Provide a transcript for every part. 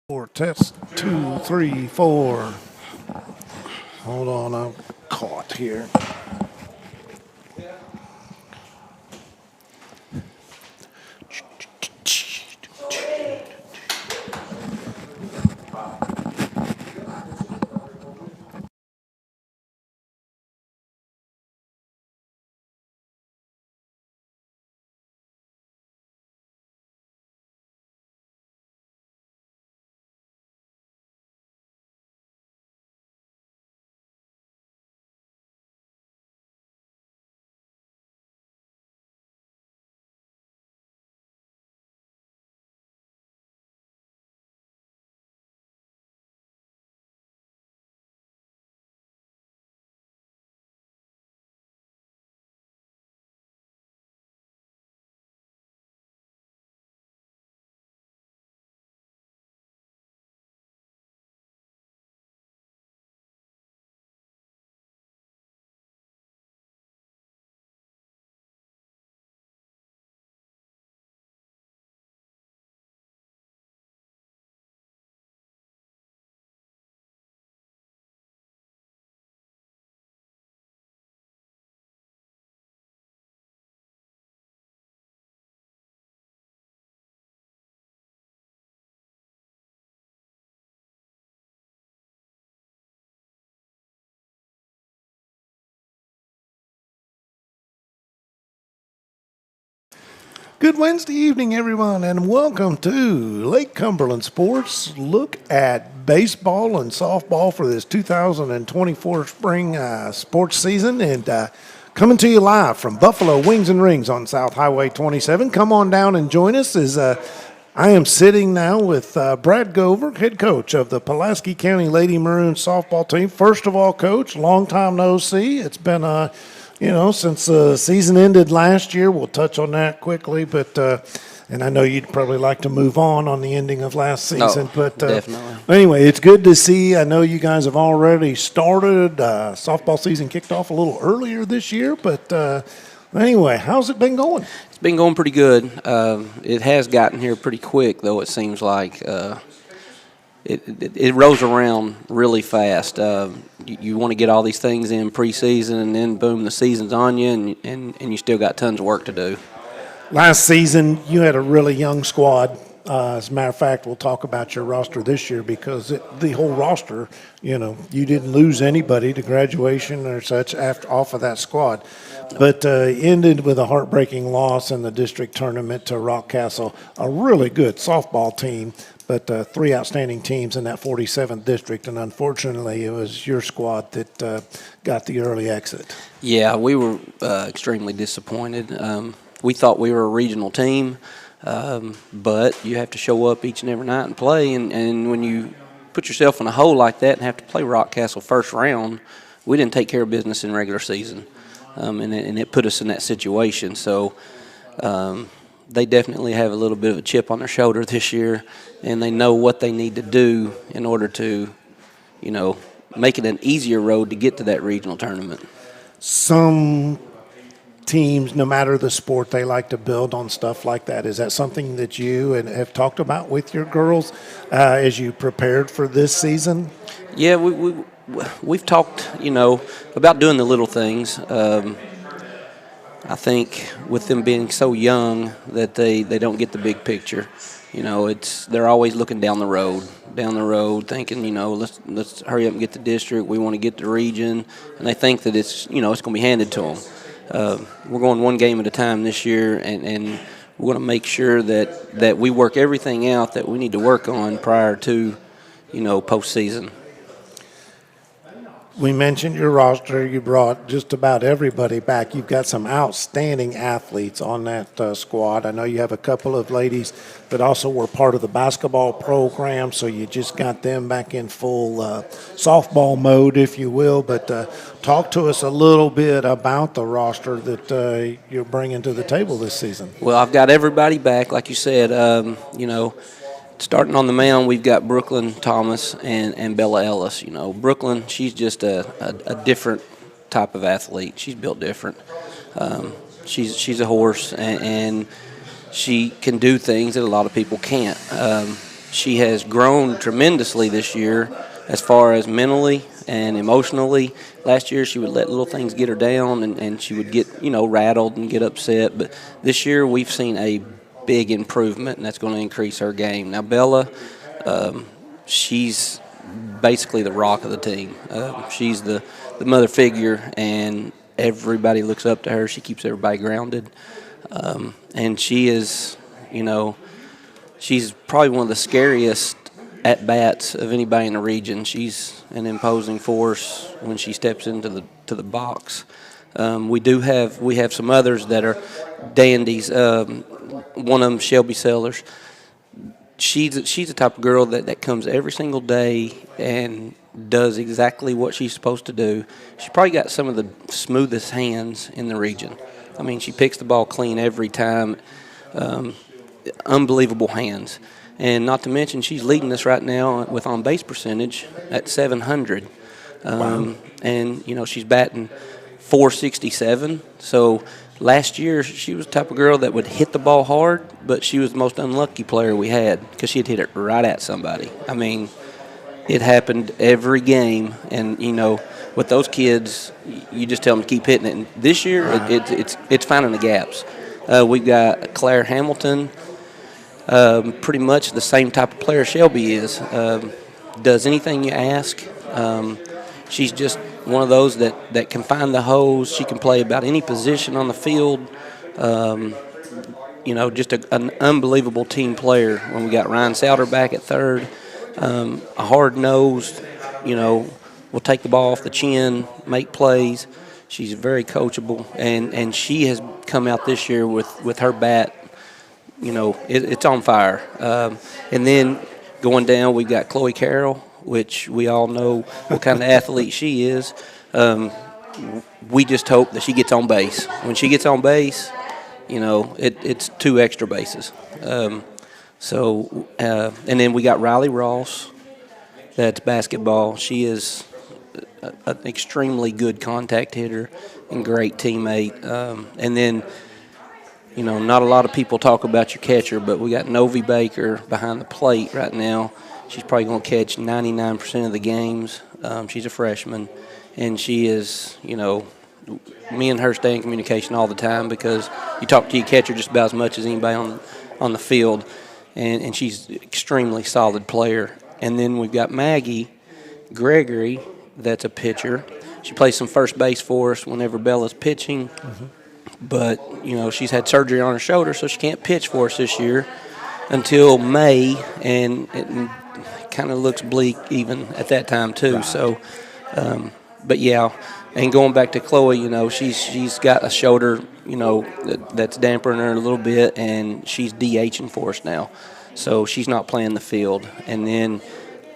Test 2, 3, 4. Hold on, I'm caught here. Good Wednesday evening, everyone, and welcome to Lake Cumberland Sports. Look at baseball and softball for this 2024 spring sports season, and coming to you live from Buffalo Wings and Rings on South Highway 27. Come on down and join us as I am sitting now with Brad Gover, head coach of the Pulaski County Lady Maroons softball team. First of all, Coach, long time no see. It's been since the season ended last year. We'll touch on that quickly, but and I know you'd probably like to move on the ending of last season. But definitely. Anyway, it's good to see. I know you guys have already started. Softball season kicked off a little earlier this year, but anyway, how's it been going? It's been going pretty good. It has gotten here pretty quick, though, it seems like. It rolls around really fast. You want to get all these things in preseason, and then boom, the season's on you, and you still got tons of work to do. Last season, you had a really young squad. As a matter of fact, we'll talk about your roster this year because the whole roster, you didn't lose anybody to graduation or such off of that squad. But ended with a heartbreaking loss in the district tournament to Rockcastle, a really good softball team, but three outstanding teams in that 47th district, and unfortunately it was your squad that got the early exit. Yeah, we were extremely disappointed. We thought we were a regional team, but you have to show up each and every night and play, and when you put yourself in a hole like that and have to play Rockcastle first round, we didn't take care of business in regular season. And it put us in that situation. So they definitely have a little bit of a chip on their shoulder this year, and they know what they need to do in order to, make it an easier road to get to that regional tournament. Some teams, no matter the sport, they like to build on stuff like that. Is that something that you have talked about with your girls as you prepared for this season? Yeah, we've talked, about doing the little things. I think with them being so young that they don't get the big picture. They're always looking down the road, thinking, let's hurry up and get the district. We want to get the region, and they think that it's going to be handed to them. We're going one game at a time this year, and we're going to make sure that we work everything out that we need to work on prior to, postseason. We mentioned your roster. You brought just about everybody back. You've got some outstanding athletes on that squad. I know you have a couple of ladies that also were part of the basketball program, so you just got them back in full softball mode, if you will. But talk to us a little bit about the roster that you're bringing to the table this season. Well, I've got everybody back, like you said. Starting on the mound, we've got Brooklyn Thomas and Bella Ellis. Brooklyn, she's just a different type of athlete. She's built different. She's a horse, and she can do things that a lot of people can't. she has grown tremendously this year as far as mentally and emotionally. Last year, she would let little things get her down, and she would get, rattled and get upset. But this year, we've seen a big improvement, and that's going to increase her game. Now, Bella, she's basically the rock of the team. She's the mother figure, and everybody looks up to her. She keeps everybody grounded. And she is, she's probably one of the scariest at-bats of anybody in the region. She's an imposing force when she steps into the box. We have some others that are dandies. One of them, Shelby Sellers. She's the type of girl that comes every single day and does exactly what she's supposed to do. She's probably got some of the smoothest hands in the region. I mean, she picks the ball clean every time. Unbelievable hands. And not to mention, she's leading us right now with on-base percentage at 700. Wow. And, she's batting .467. So last year, she was the type of girl that would hit the ball hard, but she was the most unlucky player we had because she'd hit it right at somebody. I mean, it happened every game. And, with those kids, you just tell them to keep hitting it. And this year, it's finding the gaps. We've got Claire Hamilton, pretty much the same type of player Shelby is. Does anything you ask. She's just one of those that can find the hose. She can play about any position on the field. Just an unbelievable team player. When we got Ryan Souter back at third, a hard-nosed, will take the ball off the chin, make plays. She's very coachable, and she has come out this year with her bat. It's on fire. And then going down, we've got Chloe Carroll, which we all know what kind of athlete she is. We just hope that she gets on base. When she gets on base, it's 2 extra bases. And then we got Riley Ross. That's basketball. She is an extremely good contact hitter and great teammate. And then, not a lot of people talk about your catcher, but we got Novi Baker behind the plate right now. She's probably going to catch 99% of the games. She's a freshman, and she is, me and her stay in communication all the time because you talk to your catcher just about as much as anybody on the field, and she's an extremely solid player. And then we've got Maggie Gregory, that's a pitcher. She plays some first base for us whenever Bella's pitching. Mm-hmm. But, she's had surgery on her shoulder, so she can't pitch for us this year until May, and it kind of looks bleak even at that time too. Right. So, but yeah, and going back to Chloe, she's got a shoulder, that's dampering her a little bit, and she's DHing for us now. So she's not playing the field. And then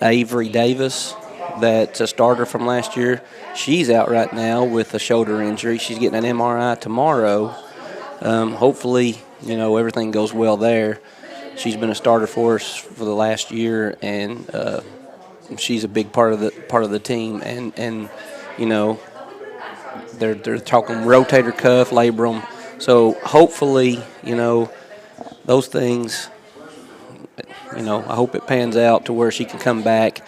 Avery Davis, that's a starter from last year. She's out right now with a shoulder injury. She's getting an MRI tomorrow. Hopefully, everything goes well there. She's been a starter for us for the last year, and she's a big part of the team. And they're talking rotator cuff, labrum. So hopefully, those things. I hope it pans out to where she can come back.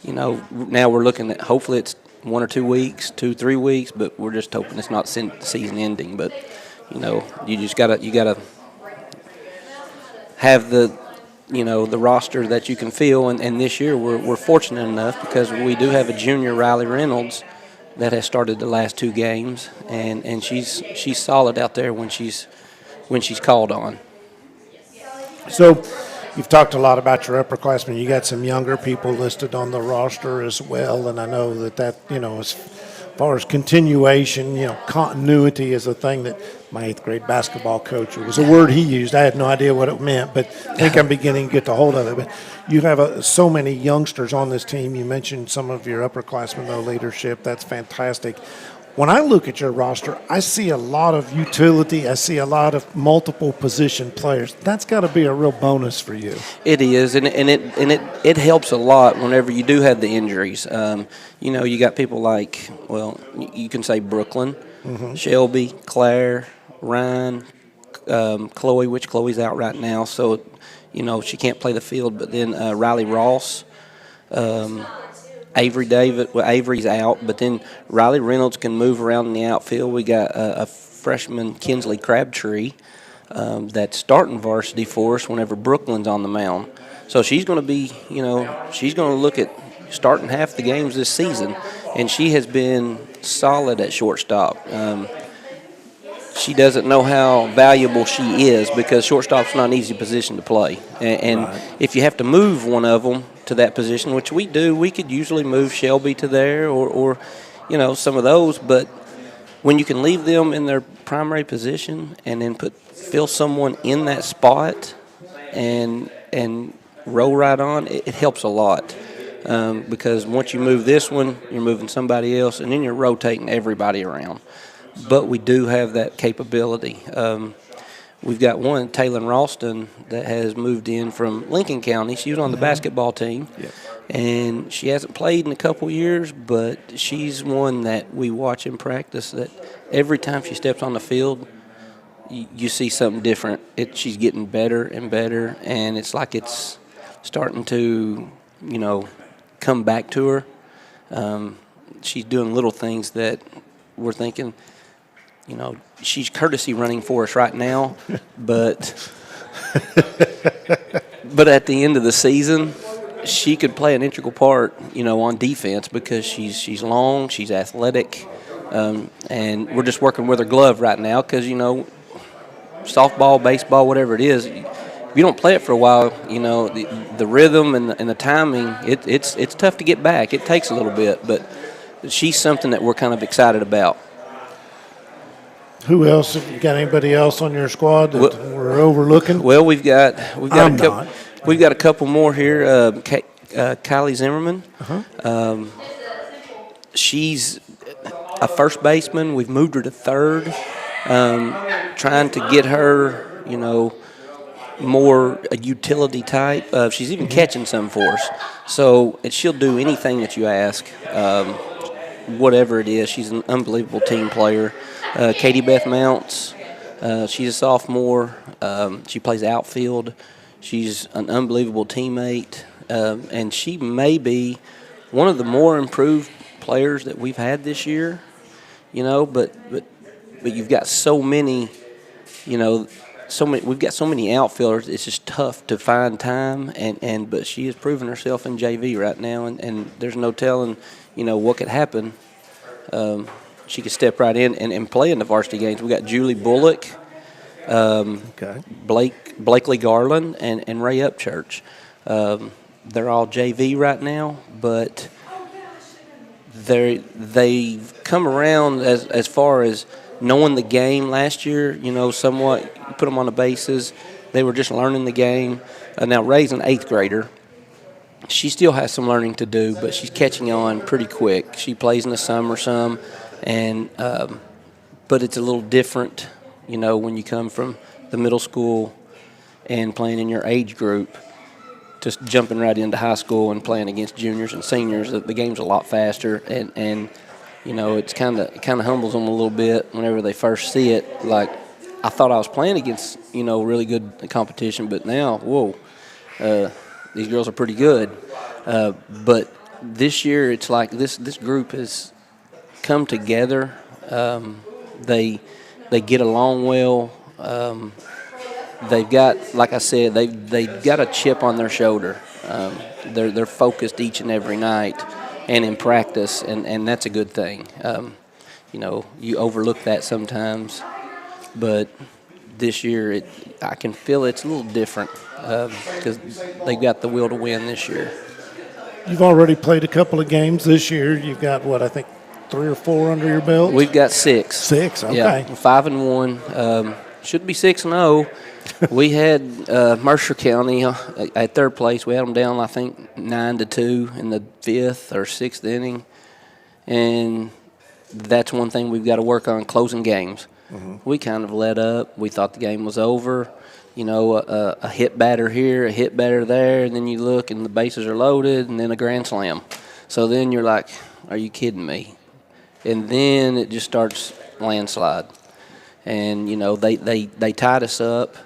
Now we're looking at hopefully it's 1 or 2 weeks, 2-3 weeks, but we're just hoping it's not season ending. But you just gotta have the roster that you can fill. And this year we're fortunate enough because we do have a junior, Riley Reynolds, that has started the last 2 games, and she's solid out there when she's called on. So, you've talked a lot about your upperclassmen. You got some younger people listed on the roster as well, and I know that as far as continuation, continuity is a thing that my 8th grade basketball coach, it was a word he used. I had no idea what it meant, but I think I'm beginning to get the hold of it. But you have so many youngsters on this team. You mentioned some of your upperclassmen, though, leadership. That's fantastic. When I look at your roster, I see a lot of utility. I see a lot of multiple position players. That's got to be a real bonus for you. It is, and it helps a lot whenever you do have the injuries. You got people like, you can say Brooklyn, mm-hmm. Shelby, Claire, Ryan, Chloe, which Chloe's out right now. So, she can't play the field. But then Riley Ross, Avery David. Well, Avery's out, but then Riley Reynolds can move around in the outfield. We got a freshman, Kinsley Crabtree, that's starting varsity for us whenever Brooklyn's on the mound. So she's going to be, she's going to look at starting half the games this season, and she has been solid at shortstop. She doesn't know how valuable she is because shortstop's not an easy position to play. And right. If you have to move one of them to that position, which we do, we could usually move Shelby to there or some of those. But when you can leave them in their primary position and then fill someone in that spot and roll right on, it helps a lot. Because once you move this one, you're moving somebody else, and then you're rotating everybody around. But we do have that capability. We've got one, Taylor Ralston, that has moved in from Lincoln County. She was on the basketball team, and she hasn't played in a couple years, but she's one that we watch in practice that every time she steps on the field, you see something different. She's getting better and better, and it's like it's starting to, come back to her. She's doing little things that we're thinking, she's courtesy running for us right now, but at the end of the season, she could play an integral part, on defense because she's long, she's athletic, and we're just working with her glove right now because, softball, baseball, whatever it is, if you don't play it for a while, the rhythm and the timing, it's tough to get back. It takes a little bit, but she's something that we're kind of excited about. Who else? Have you got anybody else on your squad that we're overlooking? Well, we've got a couple more here. Kylie Zimmerman. Uh-huh. She's a first baseman. We've moved her to third, trying to get her, more a utility type. She's even catching some for us. So she'll do anything that you ask, whatever it is. She's an unbelievable team player. Katie Beth Mounts, she's a sophomore. She plays outfield. She's an unbelievable teammate, and she may be one of the more improved players that we've had this year. But you've got so many, we've got so many outfielders. It's just tough to find time, but she is proving herself in JV right now, and there's no telling, what could happen. She could step right in and play in the varsity games. We got Julie Bullock, Blakely Garland, and Ray Upchurch. They're all JV right now, but they've come around as far as knowing the game last year, somewhat. You put them on the bases. They were just learning the game. Now, Ray's an 8th grader. She still has some learning to do, but she's catching on pretty quick. She plays in the summer some, but it's a little different, when you come from the middle school and playing in your age group, just jumping right into high school and playing against juniors and seniors. The game's a lot faster, and it's kind of humbles them a little bit whenever they first see it. Like, I thought I was playing against, really good competition, but now, whoa, these girls are pretty good. But this year, it's like this group has come together. They get along well. They've got, like I said, they've got a chip on their shoulder. They're focused each and every night and in practice, and that's a good thing. You overlook that sometimes, but this year I can feel it's a little different because they've got the will to win this year. You've already played a couple of games this year. You've got, 3 or 4 under your belt? We've got 6. 6, okay. Yeah, 5-1. Should be 6-0. We had Mercer County at third place. We had them down, I think, 9-2 in the 5th or 6th inning. And that's one thing we've got to work on, closing games. Mm-hmm. We kind of let up. We thought the game was over. A hit batter here, a hit batter there, and then you look and the bases are loaded, and then a grand slam. So then you're like, are you kidding me? And then it just starts landslide. And, they tied us up.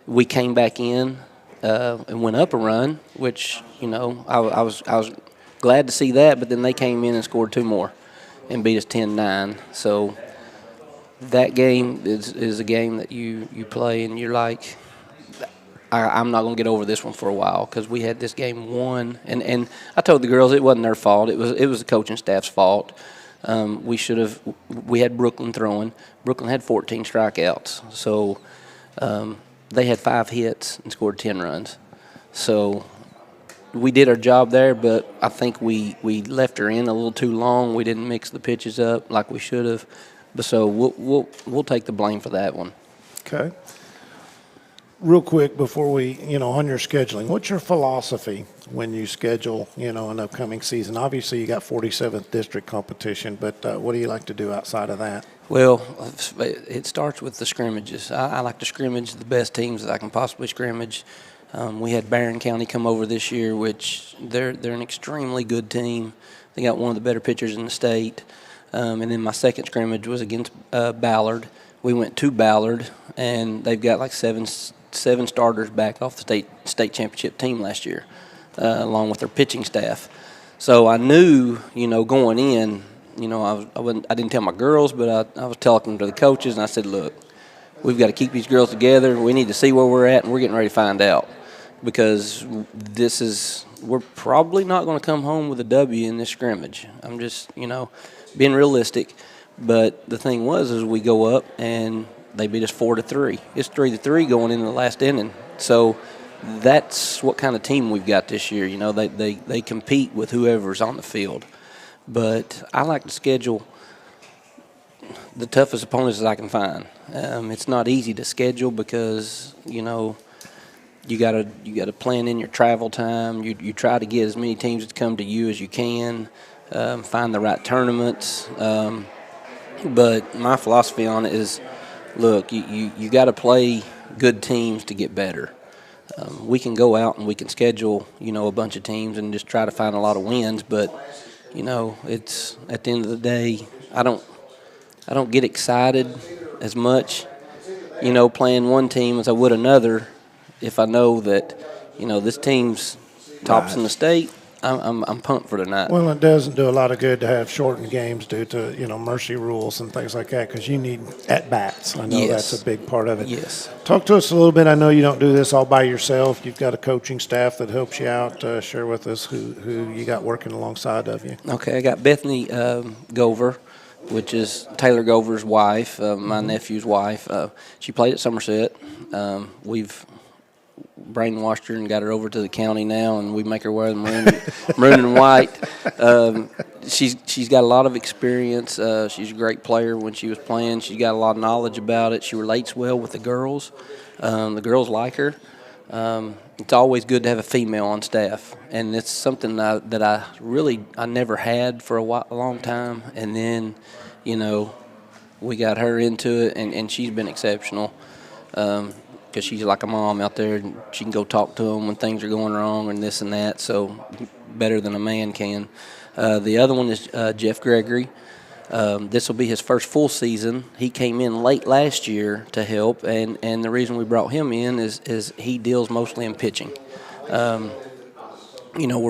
We came back in, and went up a run, which I was glad to see that. But then they came in and scored 2 more, and beat us 10-9. So that game is a game that you play, and you're like, I'm not going to get over this one for a while, because we had this game won, and I told the girls it wasn't their fault. It was the coaching staff's fault. We had Brooklyn throwing. Brooklyn had 14 strikeouts, so they had 5 hits and scored 10 runs. So we did our job there, but I think we left her in a little too long. We didn't mix the pitches up like we should have. But so we'll take the blame for that one. Okay. Real quick before we, on your scheduling, what's your philosophy when you schedule, an upcoming season? Obviously, you got 47th district competition, but what do you like to do outside of that? Well, it starts with the scrimmages. I like to scrimmage the best teams that I can possibly scrimmage. We had Barron County come over this year, which they're an extremely good team. They got one of the better pitchers in the state. And then my second scrimmage was against Ballard. We went to Ballard, and they've got like seven starters back off the state championship team last year, along with their pitching staff. So I knew, going in, I didn't tell my girls, but I was talking to the coaches, and I said, look, we've got to keep these girls together. We need to see where we're at, and we're getting ready to find out, because we're probably not going to come home with a W in this scrimmage. I'm just, being realistic. But the thing is we go up and they beat us 4-3. It's 3-3 going into the last inning. So that's what kind of team we've got this year. They compete with whoever's on the field. But I like to schedule the toughest opponents that I can find. It's not easy to schedule because you got to plan in your travel time. You try to get as many teams that come to you as you can. Find the right tournaments. But my philosophy on it is, look, you got to play good teams to get better. We can go out and we can schedule, a bunch of teams and just try to find a lot of wins. But, it's at the end of the day, I don't get excited as much, playing one team as I would another if I know that, this team's tops in the state. I'm pumped for tonight. Well, it doesn't do a lot of good to have shortened games due to, mercy rules and things like that, because you need at-bats. I know that's a big part of it. Yes. Talk to us a little bit. I know you don't do this all by yourself. You've got a coaching staff that helps you out. Share with us who you got working alongside of you. Okay, I got Bethany Gover, which is Taylor Gover's wife, my nephew's wife. She played at Somerset. We've brainwashed her and got her over to the county now, and we make her wear the maroon and white. She's got a lot of experience. She's a great player when she was playing. She's got a lot of knowledge about it. She relates well with the girls. The girls like her. It's always good to have a female on staff, and it's something that I never had for a long time. And then, we got her into it, and she's been exceptional. Because she's like a mom out there, and she can go talk to them when things are going wrong and this and that, so better than a man can. The other one is Jeff Gregory. This will be his first full season. He came in late last year to help, and the reason we brought him in is he deals mostly in pitching. Where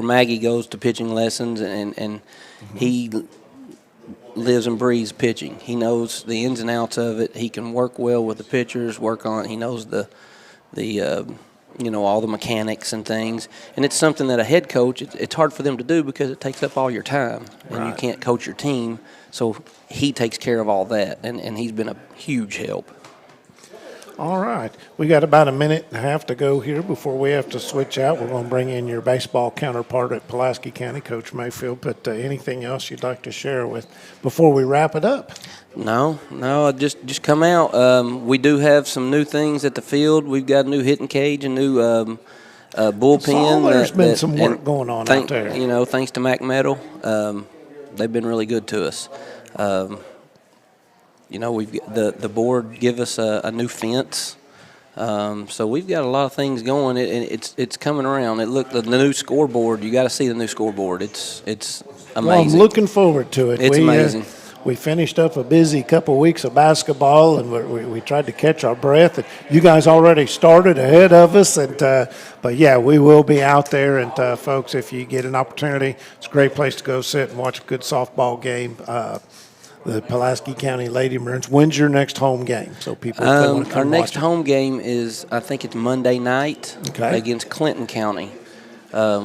Maggie goes to pitching lessons, and he lives and breathes pitching. He knows the ins and outs of it. He can work well with the pitchers, he knows the all the mechanics and things. And it's something that a head coach, it's hard for them to do because it takes up all your time, and you can't coach your team. So he takes care of all that, and he's been a huge help. All right. We got about a minute and a half to go here before we have to switch out. We're going to bring in your baseball counterpart at Pulaski County, Coach Mayfield. But anything else you'd like to share before we wrap it up? No, just come out. We do have some new things at the field. We've got a new hitting cage, a new bullpen. There's been some work going on out there. Thanks to Mac Metal, they've been really good to us. We've the board give us a new fence, so we've got a lot of things going. It's coming around. The new scoreboard. You got to see the new scoreboard. It's amazing. Well, I'm looking forward to it. It's amazing. we finished up a busy couple of weeks of basketball, and we tried to catch our breath. And you guys already started ahead of us, and but yeah, we will be out there. And folks, if you get an opportunity, it's a great place to go sit and watch a good softball game. The Pulaski County Lady Maroons. When's your next home game? So people, if they want to come Our next watch it. home game is, I think it's Monday night against Clinton County,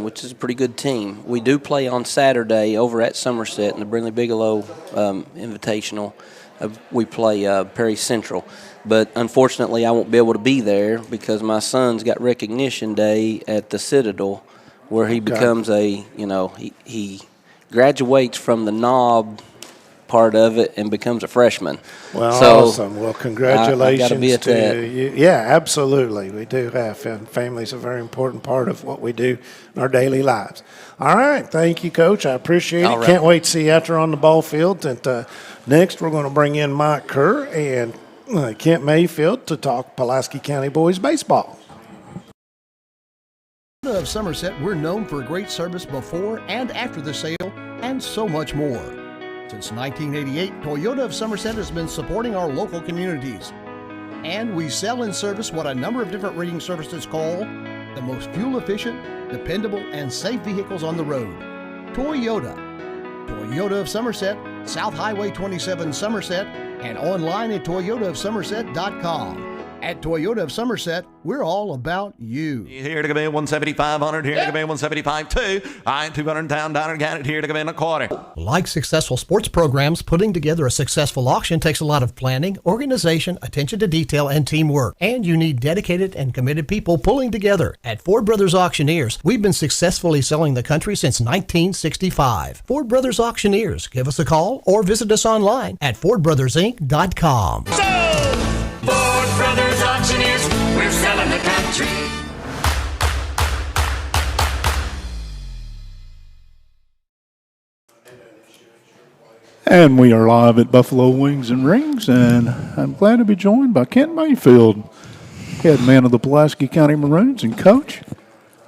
which is a pretty good team. We do play on Saturday over at Somerset in the Brindley Bigelow Invitational. We play Perry Central. But unfortunately, I won't be able to be there because my son's got recognition day at the Citadel, where he becomes he graduates from the Knob part of it and becomes a freshman. Well, so awesome. Well, congratulations I gotta be at to that. you. Yeah, absolutely. We do have, and family's a very important part of what we do in our daily lives. All right. Thank you, Coach. I appreciate All it. right. Can't wait to see you out there on the ball field. And next, we're going to bring in Mike Kerr and Kent Mayfield to talk Pulaski County boys baseball. Of Somerset, we're known for great service before and after the sale and so much more. Since 1988, Toyota of Somerset has been supporting our local communities. And we sell and service what a number of different rating services call the most fuel-efficient, dependable, and safe vehicles on the road. Toyota. Toyota of Somerset, South Highway 27 Somerset, and online at toyotaofsomerset.com. At Toyota of Somerset, we're all about you. Here to come in 17500, here to come in 175.2. I 200 down, got it here to come in a quarter. Like successful sports programs, putting together a successful auction takes a lot of planning, organization, attention to detail, and teamwork. And you need dedicated and committed people pulling together. At Ford Brothers Auctioneers, we've been successfully selling the country since 1965. Ford Brothers Auctioneers. Give us a call or visit us online at FordBrothersInc.com. Ford Brothers Auctioneers, we're selling the country. And we are live at Buffalo Wings and Rings, and I'm glad to be joined by Kent Mayfield, head man of the Pulaski County Maroons. And Coach,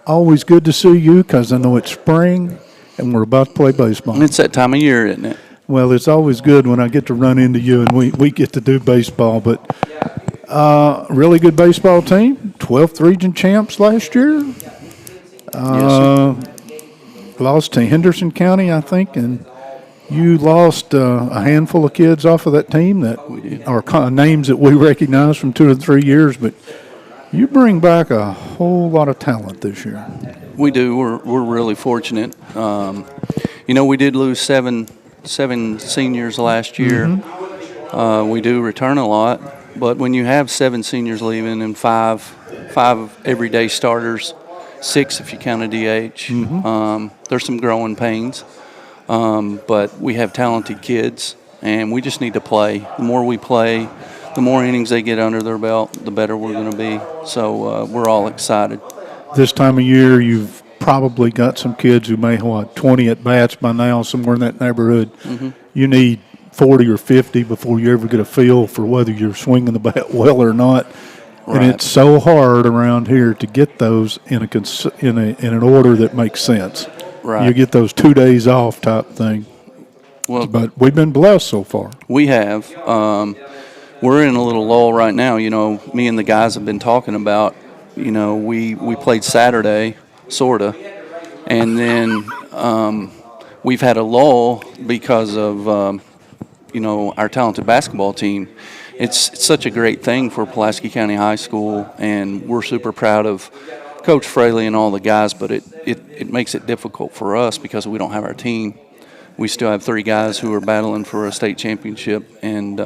always good to see you because I know it's spring and we're about to play baseball. It's that time of year, isn't it? Well, it's always good when I get to run into you and we get to do baseball. But really good baseball team, 12th region champs last year. Lost to Henderson County, I think, and you lost a handful of kids off of that team that are names that we recognize from 2 or 3 years. But you bring back a whole lot of talent this year. We do. We're really fortunate. We did lose seven seniors last year. We do return a lot, but when you have 7 seniors leaving and five everyday starters, 6 if you count a DH, there's some growing pains. But we have talented kids, and we just need to play. The more we play, the more innings they get under their belt, the better we're going to be. So we're all excited. This time of year, you've probably got some kids who may have 20 at bats by now, somewhere in that neighborhood. You need 40 or 50 before you ever get a feel for whether you're swinging the bat well or not. Right. And it's so hard around here to get those in an order that makes sense. Right. You get those 2 days off type thing. Well, But we've been blessed so far. we have. We're in a little lull right now. Me and the guys have been talking about, we played Saturday, sort of, and then we've had a lull because of, our talented basketball team. It's such a great thing for Pulaski County High School, and we're super proud of Coach Fraley and all the guys, but it makes it difficult for us because we don't have our team. We still have 3 guys who are battling for a state championship, and,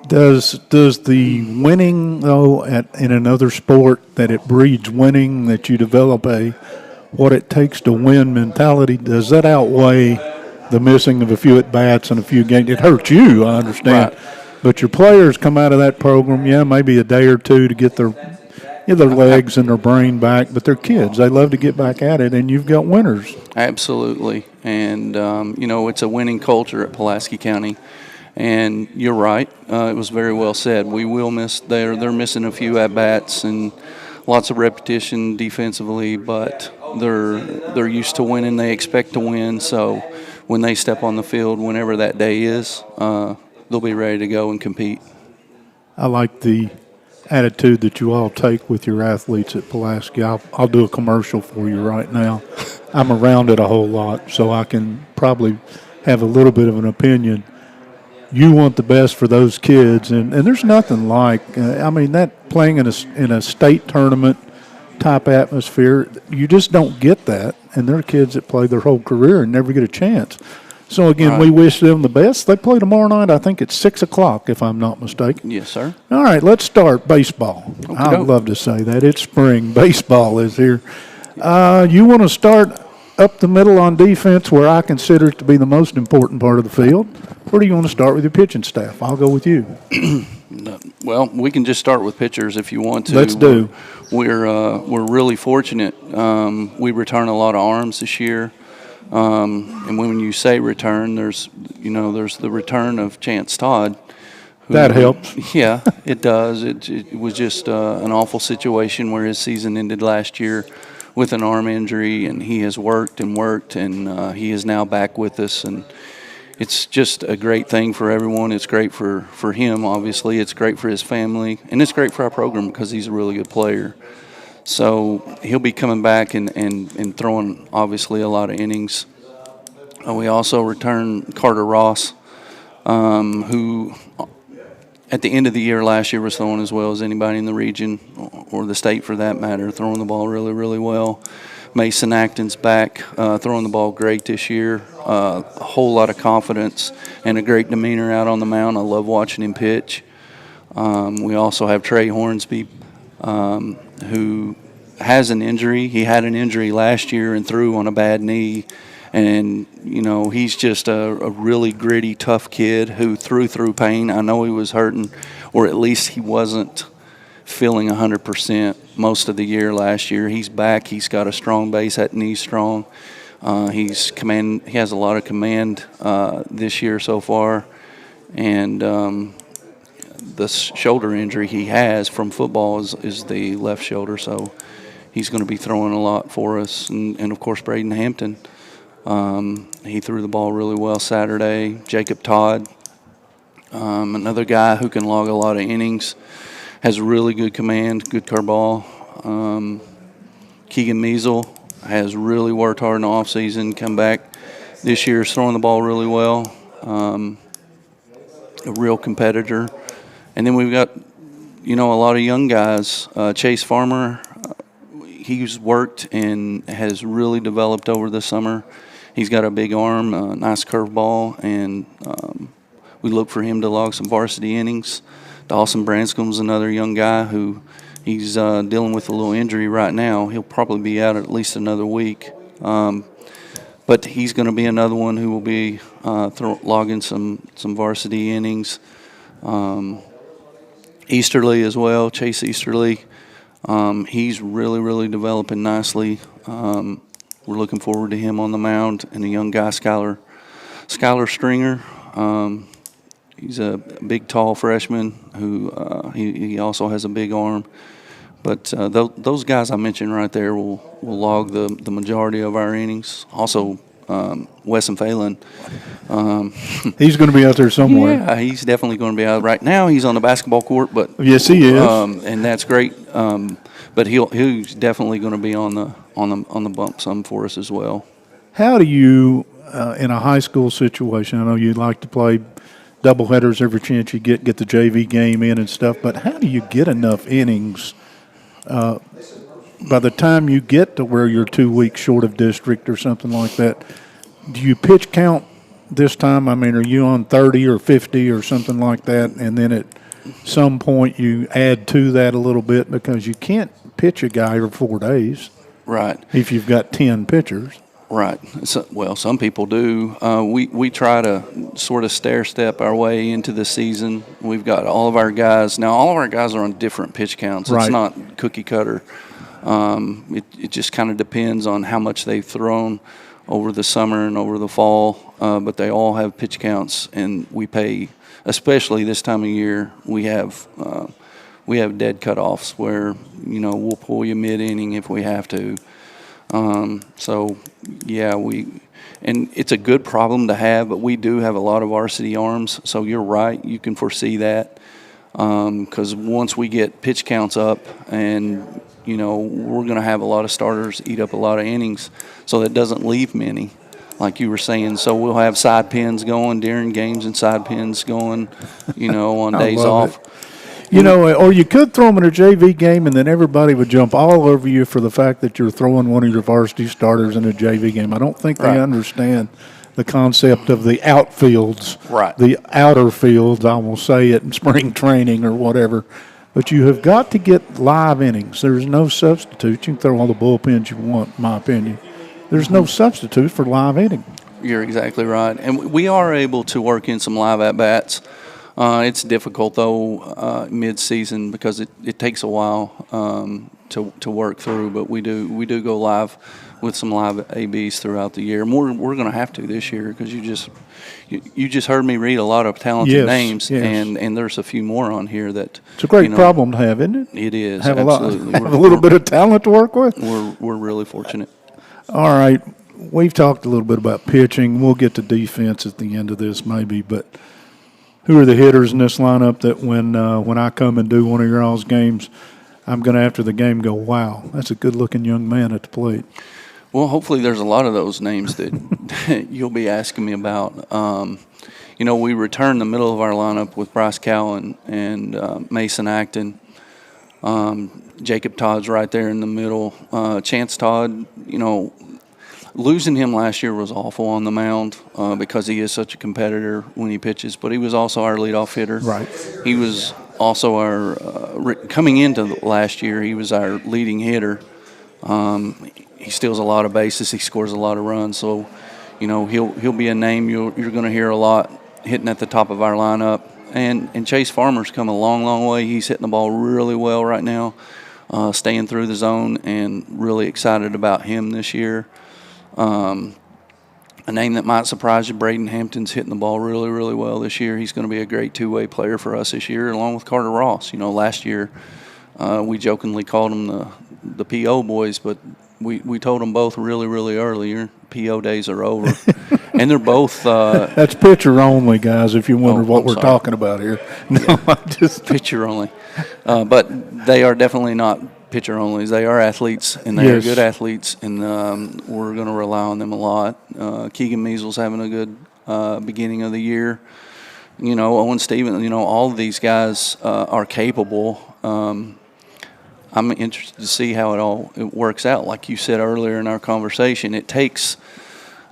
Does the winning, though, in another sport, that it breeds winning, that you develop what it takes to win mentality, does that outweigh the missing of a few at-bats and a few games? It hurts you, I understand. Right. But your players come out of that program, maybe a day or two to get their legs and their brain back, but they're kids. They love to get back at it, and you've got winners. Absolutely. And, it's a winning culture at Pulaski County. And you're right. It was very well said. We will miss. They're missing a few at-bats and lots of repetition defensively, but they're used to winning. They expect to win. So when they step on the field, whenever that day is, they'll be ready to go and compete. I like the attitude that you all take with your athletes at Pulaski. I'll do a commercial for you right now. I'm around it a whole lot, so I can probably have a little bit of an opinion. You want the best for those kids, and there's nothing like, that playing in a state tournament type atmosphere, you just don't get that. And there are kids that play their whole career and never get a chance. So, again, Right. we wish them the best. They play tomorrow night, I think it's 6 o'clock, if I'm not mistaken. Yes, sir. All right, let's start baseball. I'd love to say that. It's spring. Baseball is here. You want to start up the middle on defense, where I consider it to be the most important part of the field, or do you want to start with your pitching staff? I'll go with you. Well, we can just start with pitchers if you want to. Let's do. We're really fortunate. We return a lot of arms this year, and when you say return, there's the return of Chance Todd. That helps. Yeah, it does. It was just an awful situation where his season ended last year with an arm injury, and he has worked, and he is now back with us, and it's just a great thing for everyone. It's great for him, obviously. It's great for his family, and it's great for our program because he's a really good player. So he'll be coming back and throwing, obviously, a lot of innings. We also return Carter Ross, who at the end of the year last year was throwing as well as anybody in the region, or the state for that matter, throwing the ball really, really well. Mason Acton's back, throwing the ball great this year. A whole lot of confidence and a great demeanor out on the mound. I love watching him pitch. We also have Trey Hornsby, who has an injury. He had an injury last year and threw on a bad knee. And, he's just a really gritty, tough kid who threw through pain. I know he was hurting, or at least he wasn't feeling 100% most of the year last year. He's back. He's got a strong base. That knee's strong. He has a lot of command this year so far. And the shoulder injury he has from football is the left shoulder. So he's going to be throwing a lot for us. And of course, Braden Hampton. He threw the ball really well Saturday. Jacob Todd, another guy who can log a lot of innings, has really good command, good curveball. Keegan Measle has really worked hard in the offseason, come back this year, is throwing the ball really well, a real competitor. And then we've got, a lot of young guys. Chase Farmer, he's worked and has really developed over the summer. He's got a big arm, a nice curveball, and we look for him to log some varsity innings. Dawson Branscom's another young guy who he's dealing with a little injury right now. He'll probably be out at least another week. But he's going to be another one who will be logging some varsity innings. Easterly as well, Chase Easterly. He's really, really developing nicely. We're looking forward to him on the mound, and the young guy, Skylar Stringer. He's a big, tall freshman who he also has a big arm. But those guys I mentioned right there will log the majority of our innings. Also, Wesson Phelan. He's going to be out there somewhere. Yeah, he's definitely going to be out. Right now, he's on the basketball court, but Yes, he is. and that's great. But he's definitely going to be on the bump some for us as well. How do you, in a high school situation, I know you like to play doubleheaders every chance you get the JV game in and stuff, but how do you get enough innings by the time you get to where you're 2 weeks short of district or something like that? Do you pitch count this time? Are you on 30 or 50 or something like that, and then at some point you add to that a little bit because you can't pitch a guy for 4 days. Right. If you've got 10 pitchers. Right. So, some people do. We try to sort of stair-step our way into the season. We've got all of our guys. Now, all of our guys are on different pitch counts. Right. It's not cookie cutter. It just kind of depends on how much they've thrown over the summer and over the fall. But they all have pitch counts, and we pay, especially this time of year, we have dead cutoffs where, we'll pull you mid-inning if we have to. So, yeah, and it's a good problem to have, but we do have a lot of varsity arms. So you're right, you can foresee that. Because once we get pitch counts up and, we're going to have a lot of starters eat up a lot of innings, so that doesn't leave many, like you were saying. So we'll have side pins going during games and side pins going, on days love off. Or you could throw them in a JV game, and then everybody would jump all over you for the fact that you're throwing one of your varsity starters in a JV game. I don't think they Right. understand the concept of the outfields, Right. the outer fields, I will say it, in spring training or whatever. But you have got to get live innings. There's no substitute. You can throw all the bullpens you want, in my opinion. There's no substitute for live inning. You're exactly right. And we are able to work in some live at-bats. It's difficult, though, mid-season because it takes a while to work through. But we do go live with some live ABs throughout the year. And we're going to have to this year because you just heard me read a lot of talented Yes, names, yes. and there's a few more on here that It's a great problem to have, isn't it? It is, Have absolutely. have a little bit of talent to work with. We're really fortunate. All right, we've talked a little bit about pitching. We'll get to defense at the end of this maybe, but who are the hitters in this lineup that when I come and do one of your all's games, I'm going to after the game go, wow, that's a good-looking young man at the plate. Well, hopefully there's a lot of those names that you'll be asking me about. We return the middle of our lineup with Bryce Cowan and Mason Acton. Jacob Todd's right there in the middle. Chance Todd, losing him last year was awful on the mound because he is such a competitor when he pitches, but he was also our leadoff hitter. Right. He was also our, coming into last year, he was our leading hitter. He steals a lot of bases. He scores a lot of runs. So, he'll be a name you're going to hear a lot hitting at the top of our lineup. And Chase Farmer's come a long, long way. He's hitting the ball really well right now, staying through the zone, and really excited about him this year. A name that might surprise you, Braden Hampton's hitting the ball really, really well this year. He's going to be a great two-way player for us this year, along with Carter Ross. Last year we jokingly called them the PO boys, but we told them both really, really early, your PO days are over. And they're both That's pitcher only, guys, if you wonder what I'm we're sorry. talking about here. No, I'm just pitcher only. But they are definitely not pitcher onlys. They are athletes, and they are Yes. good athletes, and we're going to rely on them a lot. Keegan Measles having a good beginning of the year. Owen Stevens, all of these guys are capable. I'm interested to see how it works out. Like you said earlier in our conversation, it takes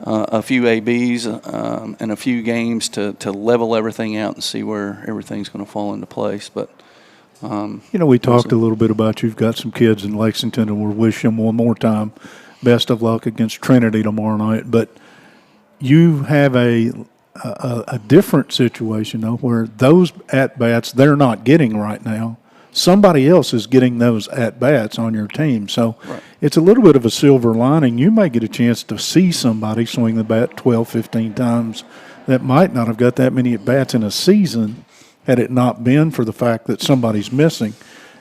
a few ABs and a few games to level everything out and see where everything's going to fall into place. But we talked a little bit about you've got some kids in Lexington, and we'll wish them one more time best of luck against Trinity tomorrow night. But you have a different situation, though, where those at-bats they're not getting right now. Somebody else is getting those at-bats on your team. So It's a little bit of a silver lining. You may get a chance to see somebody swing the bat 12, 15 times that might not have got that many at-bats in a season had it not been for the fact that somebody's missing.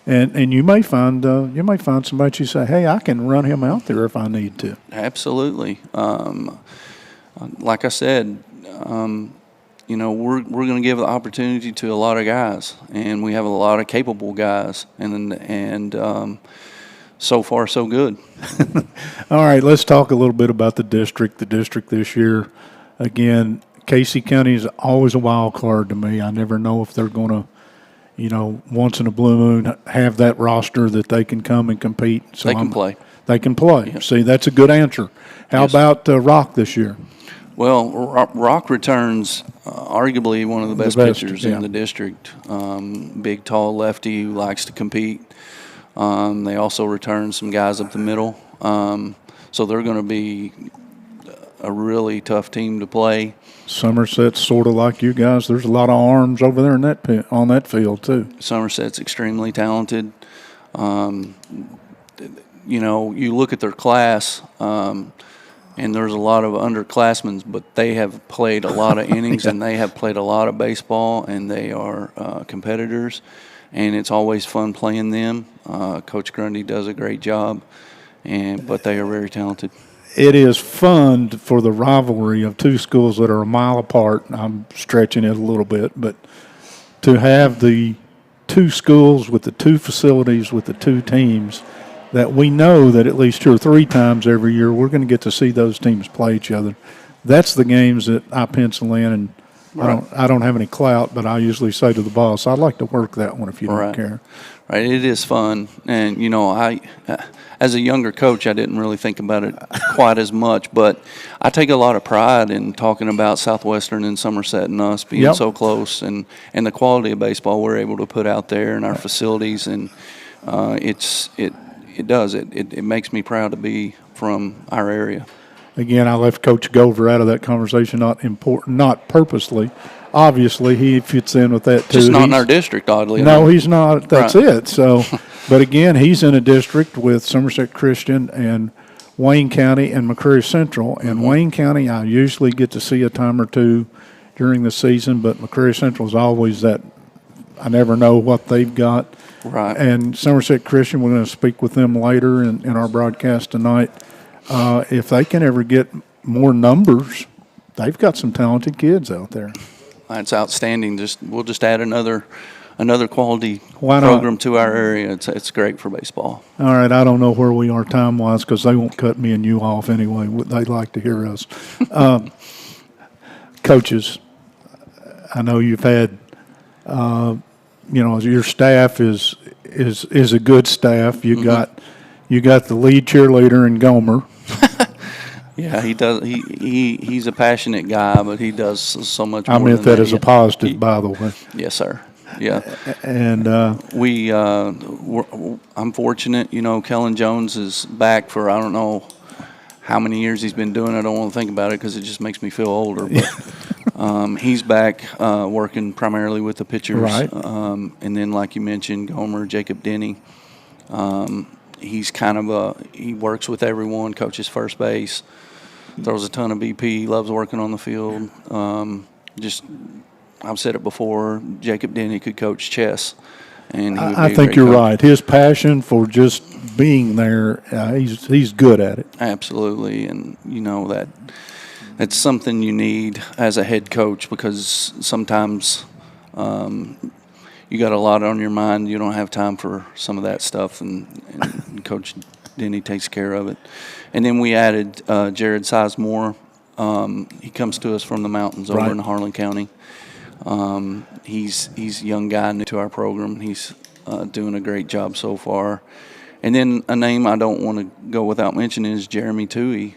And you may find somebody you say, hey, I can run him out there if I need to. absolutely. Like I said, we're going to give the opportunity to a lot of guys, and we have a lot of capable guys, and so far so good. All right, let's talk a little bit about the district. The district this year, again, Casey County is always a wild card to me. I never know if they're going to, once in a blue moon, have that roster that they can come and compete. So They can play. They can play. Yeah. See, that's a good answer. How Yes. about Rock this year? Well, Rock returns arguably one of the best pitchers yeah. in the district. Big, tall lefty who likes to compete. They also return some guys up the middle. So they're going to be a really tough team to play. Somerset's sort of like you guys. There's a lot of arms over there in that on that field too. Somerset's extremely talented. You look at their class, and there's a lot of underclassmen, but they have played a lot of innings and they have played a lot of baseball, and they are competitors, and it's always fun playing them. Coach Grundy does a great job, but they are very talented. It is fun for the rivalry of two schools that are a mile apart. I'm stretching it a little bit, but to have the two schools with the two facilities with the two teams that we know that at least 2 or 3 times every year we're going to get to see those teams play each other. That's the games that I pencil in, and I don't have any clout, but I usually say to the boss, I'd like to work that one if you don't care. Right, it is fun, and I, as a younger coach, I didn't really think about it quite as much, but I take a lot of pride in talking about Southwestern and Somerset and us being so close, and the quality of baseball we're able to put out there in our facilities, and it makes me proud to be from our area. Again, I left Coach Gover out of that conversation, not purposely. Obviously, he fits in with that too. Just not in our district, oddly. No, he's not. That's it. So, but again, he's in a district with Somerset Christian and Wayne County and McCreary Central. And Wayne County, I usually get to see a time or two during the season, but McCreary Central is always that. I never know what they've got. Right. And Somerset Christian, we're going to speak with them later in our broadcast tonight. If they can ever get more numbers, they've got some talented kids out there. That's outstanding. We'll just add another quality Why not? program to our area. It's great for baseball. All right, I don't know where we are time-wise because they won't cut me and you off anyway. They like to hear us. Coaches, I know you've had, your staff is a good staff. You got the lead cheerleader in Gomer. Yeah, he does. He's a passionate guy, but he does so much more. I meant than that as a positive, by the way. Yes, sir. Yeah, and I'm fortunate. Kellen Jones is back for I don't know how many years he's been doing it. I don't want to think about it because it just makes me feel older. But he's back working primarily with the pitchers. Right. And then, like you mentioned, Gomer, Jacob Denny. He's he works with everyone, coaches first base, throws a ton of BP, loves working on the field. I've said it before, Jacob Denny could coach chess. And he would be I a think great you're coach. right. His passion for just being there, he's good at it. Absolutely, and that's something you need as a head coach because sometimes you got a lot on your mind. You don't have time for some of that stuff, and Coach Denny takes care of it. And then we added Jared Sizemore. He comes to us from the mountains over in Harlan County. He's a young guy new to our program. He's doing a great job so far. And then a name I don't want to go without mentioning is Jeremy Toohey.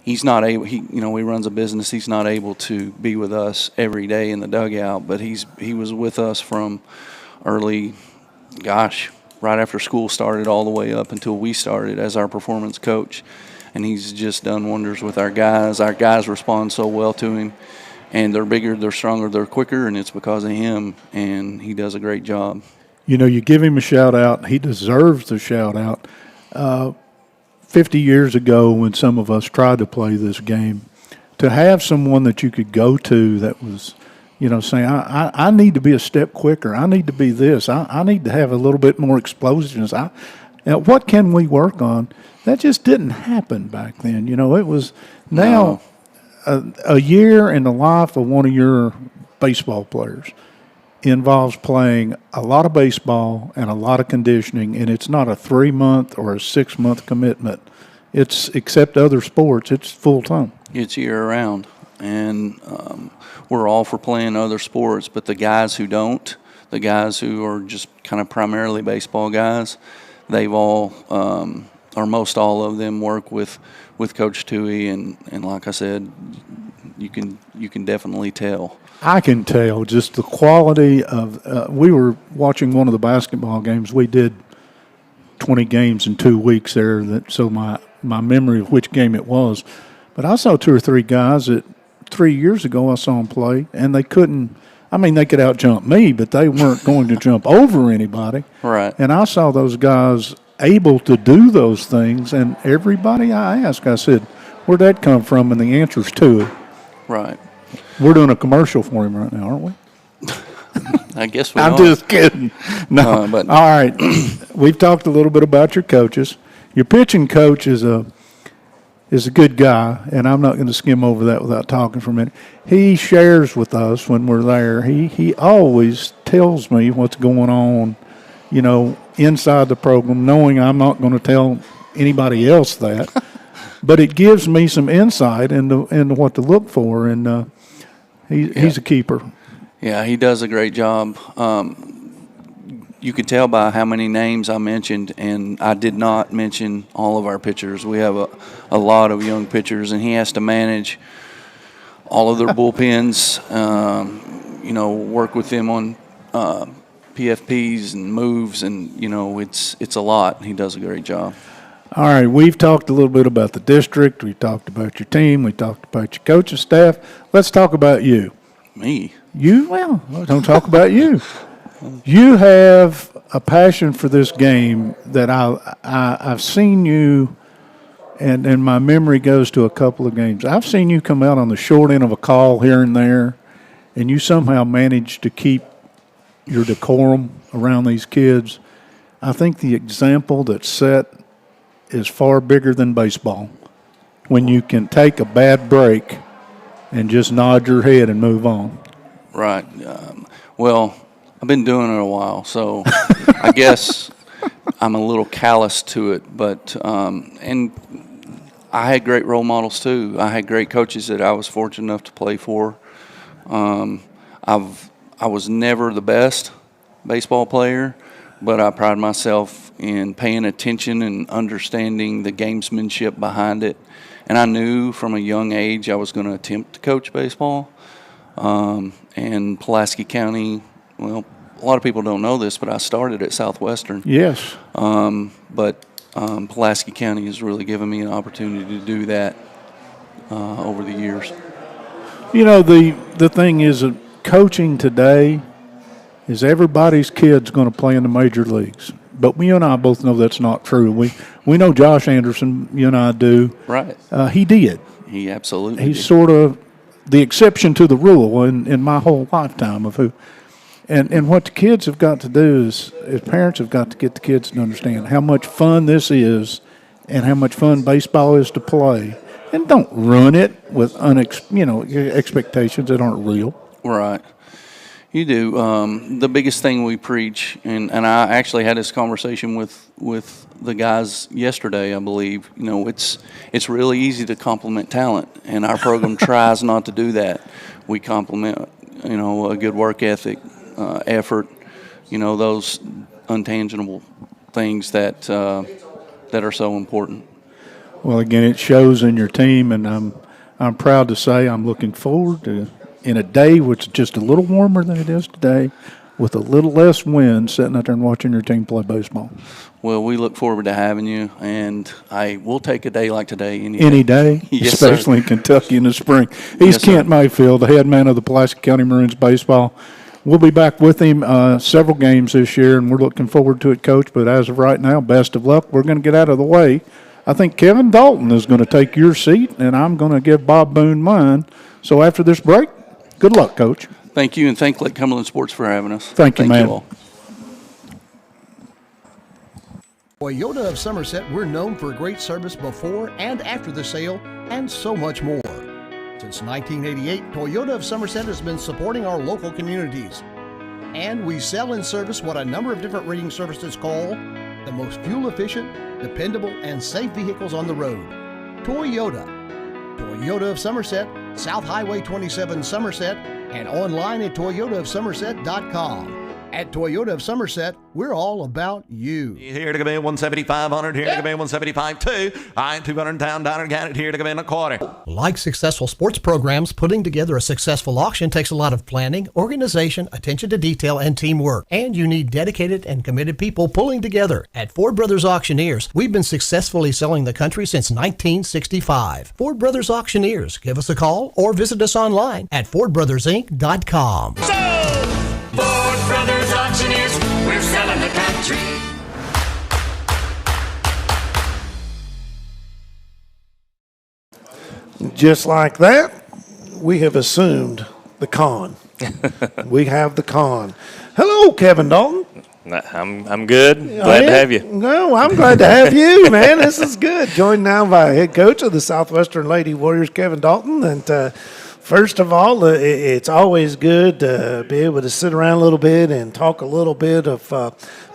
He's not able. He runs a business. He's not able to be with us every day in the dugout, but he was with us from early, right after school started all the way up until we started as our performance coach, and he's just done wonders with our guys. Our guys respond so well to him, and they're bigger, they're stronger, they're quicker, and it's because of him. And he does a great job. You give him a shout out. He deserves the shout out. 50 years ago when some of us tried to play this game, to have someone that you could go to that was, saying, I need to be a step quicker. I need to be this. I need to have a little bit more explosions. What can we work on? That just didn't happen back then. It was now a year in the life of one of your baseball players involves playing a lot of baseball and a lot of conditioning, and it's not a 3-month or a 6-month commitment. It's, except other sports, it's full-time. It's year-round, and we're all for playing other sports, but the guys who don't, the guys who are just kind of primarily baseball guys, they've all, or most all of them, work with Coach Toohey, and like I said, you can definitely tell. I can tell just the quality of. We were watching one of the basketball games. We did 20 games in 2 weeks there. So my memory of which game it was, but I saw 2 or 3 guys that 3 years ago I saw them play, and they couldn't. I mean, they could out-jump me, but they weren't going to jump over anybody. Right. And I saw those guys able to do those things, and everybody I asked, I said, "Where'd that come from?" And the answer's Toohey. Right. We're doing a commercial for him right now, aren't we? I guess we I'm are. just kidding. No, but all right. We've talked a little bit about your coaches. Your pitching coach is a good guy, and I'm not going to skim over that without talking for a minute. He shares with us when we're there. He always tells me what's going on, inside the program, knowing I'm not going to tell anybody else that. But it gives me some insight into what to look for, and he's a keeper. Yeah, he does a great job. You could tell by how many names I mentioned, and I did not mention all of our pitchers. We have a lot of young pitchers, and he has to manage all of their bullpens, work with them on PFPs and moves, and, it's a lot. He does a great job. All right, we've talked a little bit about the district. We talked about your team. We talked about your coaching staff. Let's talk about you. Me? You? Well, don't talk about you. You have a passion for this game that I've seen you, and my memory goes to a couple of games. I've seen you come out on the short end of a call here and there, and you somehow managed to keep your decorum around these kids. I think the example that's set is far bigger than baseball. When you can take a bad break and just nod your head and move on. Right. Well, I've been doing it a while, so I guess I'm a little callous to it. But and I had great role models too. I had great coaches that I was fortunate enough to play for. I was never the best baseball player, but I pride myself in paying attention and understanding the gamesmanship behind it. And I knew from a young age I was going to attempt to coach baseball. And Pulaski County, well, a lot of people don't know this, but I started at Southwestern. Yes. But Pulaski County has really given me an opportunity to do that over the years. The thing is that coaching today is everybody's kid's going to play in the major leagues. But you and I both know that's not true. We know Josh Anderson, you and I do. Right. He did. He absolutely He's did. sort of the exception to the rule in my whole lifetime of who. And what the kids have got to do is parents have got to get the kids to understand how much fun this is and how much fun baseball is to play. And don't ruin it with expectations that aren't real. Right. You do. The biggest thing we preach, and I actually had this conversation with the guys yesterday, I believe, it's really easy to compliment talent, and our program tries not to do that. We compliment, a good work ethic, effort, those intangible things that are so important. Well, again, it shows in your team, and I'm proud to say I'm looking forward to, in a day which is just a little warmer than it is today, with a little less wind, sitting out there and watching your team play baseball. Well, we look forward to having you, and we'll take a day like today any day, Yes, especially sir. in Kentucky in the spring. He's Yes, Kent sir. Mayfield, the head man of the Pulaski County Maroons baseball. We'll be back with him several games this year, and we're looking forward to it, Coach. But as of right now, best of luck. We're going to get out of the way. I think Kevin Dalton is going to take your seat, and I'm going to give Bob Boone mine. So after this break, good luck, Coach. Thank you, and thank Lake Cumberland Sports for having us. Thank you, man. all. Toyota of Somerset, we're known for great service before and after the sale, and so much more. Since 1988, Toyota of Somerset has been supporting our local communities. And we sell and service what a number of different rating services call the most fuel-efficient, dependable, and safe vehicles on the road. Toyota. Toyota of Somerset, South Highway 27 Somerset, and online at toyotaofsomerset.com. At Toyota of Somerset, we're all about you. Here to come in 175-100, here to come in 175-2. I 200 down, down again, here to come in a quarter. Like successful sports programs, putting together a successful auction takes a lot of planning, organization, attention to detail, and teamwork. And you need dedicated and committed people pulling together. At Ford Brothers Auctioneers, we've been successfully selling the country since 1965. Ford Brothers Auctioneers. Give us a call or visit us online at FordBrothersInc.com. Ford Brothers Auctioneers, we're selling the country. Just like that, we have assumed the con. We have the con. Hello, Kevin Dalton. I'm good. Glad to have you. No, I'm glad to have you, man. This is good. Joined now by head coach of the Southwestern Lady Warriors, Kevin Dalton. And first of all, it's always good to be able to sit around a little bit and talk a little bit of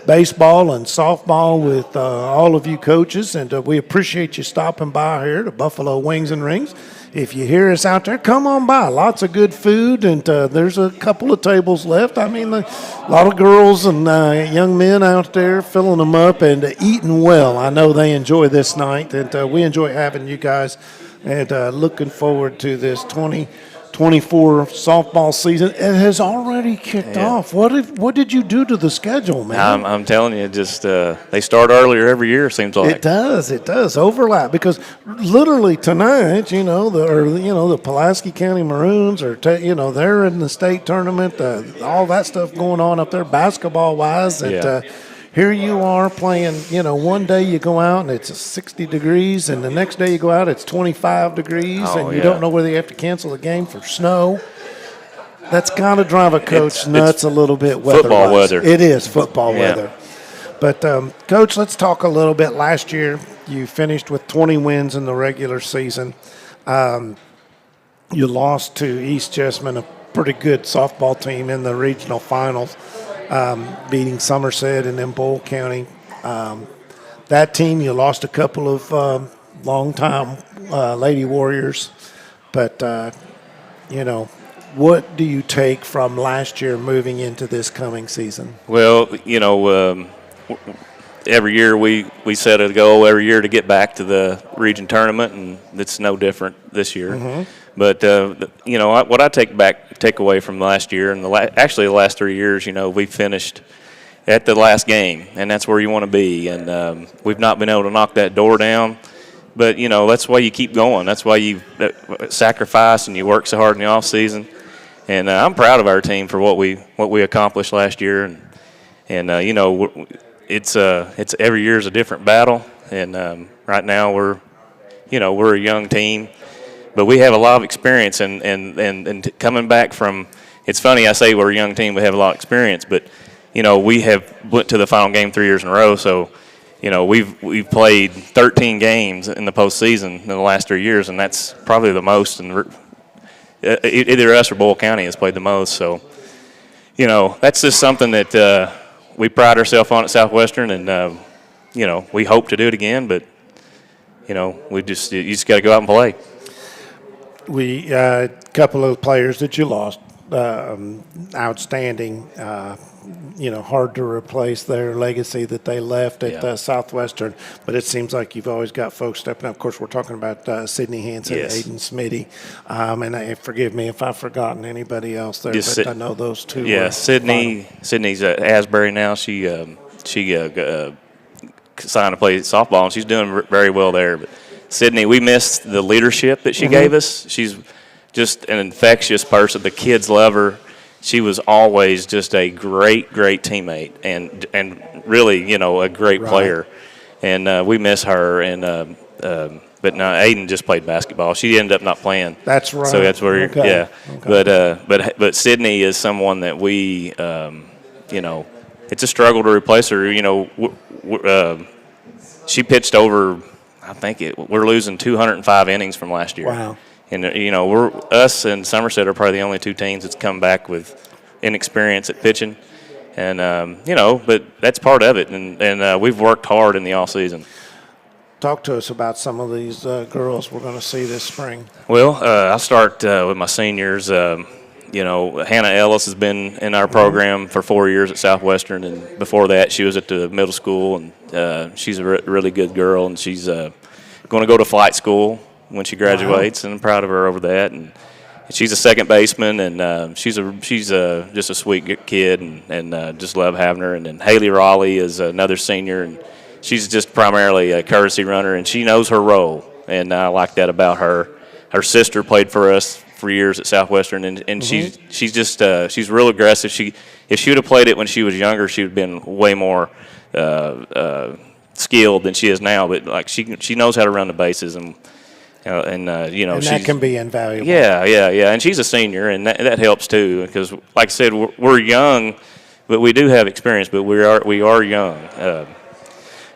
baseball and softball with all of you coaches. And we appreciate you stopping by here to Buffalo Wings and Rings. If you hear us out there, come on by. Lots of good food, and there's a couple of tables left. I mean, a lot of girls and young men out there filling them up and eating well. I know they enjoy this night, and we enjoy having you guys, and looking forward to this 2024 softball season. It has already kicked off. What did you do to the schedule, man? I'm telling you, just they start earlier every year. Seems like It does overlap because literally tonight, the Pulaski County Maroons are, they're in the state tournament. All that stuff going on up there, basketball wise. And here you are playing. One day you go out and it's 60 degrees, and the next day you go out it's 25 degrees, and you don't know whether you have to cancel the game for snow. That's got to drive a coach nuts a little bit. Football weather. It is football weather. But, Coach, let's talk a little bit. Last year, you finished with 20 wins in the regular season. You lost to East Jessamine, a pretty good softball team in the regional finals, beating Somerset and then Boyle County. That team, you lost a couple of long-time Lady Warriors. But, what do you take from last year moving into this coming season? Well, every year we set a goal every year to get back to the region tournament, and it's no different this year. Mm-hmm. But what I take away from last year and actually the last 3 years, we finished at the last game, and that's where you want to be. And we've not been able to knock that door down. But that's why you keep going. That's why you sacrifice and you work so hard in the off season. And I'm proud of our team for what we accomplished last year. And it's every year is a different battle. And right now we're a young team, but we have a lot of experience. And coming back from, it's funny I say we're a young team, we have a lot of experience, but we have went to the final game 3 years in a row. So we've played 13 games in the postseason in the last 3 years, and that's probably the most. And either us or Boyle County has played the most. So, that's just something that we pride ourselves on at Southwestern, and we hope to do it again. But you just got to go out and play. We a couple of players that you lost, outstanding. Hard to replace their legacy that they left at Southwestern, but it seems like you've always got folks stepping up. Of course, we're talking about Sydney Hansen, Aiden Smitty, and forgive me if I've forgotten anybody else there, but I know those two. Yeah, Sydney's at Asbury now. She signed to play softball, and she's doing very well there. But Sydney, we missed the leadership that she gave us. She's just an infectious person. The kids love her. She was always just a great teammate and really, a great player. And we miss her. And but no, Aiden just played basketball. She ended up not playing. That's right. So that's where, But Sydney is someone that we, it's a struggle to replace her. She pitched over, we're losing 205 innings from last year. Wow. And, us and Somerset are probably the only two teams that's come back with inexperience at pitching. And, but that's part of it. And we've worked hard in the off season. Talk to us about some of these girls we're going to see this spring. Well, I'll start with my seniors. Hannah Ellis has been in our program for 4 years at Southwestern. And before that, she was at the middle school. And she's a really good girl. And she's going to go to flight school when she graduates, and I'm proud of her over that. And she's a second baseman, and she's just a sweet kid, and just love having her. And then Haley Raleigh is another senior, and she's just primarily a courtesy runner, and she knows her role, and I like that about her. Her sister played for us for years at Southwestern, and she's real aggressive. If she would have played it when she was younger, she would have been way more skilled than she is now. But she knows how to run the bases, and that can be invaluable. Yeah, and she's a senior, and that helps too, because like I said, we're young, but we do have experience. But we are young.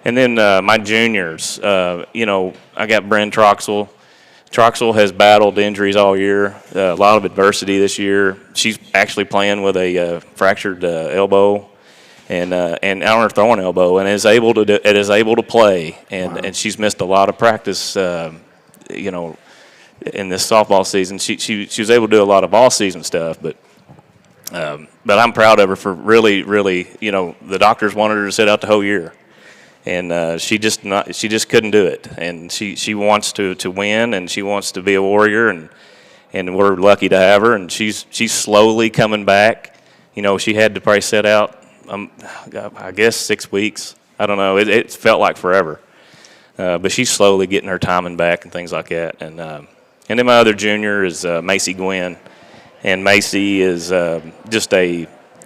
And then my juniors, you know, I got Bryn Troxel. Troxel has battled injuries all year, a lot of adversity this year. She's actually playing with a fractured elbow and on her throwing elbow, and is able to play. And she's missed a lot of practice, you know, in this softball season. She was able to do a lot of all season stuff, but I'm proud of her for really, you know, the doctors wanted her to sit out the whole year. And she just couldn't do it. And she wants to win, and she wants to be a warrior, and we're lucky to have her. And she's slowly coming back. You know, she had to probably sit out, I guess 6 weeks. I don't know. It felt like forever. But she's slowly getting her timing back and things like that. And then my other junior is Macy Gwynn, and Macy is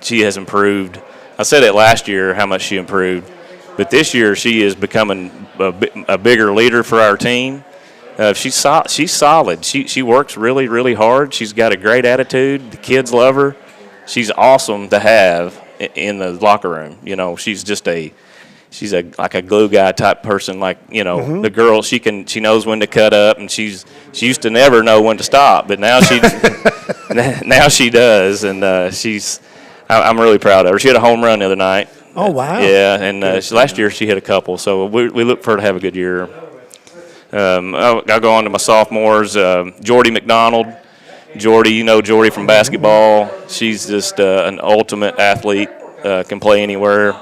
she has improved. I said it last year how much she improved. But this year, she is becoming a bigger leader for our team. She's solid. She works really, really hard. She's got a great attitude. The kids love her. She's awesome to have in the locker room. You know, she's like a glue guy type person. Like, you know, the girl, she knows when to cut up, and she used to never know when to stop, but now now she does, and I'm really proud of her. She had a home run the other night. Oh, wow. Yeah, and last year she hit a couple, so we look for her to have a good year. I'll go on to my sophomores. Jordy McDonald. Jordy, you know Jordy from basketball. She's just an ultimate athlete, can play anywhere.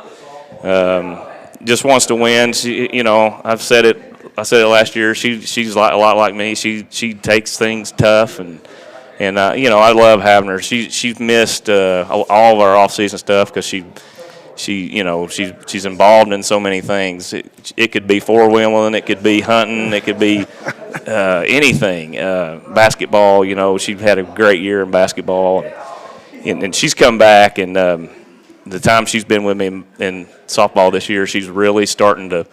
Just wants to win. She, you know, I said it last year. She's a lot like me. She takes things tough, and you know, I love having her. She's missed all of our off-season stuff because she's involved in so many things. It could be four-wheeling, it could be hunting, it could be anything. Basketball, you know, she had a great year in basketball, and she's come back. And the time she's been with me in softball this year, she's really starting to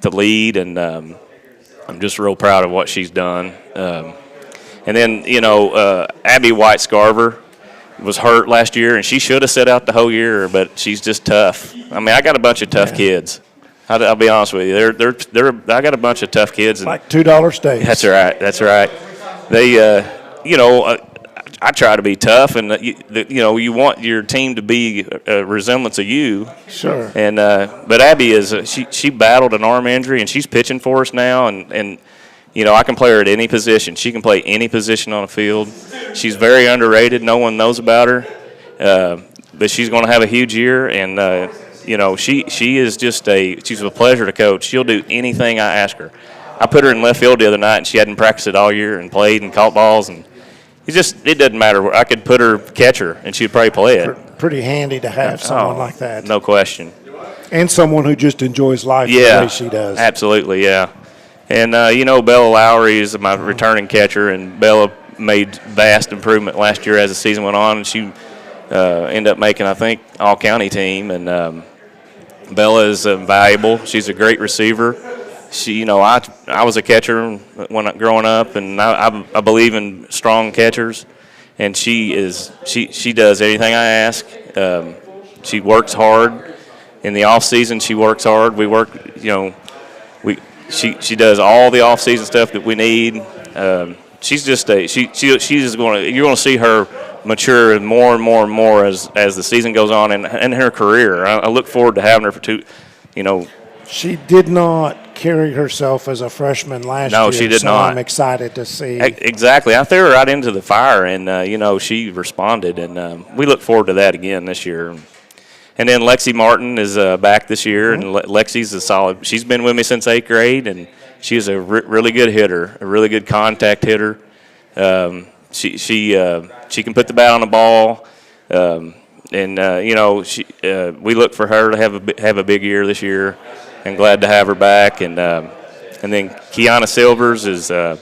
lead, and I'm just real proud of what she's done. And then, you know, Abby White-Scarver was hurt last year, and she should have sat out the whole year, but she's just tough. I mean, I got a bunch of tough kids. I'll be honest with you. I got a bunch of tough kids. And like $2 steaks. That's right. They, you know, I try to be tough, and you know, you want your team to be a resemblance of you. Sure. And but Abby is she battled an arm injury, and she's pitching for us now, and you know, I can play her at any position. She can play any position on the field. She's very underrated. No one knows about her, but she's going to have a huge year. And you know, she is she's a pleasure to coach. She'll do anything I ask her. I put her in left field the other night, and she hadn't practiced it all year and played and caught balls. And it doesn't matter. I could put her catcher, and she'd probably play it. Pretty handy to have someone like that. No question. And someone who just enjoys life the way she does. Absolutely, yeah. And, you know, Bella Lowry is my returning catcher, and Bella made vast improvement last year as the season went on, and she ended up making, I think, all-county team. And Bella is valuable. She's a great receiver. She, you know, I was a catcher when growing up, and I believe in strong catchers. And she does anything I ask. She works hard. In the off season, she works hard. We work, you know, She does all the off-season stuff that we need. She's just you're going to see her mature more and more and more as the season goes on in her career. I look forward to having her for you know. She did not carry herself as a freshman last year. No, she did not. I'm excited to see. Exactly. I threw her right into the fire, and you know, she responded, and we look forward to that again this year. And then Lexi Martin is back this year, and Lexi's a solid. She's been with me since 8th grade, and she's a really good hitter, a really good contact hitter. She can put the bat on the ball, and you know, we look for her to have a big year this year, and glad to have her back. And then Kiana Silvers is a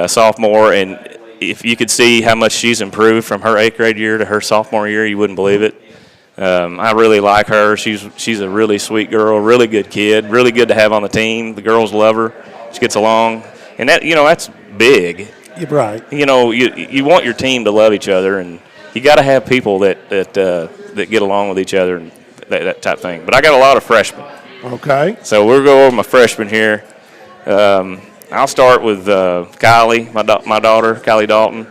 sophomore, and if you could see how much she's improved from her 8th grade year to her sophomore year, you wouldn't believe it. I really like her. She's a really sweet girl, really good kid, really good to have on the team. The girls love her. She gets along, and that, you know, that's big. You're right. You know, you want your team to love each other, and you got to have people that that get along with each other and that type of thing. But I got a lot of freshmen. Okay. So we'll go over my freshmen here. I'll start with Kylie, my daughter, Kylie Dalton.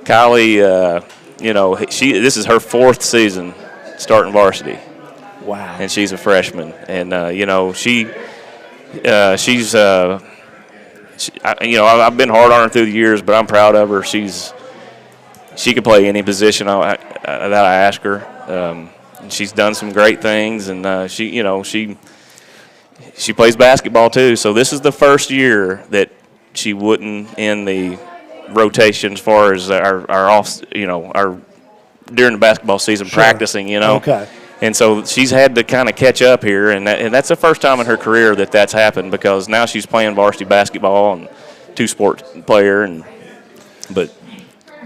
Kylie, this is her 4th season starting varsity. Wow. And she's a freshman. And, I've been hard on her through the years, but I'm proud of her. She can play any position that I ask her. And she's done some great things, and she plays basketball too. So this is the first year that she wouldn't in the rotation as far as our during the basketball season practicing. Okay. And so she's had to kind of catch up here, and that's the first time in her career that's happened, because now she's playing varsity basketball and 2-sport player, but.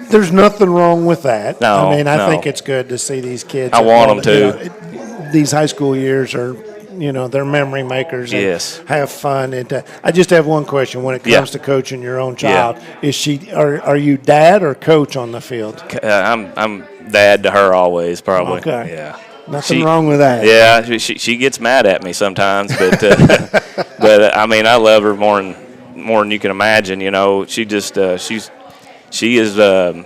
There's nothing wrong with that. No, I think it's good to see these kids. I want them to. These high school years are, they're memory makers. And yes. Have fun. And I just have one question when it comes to coaching your own child. Yeah. Are you dad or coach on the field? I'm dad to her always, probably. Okay. Yeah. Nothing wrong with that. Yeah, she gets mad at me sometimes, but but I love her more than you can imagine. She just she's I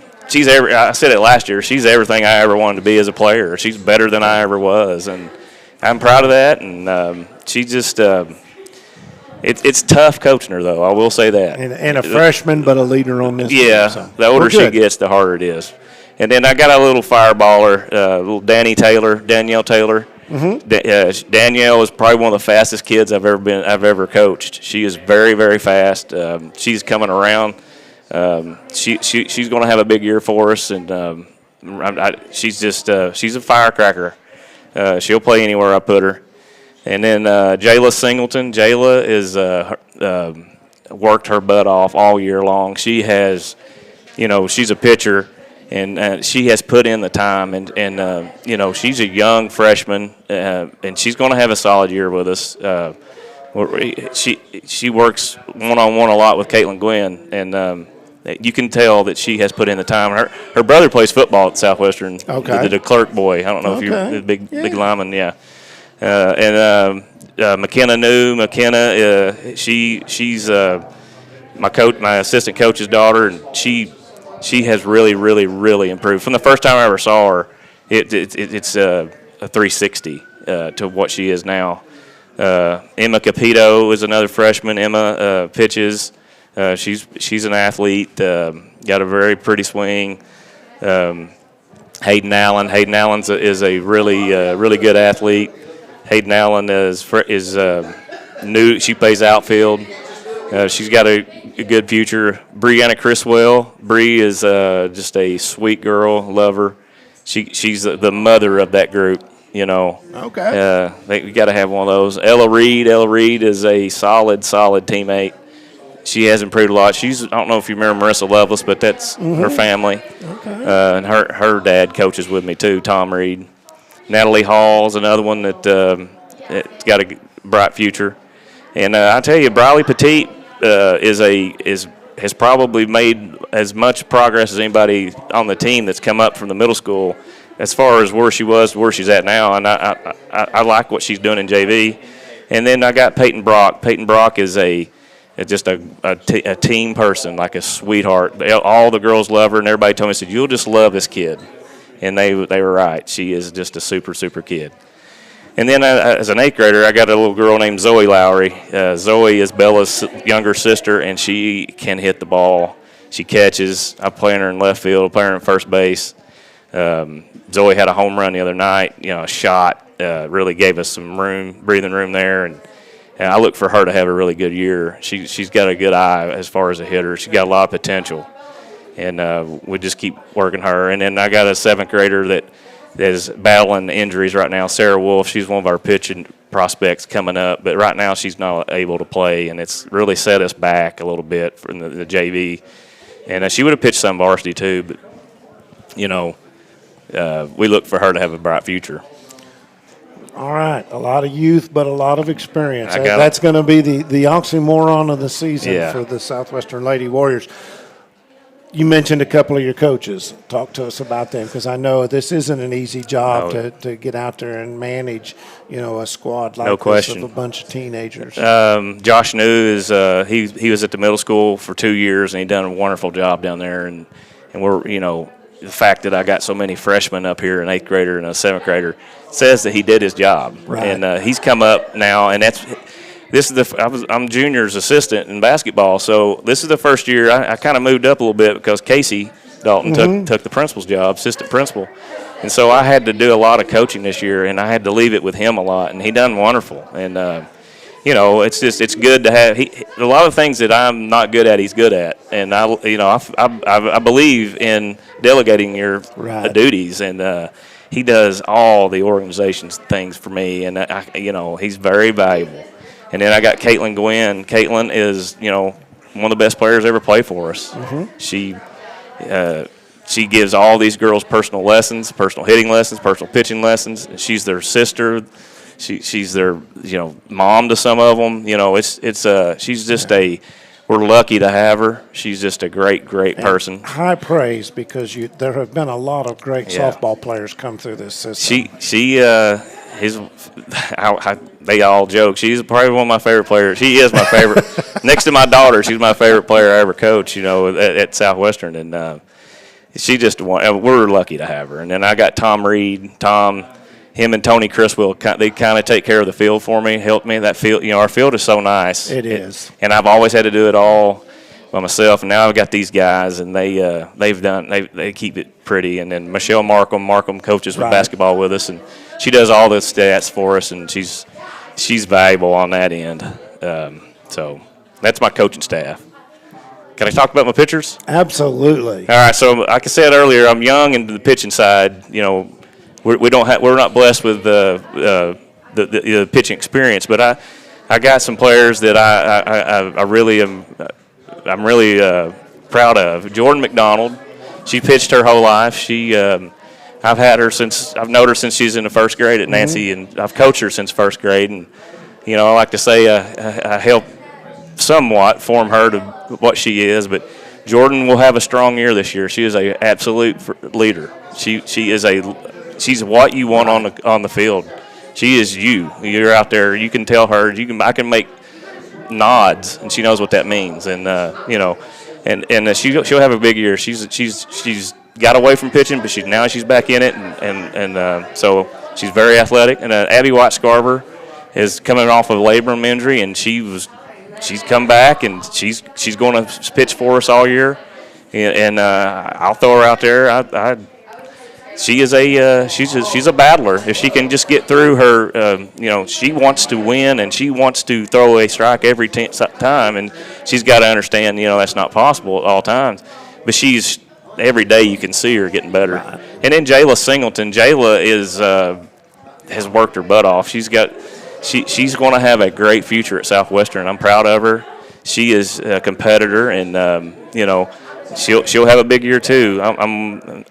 said it last year. She's everything I ever wanted to be as a player. She's better than I ever was, and I'm proud of that. And she just it's tough coaching her, though. I will say that. And a freshman, but a leader on this. Yeah, team, so. The older she gets, the harder it is. And then I got a little fireballer, little Danielle Taylor. Mm-hmm. Danielle is probably one of the fastest kids I've ever coached. She is very, very fast. She's coming around. She's going to have a big year for us, and she's a firecracker. She'll play anywhere I put her. And then Jayla Singleton. Jayla is worked her butt off all year long. She has, she's a pitcher. And she has put in the time, and she's a young freshman, and she's going to have a solid year with us. She works one-on-one a lot with Caitlin Gwynn, and you can tell that she has put in the time. Her brother plays football at Southwestern, the Clerk boy. I don't know if you're the big lineman, yeah. And McKenna New. McKenna, she's my assistant coach's daughter, and she has really, really, really improved. From the first time I ever saw her, it's a 360 to what she is now. Emma Capito is another freshman. Emma pitches. She's an athlete. Got a very pretty swing. Hayden Allen. Hayden Allen is a really good athlete. Hayden Allen is new. She plays outfield. She's got a good future. Brianna Criswell. Bree is just a sweet girl. Love her. She's the mother of that group. Okay. We got to have one of those. Ella Reed. Ella Reed is a solid teammate. She has improved a lot. I don't know if you remember Marissa Lovelace, but that's her family. Okay. And her dad coaches with me too, Tom Reed. Natalie Hall's another one that's got a bright future. And I tell you, Briley Petit has probably made as much progress as anybody on the team that's come up from the middle school, as far as where she was to where she's at now. And I like what she's doing in JV. And then I got Peyton Brock. Peyton Brock is just a team person, like a sweetheart. All the girls love her, and everybody told me, said, "You'll just love this kid," and they were right. She is just a super kid. And then as an 8th grader, I got a little girl named Zoe Lowry. Zoe is Bella's younger sister, and she can hit the ball. She catches. I play her in left field, I play her in first base. Zoe had a home run the other night, a shot. Really gave us some breathing room there, and I look for her to have a really good year. She's got a good eye as far as a hitter. She's got a lot of potential, and we just keep working her. And then I got a 7th grader that is battling injuries right now. Sarah Wolf, she's one of our pitching prospects coming up, but right now she's not able to play, and it's really set us back a little bit from the JV. And she would have pitched some varsity too, but we look for her to have a bright future. All right, a lot of youth, but a lot of experience. I got That's going to be the oxymoron of the season for the Southwestern Lady Warriors. You mentioned a couple of your coaches. Talk to us about them, because I know this isn't an easy job to get out there and manage, a squad like No this question. of a bunch of teenagers. Josh New is he was at the middle school for 2 years, and he done a wonderful job down there. And we're the fact that I got so many freshmen up here, an 8th grader and a 7th grader, says that he did his job. Right. And he's come up now, and I'm junior's assistant in basketball, so this is the first year I kind of moved up a little bit because Casey Dalton took the principal's job, assistant principal. And so I had to do a lot of coaching this year, and I had to leave it with him a lot, and he done wonderful. And, it's good to have a lot of things that I'm not good at, he's good at. And, I believe in delegating your duties, and he does all the organization's things for me, and, he's very valuable. And then I got Caitlin Gwynn. Caitlin is, one of the best players ever play for us. She gives all these girls personal lessons, personal hitting lessons, personal pitching lessons. She's their sister. She's their, mom to some of them. She's just we're lucky to have her. She's just a great, great person. High praise, because there have been a lot of great softball players come through this system. They all joke. She's probably one of my favorite players. She is my favorite. Next to my daughter, she's my favorite player I ever coached, at Southwestern. And she just we're lucky to have her. And then I got Tom Reed. Him and Tony Criswell, they kind of take care of the field for me, help me. That field, our field is so nice. It is. And I've always had to do it all by myself. And now I've got these guys, and they keep it pretty. And then Michelle Markham coaches with basketball with us, and she does all the stats for us, and she's valuable on that end. So that's my coaching staff. Can I talk about my pitchers? Absolutely. All right. So like I said earlier, I'm young into the pitching side. We're not blessed with the pitching experience, but I got some players that I really am. I'm really proud of. Jordan McDonald. She pitched her whole life. I've known her since she's in the first grade at Nancy, and I've coached her since first grade. And I like to say I helped somewhat form her to what she is. But Jordan will have a strong year this year. She is an absolute leader. She's what you want on the field. She is you. You're out there. You can tell her. I can make nods, and she knows what that means. And and she'll have a big year. She's got away from pitching, but she's back in it, and so she's very athletic. And Abby White Scarver is coming off of a labrum injury, and she's come back, and she's going to pitch for us all year. And I'll throw her out there. She's a battler. If she can just get through her, she wants to win, and she wants to throw a strike every time, and she's got to understand, that's not possible at all times. But every day you can see her getting better. Right. And then Jayla Singleton. Jayla has worked her butt off. She's going to have a great future at Southwestern. I'm proud of her. She is a competitor, and she'll have a big year too. I'm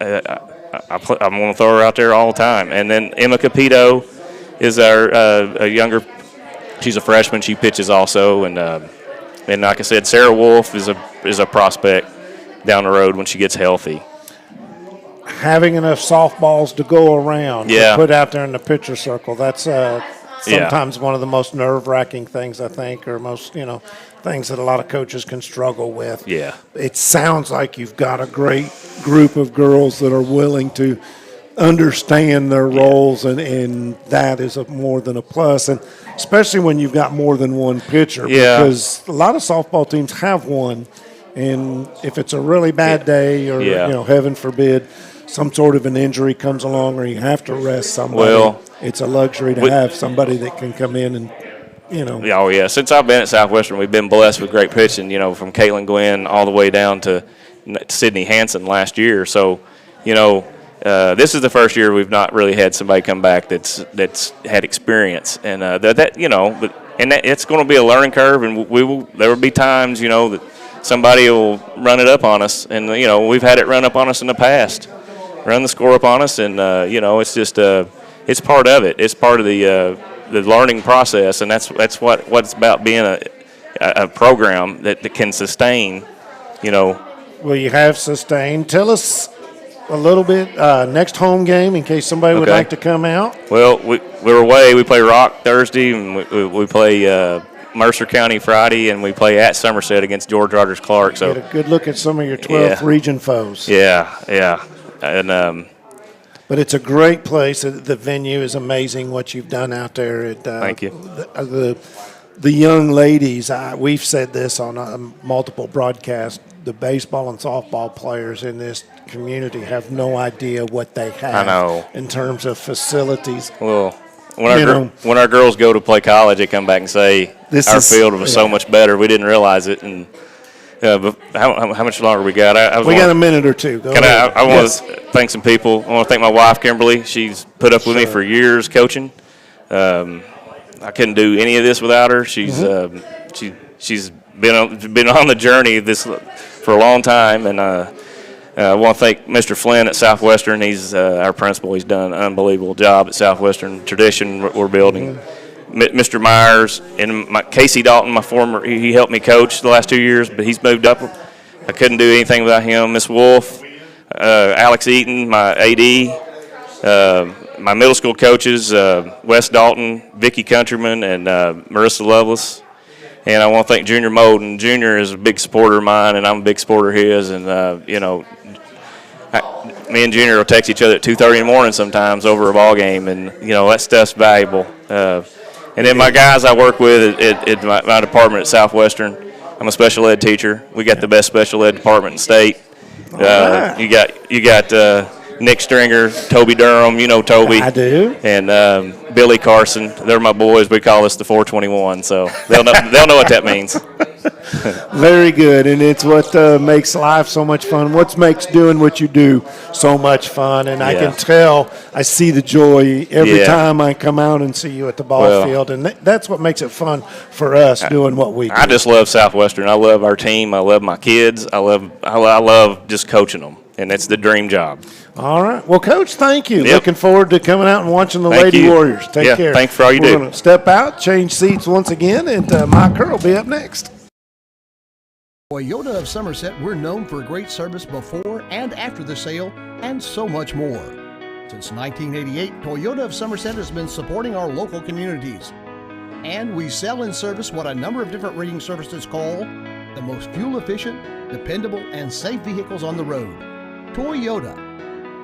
going to throw her out there all the time. And then Emma Capito is our younger. She's a freshman. She pitches also, and like I said, Sarah Wolf is a prospect down the road when she gets healthy. Having enough softballs to go around to put out there in the pitcher circle, that's sometimes one of the most nerve-wracking things, I think, or most things that a lot of coaches can struggle with. Yeah. It sounds like you've got a great group of girls that are willing to understand their roles, and that is more than a plus, and especially when you've got more than one pitcher, because a lot of softball teams have one, and if it's a really bad day or heaven forbid some sort of an injury comes along or you have to rest somebody, it's a luxury to have somebody that can come in and Oh, yeah. Since I've been at Southwestern, we've been blessed with great pitching, from Caitlin Gwynn all the way down to Sydney Hansen last year. So, this is the first year we've not really had somebody come back that's had experience. And it's going to be a learning curve, and there will be times, that somebody will run it up on us. And, we've had it run up on us in the past, run the score up on us. And, it's just it's part of it. It's part of the learning process, and that's what it's about, being a program that can sustain, Well, you have sustained. Tell us a little bit, next home game in case somebody would Okay. like to come out. Well, we're away. We play Rock Thursday, and we play Mercer County Friday, and we play at Somerset against George Rogers Clark. So Get a good look at some of your 12th Yeah. region foes. yeah, and But it's a great place. The venue is amazing. What you've done out there. Thank you. The young ladies. We've said this on multiple broadcasts. The baseball and softball players in this community have no idea what they have. I know. In terms of facilities. well, when You know. when our girls go to play college, they come back and say This our is- field was so yeah. much better. We didn't realize it. And but how much longer we got? We got a minute or two. Go Can ahead. I want Yes. to thank some people. I want to thank my wife, Kimberly. She's put up with me for years coaching. I couldn't do any of this without her. She's Mm-hmm. she's been on the journey this for a long time, and I want to thank Mr. Flynn at Southwestern. He's our principal. He's done an unbelievable job at Southwestern. Tradition we're building. Mr. Myers and Casey Dalton, my former, he helped me coach the last 2 years, but he's moved up. I couldn't do anything without him. Miss Wolf, Alex Eaton, my AD, my middle school coaches, Wes Dalton, Vicki Countryman, and Marissa Lovelace. And I want to thank Junior Molden. Junior is a big supporter of mine, and I'm a big supporter of his. And, me and Junior will text each other at 2:30 in the morning sometimes over a ball game, and, that stuff's valuable. And then my guys I work with at my department at Southwestern, I'm a special ed teacher. We got the best special ed department in the state. right. You got Nick Stringer, Toby Durham, Toby. I do. And Billy Carson. They're my boys. We call us the 421, so they'll know what that means. Very good, and it's what makes life so much fun. What makes doing what you do so much fun, and I Yeah. can tell. I see the joy every Yeah. time I come out and see you at the ball Well, field, and that's what makes it fun for us doing what we do. I just love Southwestern. I love our team. I love my kids. I love just coaching them, and it's the dream job. All right. Well, Coach, thank you. Yep. Looking forward to coming out and watching the Thank Lady you. Warriors. Take Yeah, care. thanks for all you We're do. going to step out, change seats once again, and Mike Kerr will be up next. Toyota of Somerset, we're known for great service before and after the sale, and so much more. Since 1988, Toyota of Somerset has been supporting our local communities. And we sell and service what a number of different rating services call the most fuel-efficient, dependable, and safe vehicles on the road. Toyota.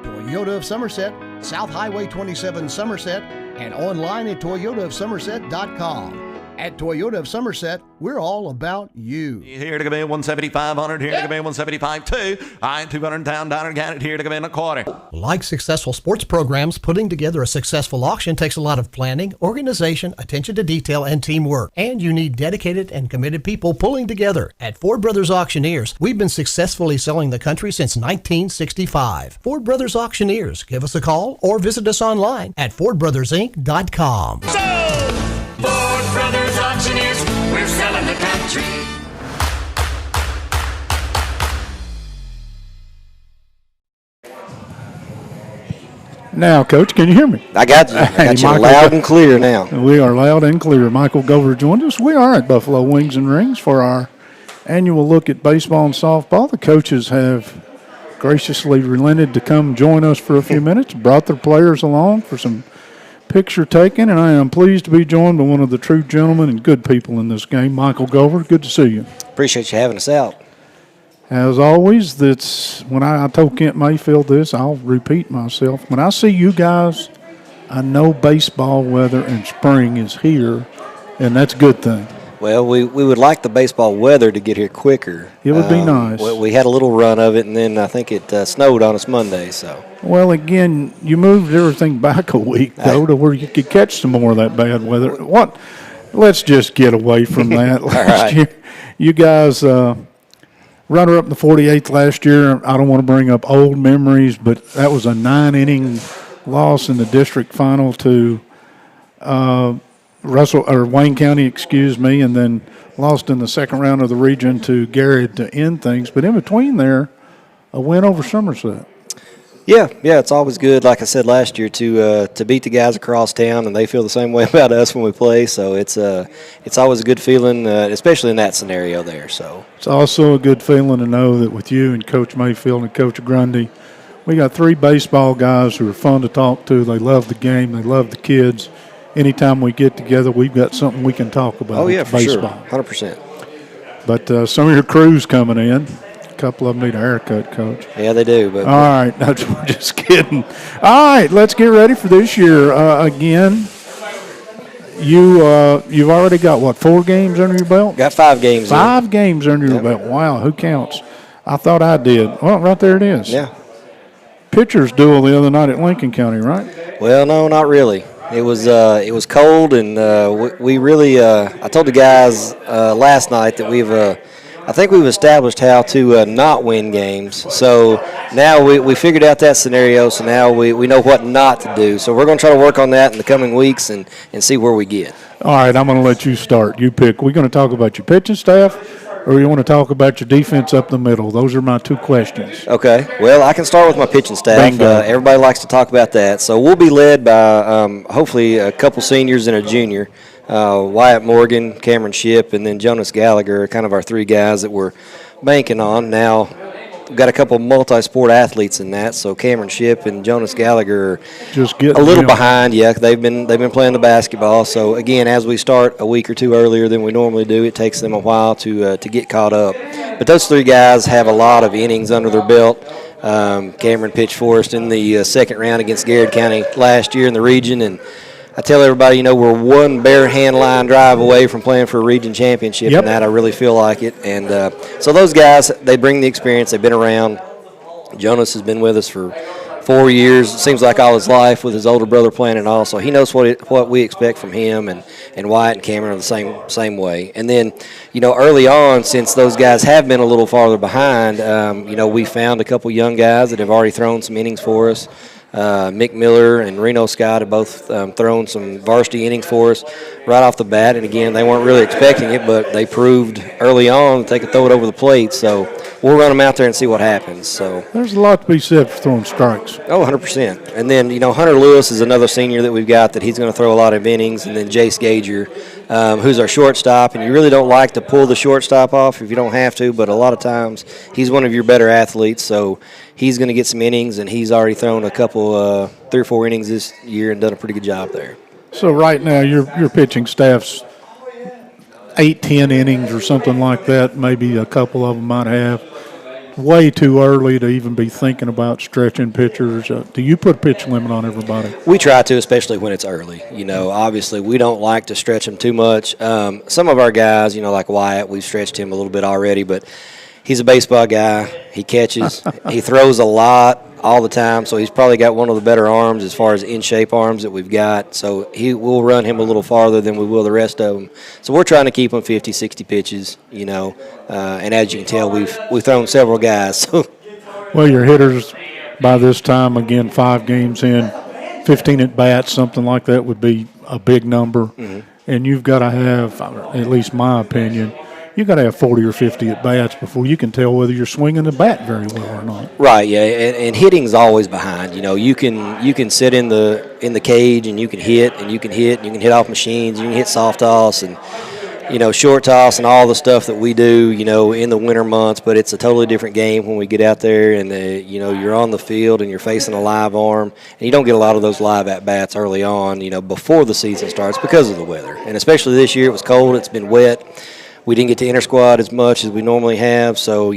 Toyota of Somerset, South Highway 27 Somerset, and online at toyotaofsomerset.com. At Toyota of Somerset, we're all about you. Here to come in 17500, here to come in 175.2. I 200 down, down again, here to come in a quarter. Like successful sports programs, putting together a successful auction takes a lot of planning, organization, attention to detail, and teamwork. And you need dedicated and committed people pulling together. At Ford Brothers Auctioneers, we've been successfully selling the country since 1965. Ford Brothers Auctioneers. Give us a call or visit us online at FordBrothersInc.com. Ford Brothers Auctioneers, we're selling the country. Now, Coach, can you hear me? I got you. I Hey, got you Michael, loud and clear now. We are loud and clear. Michael Gover joined us. We are at Buffalo Wings and Rings for our annual look at baseball and softball. The coaches have graciously relented to come join us for a few minutes, brought their players along for some picture taking, and I am pleased to be joined by one of the true gentlemen and good people in this game, Michael Gover. Good to see you. Appreciate you having us out. As always, that's when I told Kent Mayfield this, I'll repeat myself. When I see you guys, I know baseball weather and spring is here, and that's a good thing. Well, we would like the baseball weather to get here quicker. It would be nice. We had a little run of it, and then I think it snowed on us Monday. So Well, again, you moved everything back a week, though, to where you could catch some more of that bad weather. What? Let's just get away from that. Last right. year, you guys runner-up in the 48th last year. I don't want to bring up old memories, but that was a 9-inning loss in the district final to Wayne County, and then lost in the second round of the region to Garrett to end things. But in between there, a win over Somerset. Yeah, it's always good. Like I said last year, to beat the guys across town, and they feel the same way about us when we play. So it's always a good feeling, especially in that scenario there. So It's also a good feeling to know that with you and Coach Mayfield and Coach Grundy, we got 3 baseball guys who are fun to talk to. They love the game. They love the kids. Anytime we get together, we've got something we can talk about. oh yeah, It's for baseball. sure, 100%. But some of your crew's coming in. A couple of them need a haircut, Coach. Yeah, they do. But All right, we're just kidding. All right, let's get ready for this year. Again, you've already got, what, 4 games under your belt? got 5 games. in. 5 games under your belt. Wow, who counts? I thought I did. Well, right there it is. Yeah. Pitchers duel the other night at Lincoln County, right? Well, no, not really. It was cold, and we really. I told the guys last night that I think we've established how to not win games. So now we figured out that scenario. So now we know what not to do. So we're going to try to work on that in the coming weeks and see where we get. All right, I'm going to let you start. You pick. We're going to talk about your pitching staff, or you want to talk about your defense up the middle? Those are my 2 questions. Okay. Well, I can start with my pitching staff. Bingo. Everybody likes to talk about that. So we'll be led by hopefully a couple seniors and a junior. Wyatt Morgan, Cameron Shipp, and then Jonas Gallagher are kind of our 3 guys that we're banking on. Now, we've got a couple multi-sport athletes in that, so Cameron Shipp and Jonas Gallagher are Just get a little behind. Yeah, they've been playing the basketball. So again, as we start a week or 2 earlier than we normally do, it takes them a while to get caught up. But those 3 guys have a lot of innings under their belt. Cameron pitched for us in the second round against Garrett County last year in the region, and I tell everybody, we're 1 bare hand line drive away from playing for a region championship, Yep. and that I really feel like it. And so those guys, they bring the experience. They've been around. Jonas has been with us for 4 years. It seems like all his life with his older brother playing and all. So he knows what we expect from him, and Wyatt and Cameron are the same way. And then, early on, since those guys have been a little farther behind, we found a couple young guys that have already thrown some innings for us. Mick Miller and Reno Scott have both thrown some varsity innings for us right off the bat. And again, they weren't really expecting it, but they proved early on that they could throw it over the plate. So we'll run them out there and see what happens. So There's a lot to be said for throwing strikes. Oh, 100%. And then, Hunter Lewis is another senior that we've got that he's going to throw a lot of innings. And then Jace Gager, who's our shortstop. And you really don't like to pull the shortstop off if you don't have to, but a lot of times he's one of your better athletes. So he's going to get some innings, and he's already thrown a couple, 3 or 4 innings this year and done a pretty good job there. So right now, your pitching staff's 8-10 innings or something like that. Maybe a couple of them might have. Way too early to even be thinking about stretching pitchers. Do you put a pitch limit on everybody? We try to, especially when it's early. Obviously we don't like to stretch them too much. Some of our guys, like Wyatt, we've stretched him a little bit already, but he's a baseball guy. He catches. He throws a lot all the time, so he's probably got one of the better arms as far as in-shape arms that we've got. So we'll run him a little farther than we will the rest of them. So we're trying to keep him 50, 60 pitches, and as you can tell, we've thrown several guys. So. Well, your hitters by this time, again, 5 games in, 15 at bats, something like that would be a big number. Mm-hmm. And you've got to have, at least my opinion, you got to have 40 or 50 at bats before you can tell whether you're swinging the bat very well or not. Right, yeah, and hitting's always behind. You can sit in the cage and you can hit and you can hit off machines, you can hit soft toss and short toss and all the stuff that we do, in the winter months. But it's a totally different game when we get out there and you're on the field and you're facing a live arm, and you don't get a lot of those live at bats early on, before the season starts because of the weather. And especially this year, it was cold, it's been wet. We didn't get to inter-squad as much as we normally have, so,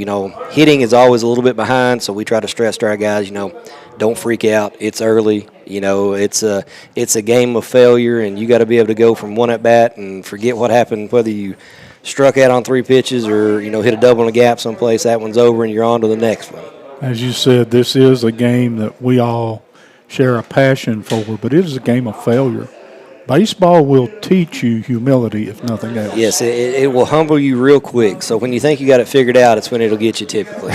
hitting is always a little bit behind, so we try to stress to our guys, don't freak out. It's early. It's a game of failure, and you got to be able to go from one at-bat and forget what happened, whether you struck out on 3 pitches or, hit a double in a gap someplace. That one's over, and you're on to the next one. As you said, this is a game that we all share a passion for, but it is a game of failure. Baseball will teach you humility, if nothing else. Yes, it will humble you real quick. So when you think you got it figured out, it's when it'll get you typically.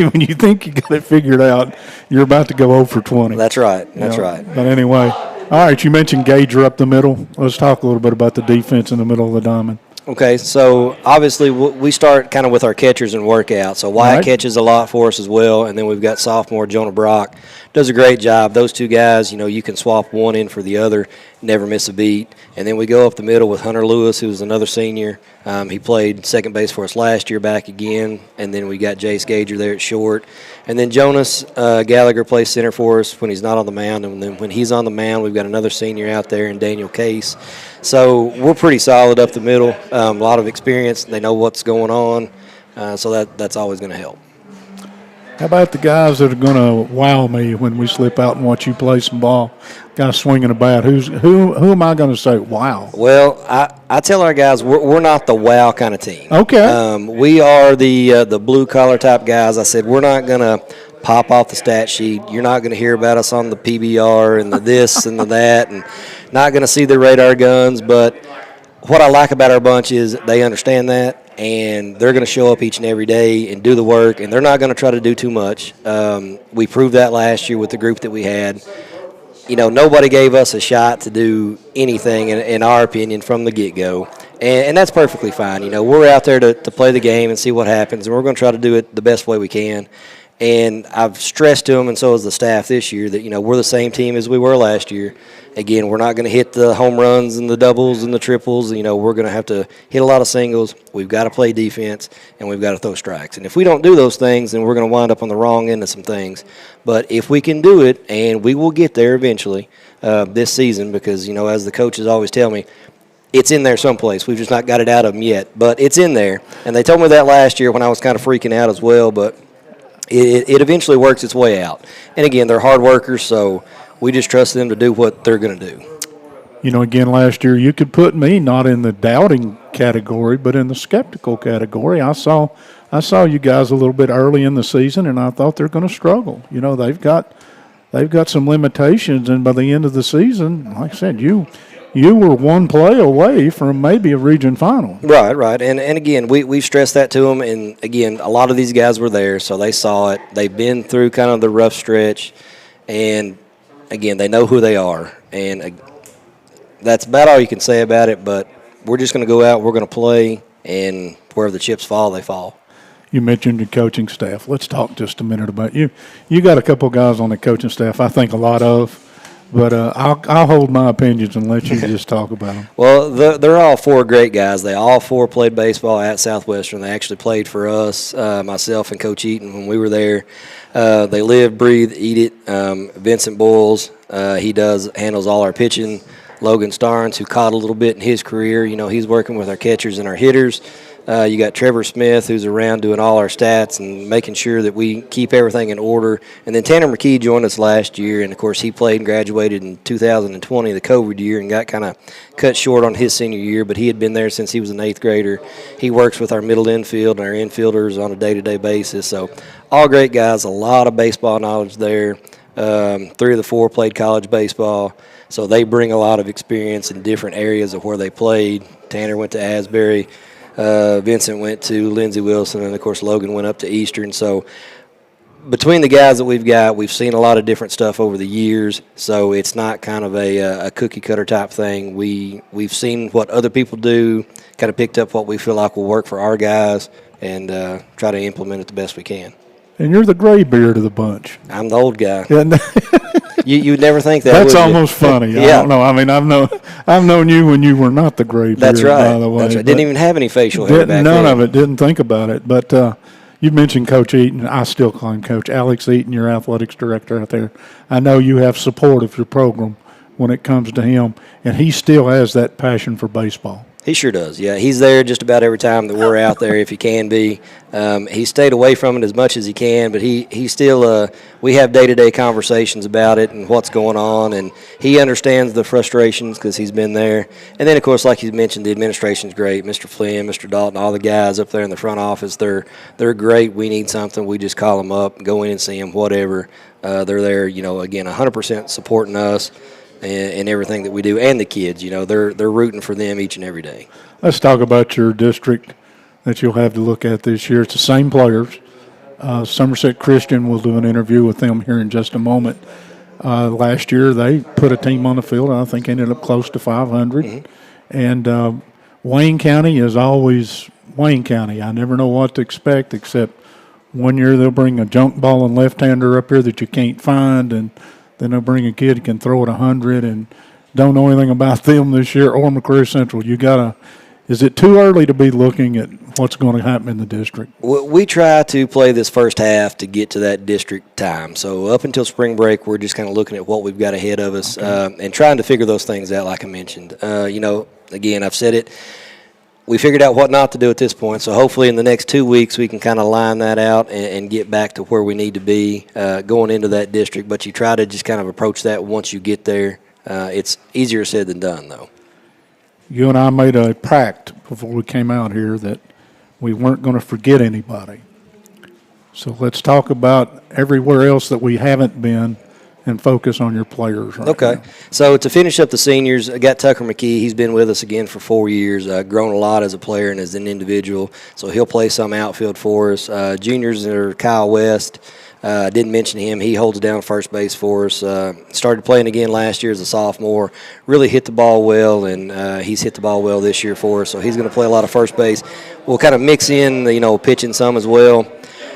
When you think you got it figured out, you're about to go 0 for 20. That's right. That's right. But anyway, all right, you mentioned Gager up the middle. Let's talk a little bit about the defense in the middle of the diamond. Okay, so obviously we start kind of with our catchers and workout. So Wyatt Right. catches a lot for us as well, and then we've got sophomore Jonah Brock. Does a great job. Those two guys, you can swap one in for the other, never miss a beat. And then we go up the middle with Hunter Lewis, who's another senior. He played second base for us last year, back again. And then we got Jace Gager there at short. And then Jonas Gallagher plays center for us when he's not on the mound. And then when he's on the mound, we've got another senior out there in Daniel Case. So we're pretty solid up the middle. A lot of experience. They know what's going on. So that's always going to help. How about the guys that are going to wow me when we slip out and watch you play some ball? Guys swinging a bat. Who am I going to say, wow? Well, I tell our guys we're not the wow kind of team. Okay. We are the blue-collar type guys. I said we're not going to pop off the stat sheet. You're not going to hear about us on the PBR and the this and the that, and not going to see the radar guns. But what I like about our bunch is they understand that, and they're going to show up each and every day and do the work, and they're not going to try to do too much. We proved that last year with the group that we had. Nobody gave us a shot to do anything, in our opinion, from the get-go, and that's perfectly fine. We're out there to play the game and see what happens, and we're going to try to do it the best way we can. And I've stressed to them, and so has the staff this year, that, we're the same team as we were last year. Again, we're not going to hit the home runs and the doubles and the triples. We're going to have to hit a lot of singles. We've got to play defense, and we've got to throw strikes. And if we don't do those things, then we're going to wind up on the wrong end of some things. But if we can do it, and we will get there eventually this season, because, as the coaches always tell me, it's in there someplace. We've just not got it out of them yet. But it's in there. And they told me that last year when I was kind of freaking out as well. But it eventually works its way out. And, again, they're hard workers, so we just trust them to do what they're going to do. Again, last year you could put me not in the doubting category, but in the skeptical category. I saw you guys a little bit early in the season, and I thought they're going to struggle. They've got some limitations, and by the end of the season, like I said, you were one play away from maybe a region final. Right. And again, we've stressed that to them. And, again, a lot of these guys were there, so they saw it. They've been through kind of the rough stretch. And, again, they know who they are. And that's about all you can say about it. But we're just going to go out, we're going to play, and wherever the chips fall, they fall. You mentioned your coaching staff. Let's talk just a minute about you. You got a couple guys on the coaching staff I think a lot of. But I'll hold my opinions and let you just talk about them. Well, they're all four great guys. They all four played baseball at Southwestern. They actually played for us, myself and Coach Eaton, when we were there. They live, breathe, eat it. Vincent Boyles, he handles all our pitching. Logan Starnes, who caught a little bit in his career. He's working with our catchers and our hitters. You got Trevor Smith, who's around doing all our stats and making sure that we keep everything in order. And then Tanner McKee joined us last year, and, of course, he played and graduated in 2020, the COVID year, and got kind of cut short on his senior year, but he had been there since he was an 8th grader. He works with our middle infield and our infielders on a day-to-day basis. So all great guys, a lot of baseball knowledge there. 3 of the 4 played college baseball, so they bring a lot of experience in different areas of where they played. Tanner went to Asbury. Vincent went to Lindsey Wilson, and, of course, Logan went up to Eastern. So between the guys that we've got, we've seen a lot of different stuff over the years, so it's not kind of a cookie-cutter type thing. We've seen what other people do, kind of picked up what we feel like will work for our guys, and try to implement it the best we can. And you're the gray beard of the bunch. I'm the old guy. Yeah, You'd never think that. That's would almost you? funny. Yeah. I don't know. I mean, I've known you when you were not the gray beard. That's right. By the way, That's right. Didn't even have any facial hair back none then. of it. Didn't think about it. But you mentioned Coach Eaton. I still call him Coach Alex Eaton, your athletics director out there. I know you have support of your program when it comes to him, and he still has that passion for baseball. He sure does, yeah. He's there just about every time that we're out there if he can be. He stayed away from it as much as he can, but he still we have day-to-day conversations about it and what's going on, and he understands the frustrations because he's been there. And then, of course, like you mentioned, the administration's great. Mr. Flynn, Mr. Dalton, all the guys up there in the front office, they're great. We need something, we just call them up, go in and see them, whatever. They're there, again, 100% supporting us. And everything that we do, and the kids, they're rooting for them each and every day. Let's talk about your district that you'll have to look at this year. It's the same players. Somerset Christian, we'll do an interview with them here in just a moment. Last year they put a team on the field, I think ended up close to 500. Mm-hmm. And Wayne County is always Wayne County. I never know what to expect, except one year they'll bring a junk ball and left-hander up here that you can't find, and then they'll bring a kid who can throw it 100, and don't know anything about them this year, or McCreary Central. Is it too early to be looking at what's going to happen in the district? We try to play this first half to get to that district time. So up until spring break, we're just kind of looking at what we've got ahead of us and trying to figure those things out, like I mentioned. Again, I've said it. We figured out what not to do at this point, so hopefully in the next 2 weeks we can kind of line that out and get back to where we need to be going into that district. But you try to just kind of approach that once you get there. It's easier said than done, though. You and I made a pact before we came out here that we weren't going to forget anybody. So let's talk about everywhere else that we haven't been and focus on your players right Okay. now. So to finish up the seniors, I got Tucker McKee. He's been with us again for 4 years. Grown a lot as a player and as an individual. So he'll play some outfield for us. Juniors are Kyle West. Didn't mention him. He holds down first base for us. Started playing again last year as a sophomore. Really hit the ball well, and he's hit the ball well this year for us. So he's going to play a lot of first base. We'll kind of mix in, pitching some as well.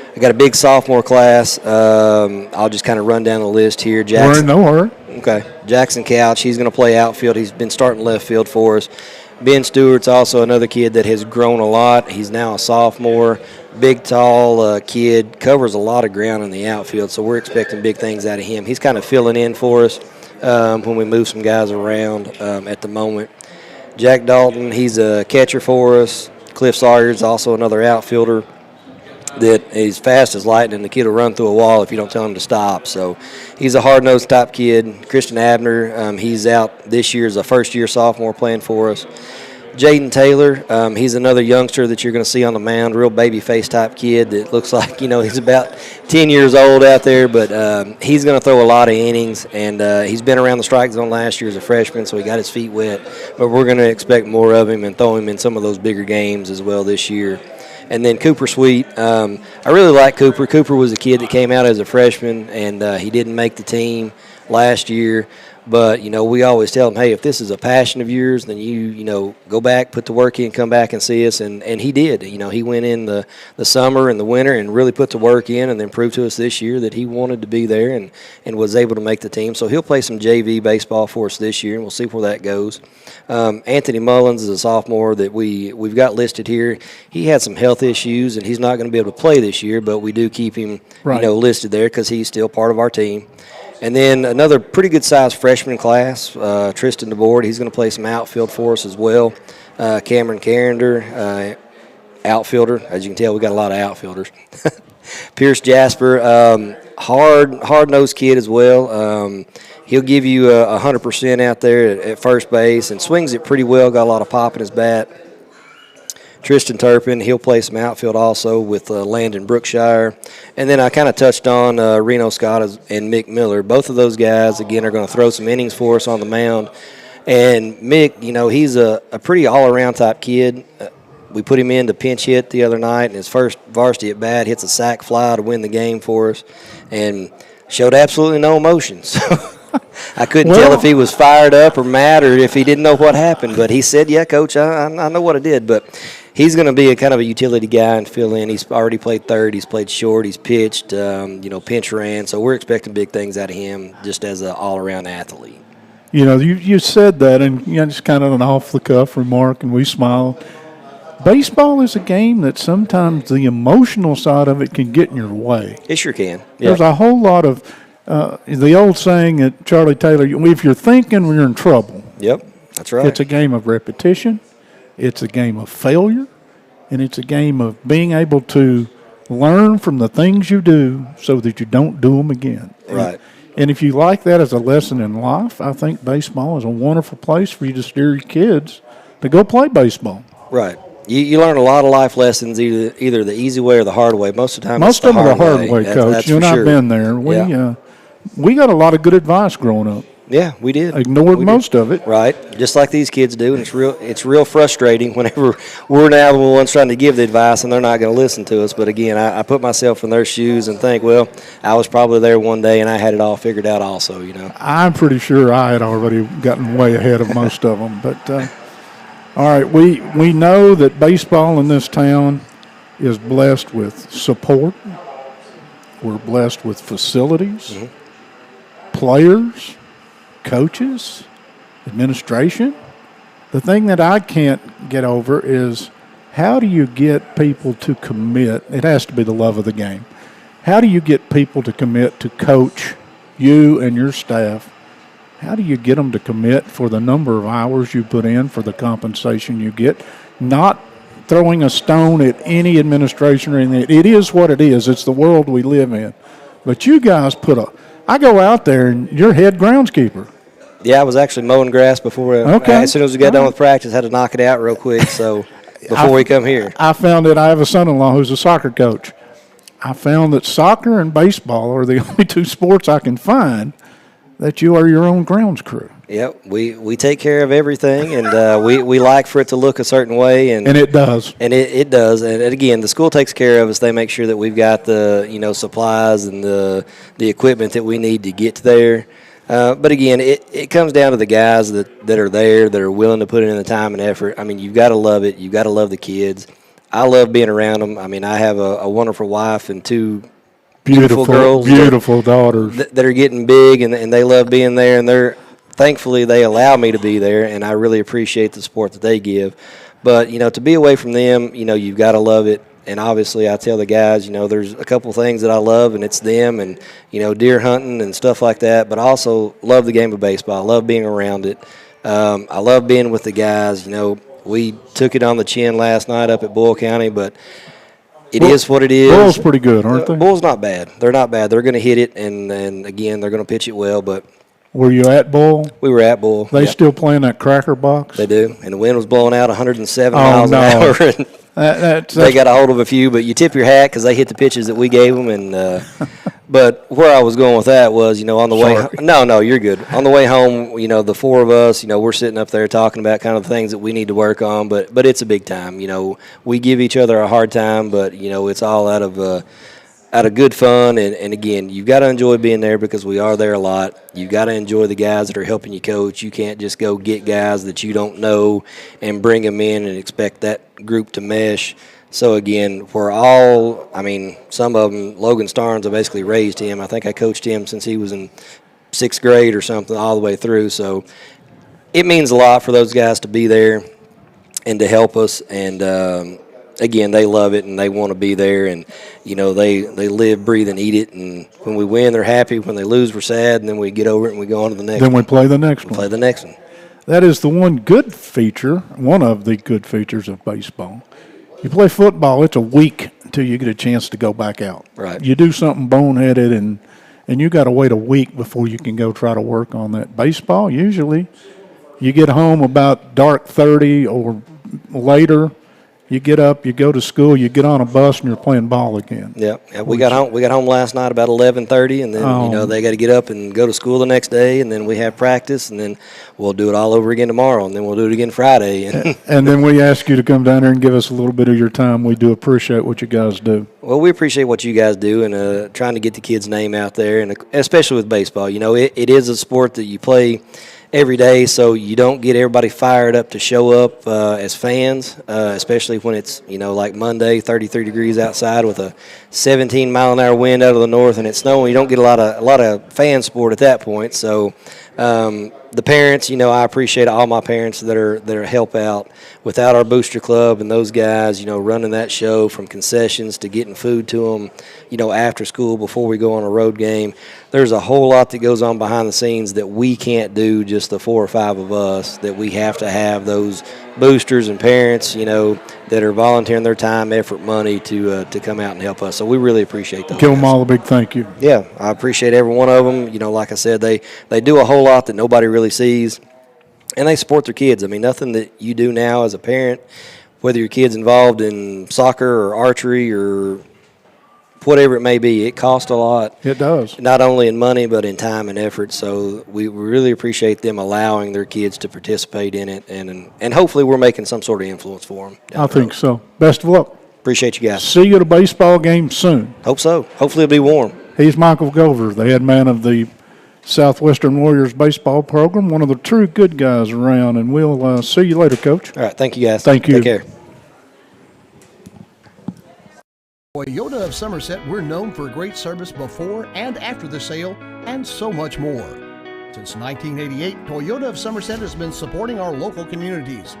I got a big sophomore class. I'll just kind of run down the list here. Jackson, No hurry. Okay. Jackson Couch, he's going to play outfield. He's been starting left field for us. Ben Stewart's also another kid that has grown a lot. He's now a sophomore. Big, tall kid. Covers a lot of ground in the outfield, so we're expecting big things out of him. He's kind of filling in for us when we move some guys around at the moment. Jack Dalton, he's a catcher for us. Cliff Sawyer's also another outfielder that is fast as lightning. The kid will run through a wall if you don't tell him to stop. So he's a hard-nosed type kid. Christian Abner, he's out this year as a first-year sophomore playing for us. Jaden Taylor, he's another youngster that you're going to see on the mound, real baby-face type kid that looks like, he's about 10 years old out there, but he's going to throw a lot of innings, and he's been around the strike zone last year as a freshman, so he got his feet wet. But we're going to expect more of him and throw him in some of those bigger games as well this year. And then Cooper Sweet, I really like Cooper. Cooper was a kid that came out as a freshman, and he didn't make the team last year. But, we always tell him, hey, if this is a passion of yours, then you go back, put the work in, come back and see us. And he did. He went in the summer and the winter and really put the work in and then proved to us this year that he wanted to be there and was able to make the team. So he'll play some JV baseball for us this year, and we'll see where that goes. Anthony Mullins is a sophomore that we've got listed here. He had some health issues, and he's not going to be able to play this year, but we do keep him listed there because he's still part of our team. And then another pretty good-sized freshman class, Tristan DeBoard. He's going to play some outfield for us as well. Cameron Carrender, outfielder. As you can tell, we got a lot of outfielders. Pierce Jasper, hard-nosed kid as well. He'll give you 100% out there at first base and swings it pretty well. Got a lot of pop in his bat. Tristan Turpin, he'll play some outfield also with Landon Brookshire. And then I kind of touched on Reno Scott and Mick Miller. Both of those guys, again, are going to throw some innings for us on the mound. And Mick, he's a pretty all-around type kid. We put him in to pinch hit the other night, and his first varsity at bat hits a sac fly to win the game for us and showed absolutely no emotions. I couldn't tell if he was fired up or mad or if he didn't know what happened. But he said, yeah, Coach, I know what I did. But he's going to be a kind of a utility guy and fill in. He's already played third. He's played short. He's pitched, pinch ran. So we're expecting big things out of him just as an all-around athlete. You said that, and just kind of an off-the-cuff remark, and we smiled. Baseball is a game that sometimes the emotional side of it can get in your way. It sure can. Yeah. There's a whole lot of the old saying at Charlie Taylor, if you're thinking, you're in trouble. Yep, that's right. It's a game of repetition. It's a game of failure. And it's a game of being able to learn from the things you do so that you don't do them again. Right. And if you like that as a lesson in life, I think baseball is a wonderful place for you to steer your kids to go play baseball. Right. You learn a lot of life lessons either the easy way or the hard way. Most of the time, most of them are the hard way, Coach. That's you and sure. I've been there. We got a lot of good advice growing up. Yeah, we did. Ignored most of it. Right, just like these kids do, and it's real frustrating whenever we're now the ones trying to give the advice and they're not going to listen to us. But again, I put myself in their shoes and think, well, I was probably there one day and I had it all figured out also, I'm pretty sure I had already gotten way ahead of most of them. But All right, we know that baseball in this town is blessed with support. We're blessed with facilities, players, coaches, administration. The thing that I can't get over is how do you get people to commit? It has to be the love of the game. How do you get people to commit to coach you and your staff? How do you get them to commit for the number of hours you put in, for the compensation you get? Not throwing a stone at any administration or anything. It is what it is. It's the world we live in. But you guys I go out there and you're head groundskeeper. Yeah, I was actually mowing grass before. Okay. As soon as we got done with practice, had to knock it out real quick. So before we come here, I found that I have a son-in-law who's a soccer coach. I found that soccer and baseball are the only two sports I can find that you are your own grounds crew. Yep, we take care of everything, and we like for it to look a certain way, and it does. And it does. And again, the school takes care of us. They make sure that we've got the supplies and the equipment that we need to get there. But again, it comes down to the guys that are there, that are willing to put in the time and effort. I mean, you've got to love it. You've got to love the kids. I love being around them. I mean, I have a wonderful wife and two beautiful girls, beautiful daughters that are getting big, and they love being there. And thankfully they allow me to be there, and I really appreciate the support that they give. But to be away from them, you've got to love it. And obviously, I tell the guys, there's a couple things that I love, and it's them, and deer hunting and stuff like that. But I also love the game of baseball. I love being around it. I love being with the guys. We took it on the chin last night up at Boyle County, but it is what it is. Boyle's pretty good, aren't they? Boyle's not bad. They're not bad. They're going to hit it, and again, they're going to pitch it well. But were you at Boyle? We were at Boyle. They still playing that cracker box? They do, and the wind was blowing out 107 miles an hour. And they got a hold of a few, but you tip your hat because they hit the pitches that we gave them. And but where I was going with that was, on the way. No, you're good. On the way home, the four of us, we're sitting up there talking about kind of the things that we need to work on. But it's a big time. We give each other a hard time, but it's all out of good fun. And again, you've got to enjoy being there because we are there a lot. You've got to enjoy the guys that are helping you coach. You can't just go get guys that you don't know and bring them in and expect that group to mesh. So again, some of them, Logan Starnes, I basically raised him. I think I coached him since he was in 6th grade or something all the way through. So it means a lot for those guys to be there and to help us. And again, they love it and they want to be there, and they live, breathe, and eat it. And when we win, they're happy. When they lose, we're sad, and then we get over it and we go on to the next. Then we play the next one. Play the next one. That is the one of the good features of baseball. You play football, it's a week until you get a chance to go back out. Right. You do something boneheaded, and you got to wait a week before you can go try to work on that. Baseball, usually, you get home about dark 30 or later. You get up, you go to school, you get on a bus, and you're playing ball again. Yeah. We got home last night about 11:30, and then they got to get up and go to school the next day, and then we have practice, and then we'll do it all over again tomorrow, and then we'll do it again Friday. And then we ask you to come down here and give us a little bit of your time. We do appreciate what you guys do. Well, we appreciate what you guys do, and trying to get the kids' name out there, and especially with baseball. It is a sport that you play every day, so you don't get everybody fired up to show up as fans, especially when it's like Monday, 33 degrees outside with a 17-mile-an-hour wind out of the north and it's snowing. You don't get a lot of fan sport at that point. So the parents, I appreciate all my parents that are help out. Without our booster club and those guys, running that show from concessions to getting food to them, after school before we go on a road game, there's a whole lot that goes on behind the scenes that we can't do, just the 4 or 5 of us, that we have to have those boosters and parents, that are volunteering their time, effort, money to come out and help us. So we really appreciate those. Give them all a big thank you. Yeah, I appreciate every one of them. Like I said, they do a whole lot that nobody really sees, and they support their kids. I mean, nothing that you do now as a parent, whether your kid's involved in soccer or archery or whatever it may be, it costs a lot. It does. Not only in money, but in time and effort. So we really appreciate them allowing their kids to participate in it, and hopefully we're making some sort of influence for them. I think so. Best of luck. Appreciate you guys. See you at a baseball game soon. Hope so. Hopefully it'll be warm. He's Michael Gover, the head man of the Southwestern Warriors baseball program, one of the true good guys around, and we'll see you later, Coach. All right, thank you, guys. Thank you. Take care. Toyota of Somerset, we're known for great service before and after the sale, and so much more. Since 1988, Toyota of Somerset has been supporting our local communities.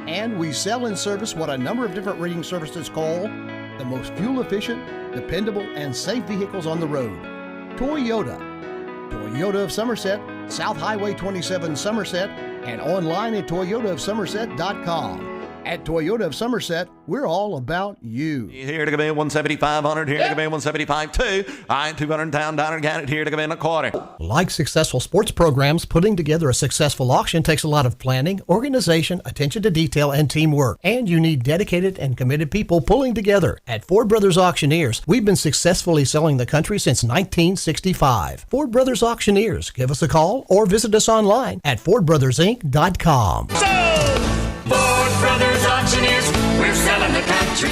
And we sell and service what a number of different rating services call the most fuel-efficient, dependable, and safe vehicles on the road. Toyota. Toyota of Somerset, South Highway 27 Somerset, and online at toyotaofsomerset.com. At Toyota of Somerset, we're all about you. Here to come in 17500, here to come in 175.2. I 200 down, down again, here to come in a quarter. Like successful sports programs, putting together a successful auction takes a lot of planning, organization, attention to detail, and teamwork. And you need dedicated and committed people pulling together. At Ford Brothers Auctioneers, we've been successfully selling the country since 1965. Ford Brothers Auctioneers. Give us a call or visit us online at FordBrothersInc.com. Ford Brothers Auctioneers, we're selling the country.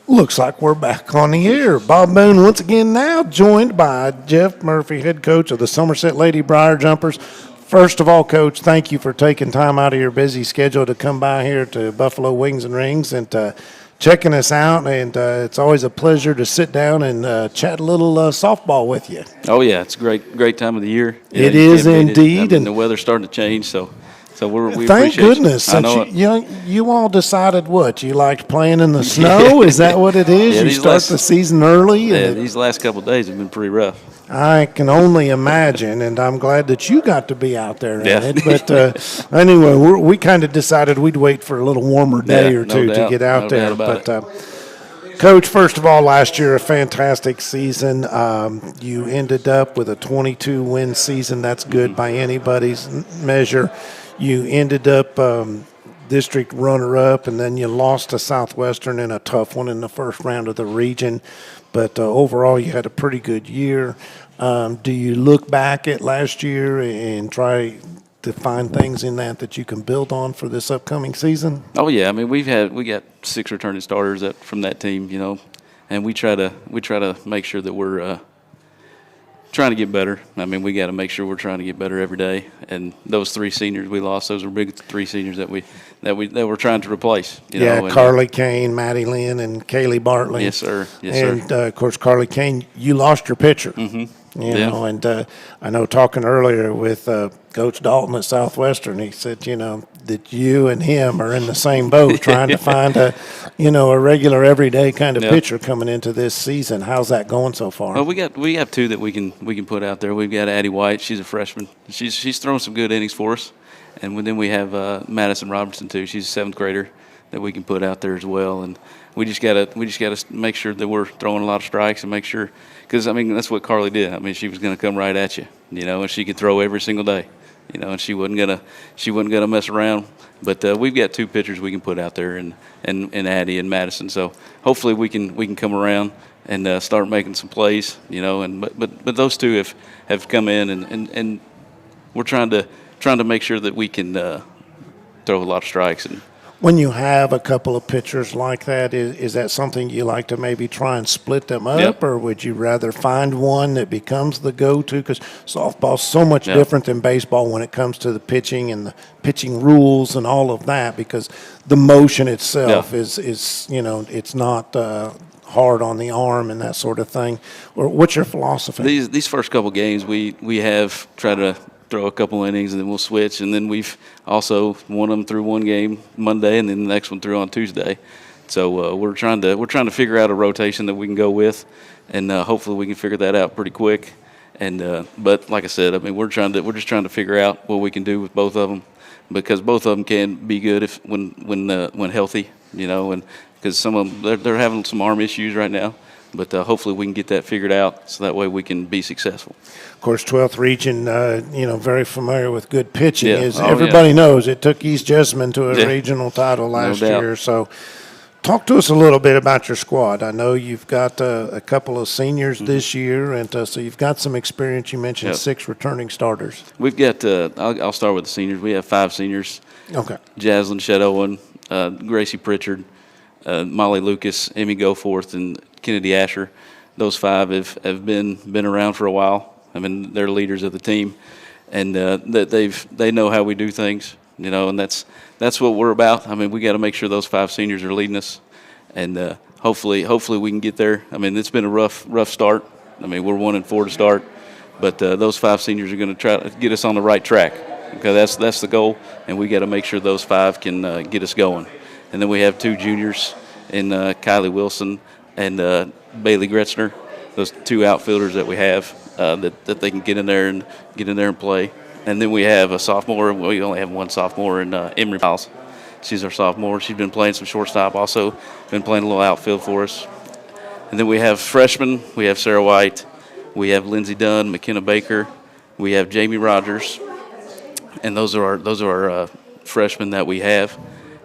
Looks like we're back on the air. Bob Boone once again now joined by Jeff Murphy, head coach of the Somerset Lady Briar Jumpers. First of all, Coach, thank you for taking time out of your busy schedule to come by here to Buffalo Wings and Rings and checking us out. And it's always a pleasure to sit down and chat a little softball with you. Oh yeah, it's a great time of the year. It is indeed, I mean, and the weather's starting to change, so we thank appreciate goodness. You. I Since know you all decided what you liked playing in the snow. Is that what it is? Yeah, you start the season early. Yeah, and these last couple of days have been pretty rough. I can only imagine, and I'm glad that you got to be out there in Yeah. it. But anyway, we kind of decided we'd wait for a little warmer day Yeah, or no two doubt, to get out no there. doubt about But Coach, first of all, last year a fantastic season. You ended up with a 22-win season. That's good by anybody's measure. You ended up district runner-up, and then you lost to Southwestern in a tough one in the first round of the region. But overall, you had a pretty good year. Do you look back at last year and try to find things in that you can build on for this upcoming season? Oh yeah, I mean we got 6 returning starters from that team, you know, and we try to make sure that we're trying to get better. I mean, we got to make sure we're trying to get better every day. And those 3 seniors we lost, those were big 3 seniors that we're trying to replace. You know, Carly Kane, Maddie Lynn, and Kaylee Bartley. Yes, sir. Yes, and, sir. of course, Carly Kane, you lost your pitcher. Mm-hmm. You know, and I know talking earlier with Coach Dalton at Southwestern, he said, you know, that you and him are in the same boat trying to find a regular everyday kind of pitcher coming into this season. How's that going so far? Well, we have 2 that we can put out there. We've got Addie White. She's a freshman. She's thrown some good innings for us. And then we have Madison Robertson too. She's a 7th grader that we can put out there as well. And we just gotta make sure that we're throwing a lot of strikes and make sure, because I mean that's what Carly did. I mean she was going to come right at you, you know, and she could throw every single day, you know, and she wasn't gonna mess around. But we've got 2 pitchers we can put out there, and Addie and Madison. So hopefully we can come around and start making some plays, you know. And but those 2 have come in and we're trying to make sure that we can throw a lot of strikes. And when you have a couple of pitchers like that, is that something you like to maybe try and split them up, or would you rather find one that becomes the go-to? Because softball's so much different than baseball when it comes to the pitching and the pitching rules and all of that, because the motion itself is you know, it's not hard on the arm and that sort of thing. Or what's your philosophy? These first couple games, we have tried to throw a couple innings and then we'll switch, and then we've also won them through one game Monday and then the next one through on Tuesday. So we're trying to figure out a rotation that we can go with, and hopefully we can figure that out pretty quick. And but like I said, I mean we're just trying to figure out what we can do with both of them, because both of them can be good when healthy, you know, and because some of them they're having some arm issues right now. But hopefully we can get that figured out so that way we can be successful. Of course, 12th region, you know, very familiar with good pitching. Yeah. Everybody knows it took East Jessamine to a regional title last year. So talk to us a little bit about your squad. I know you've got a couple of seniors this year, and so you've got some experience. You mentioned 6 returning starters. We've got, I'll start with the seniors. We have 5 seniors. Okay. Jaslyn Shed Owen, Gracie Pritchard, Molly Lucas, Emmy Goforth, and Kennedy Asher. Those 5 have been around for a while. I mean, they're leaders of the team, and that they know how we do things, you know, and that's what we're about. I mean, we got to make sure those 5 seniors are leading us, and hopefully we can get there. I mean, it's been a rough start. I mean, we're 1-4 to start, but those 5 seniors are going to try to get us on the right track. Okay, that's the goal, and we got to make sure those 5 can get us going. And then we have 2 juniors in Kylie Wilson and Bailey Gretzner, those 2 outfielders that we have that they can get in there and play. And then we have a sophomore. We only have 1 sophomore in Emery Miles. She's our sophomore. She's been playing some shortstop, also been playing a little outfield for us. And then we have freshmen. We have Sarah White. We have Lindsey Dunn, McKenna Baker. We have Jamie Rogers. And those are our freshmen that we have.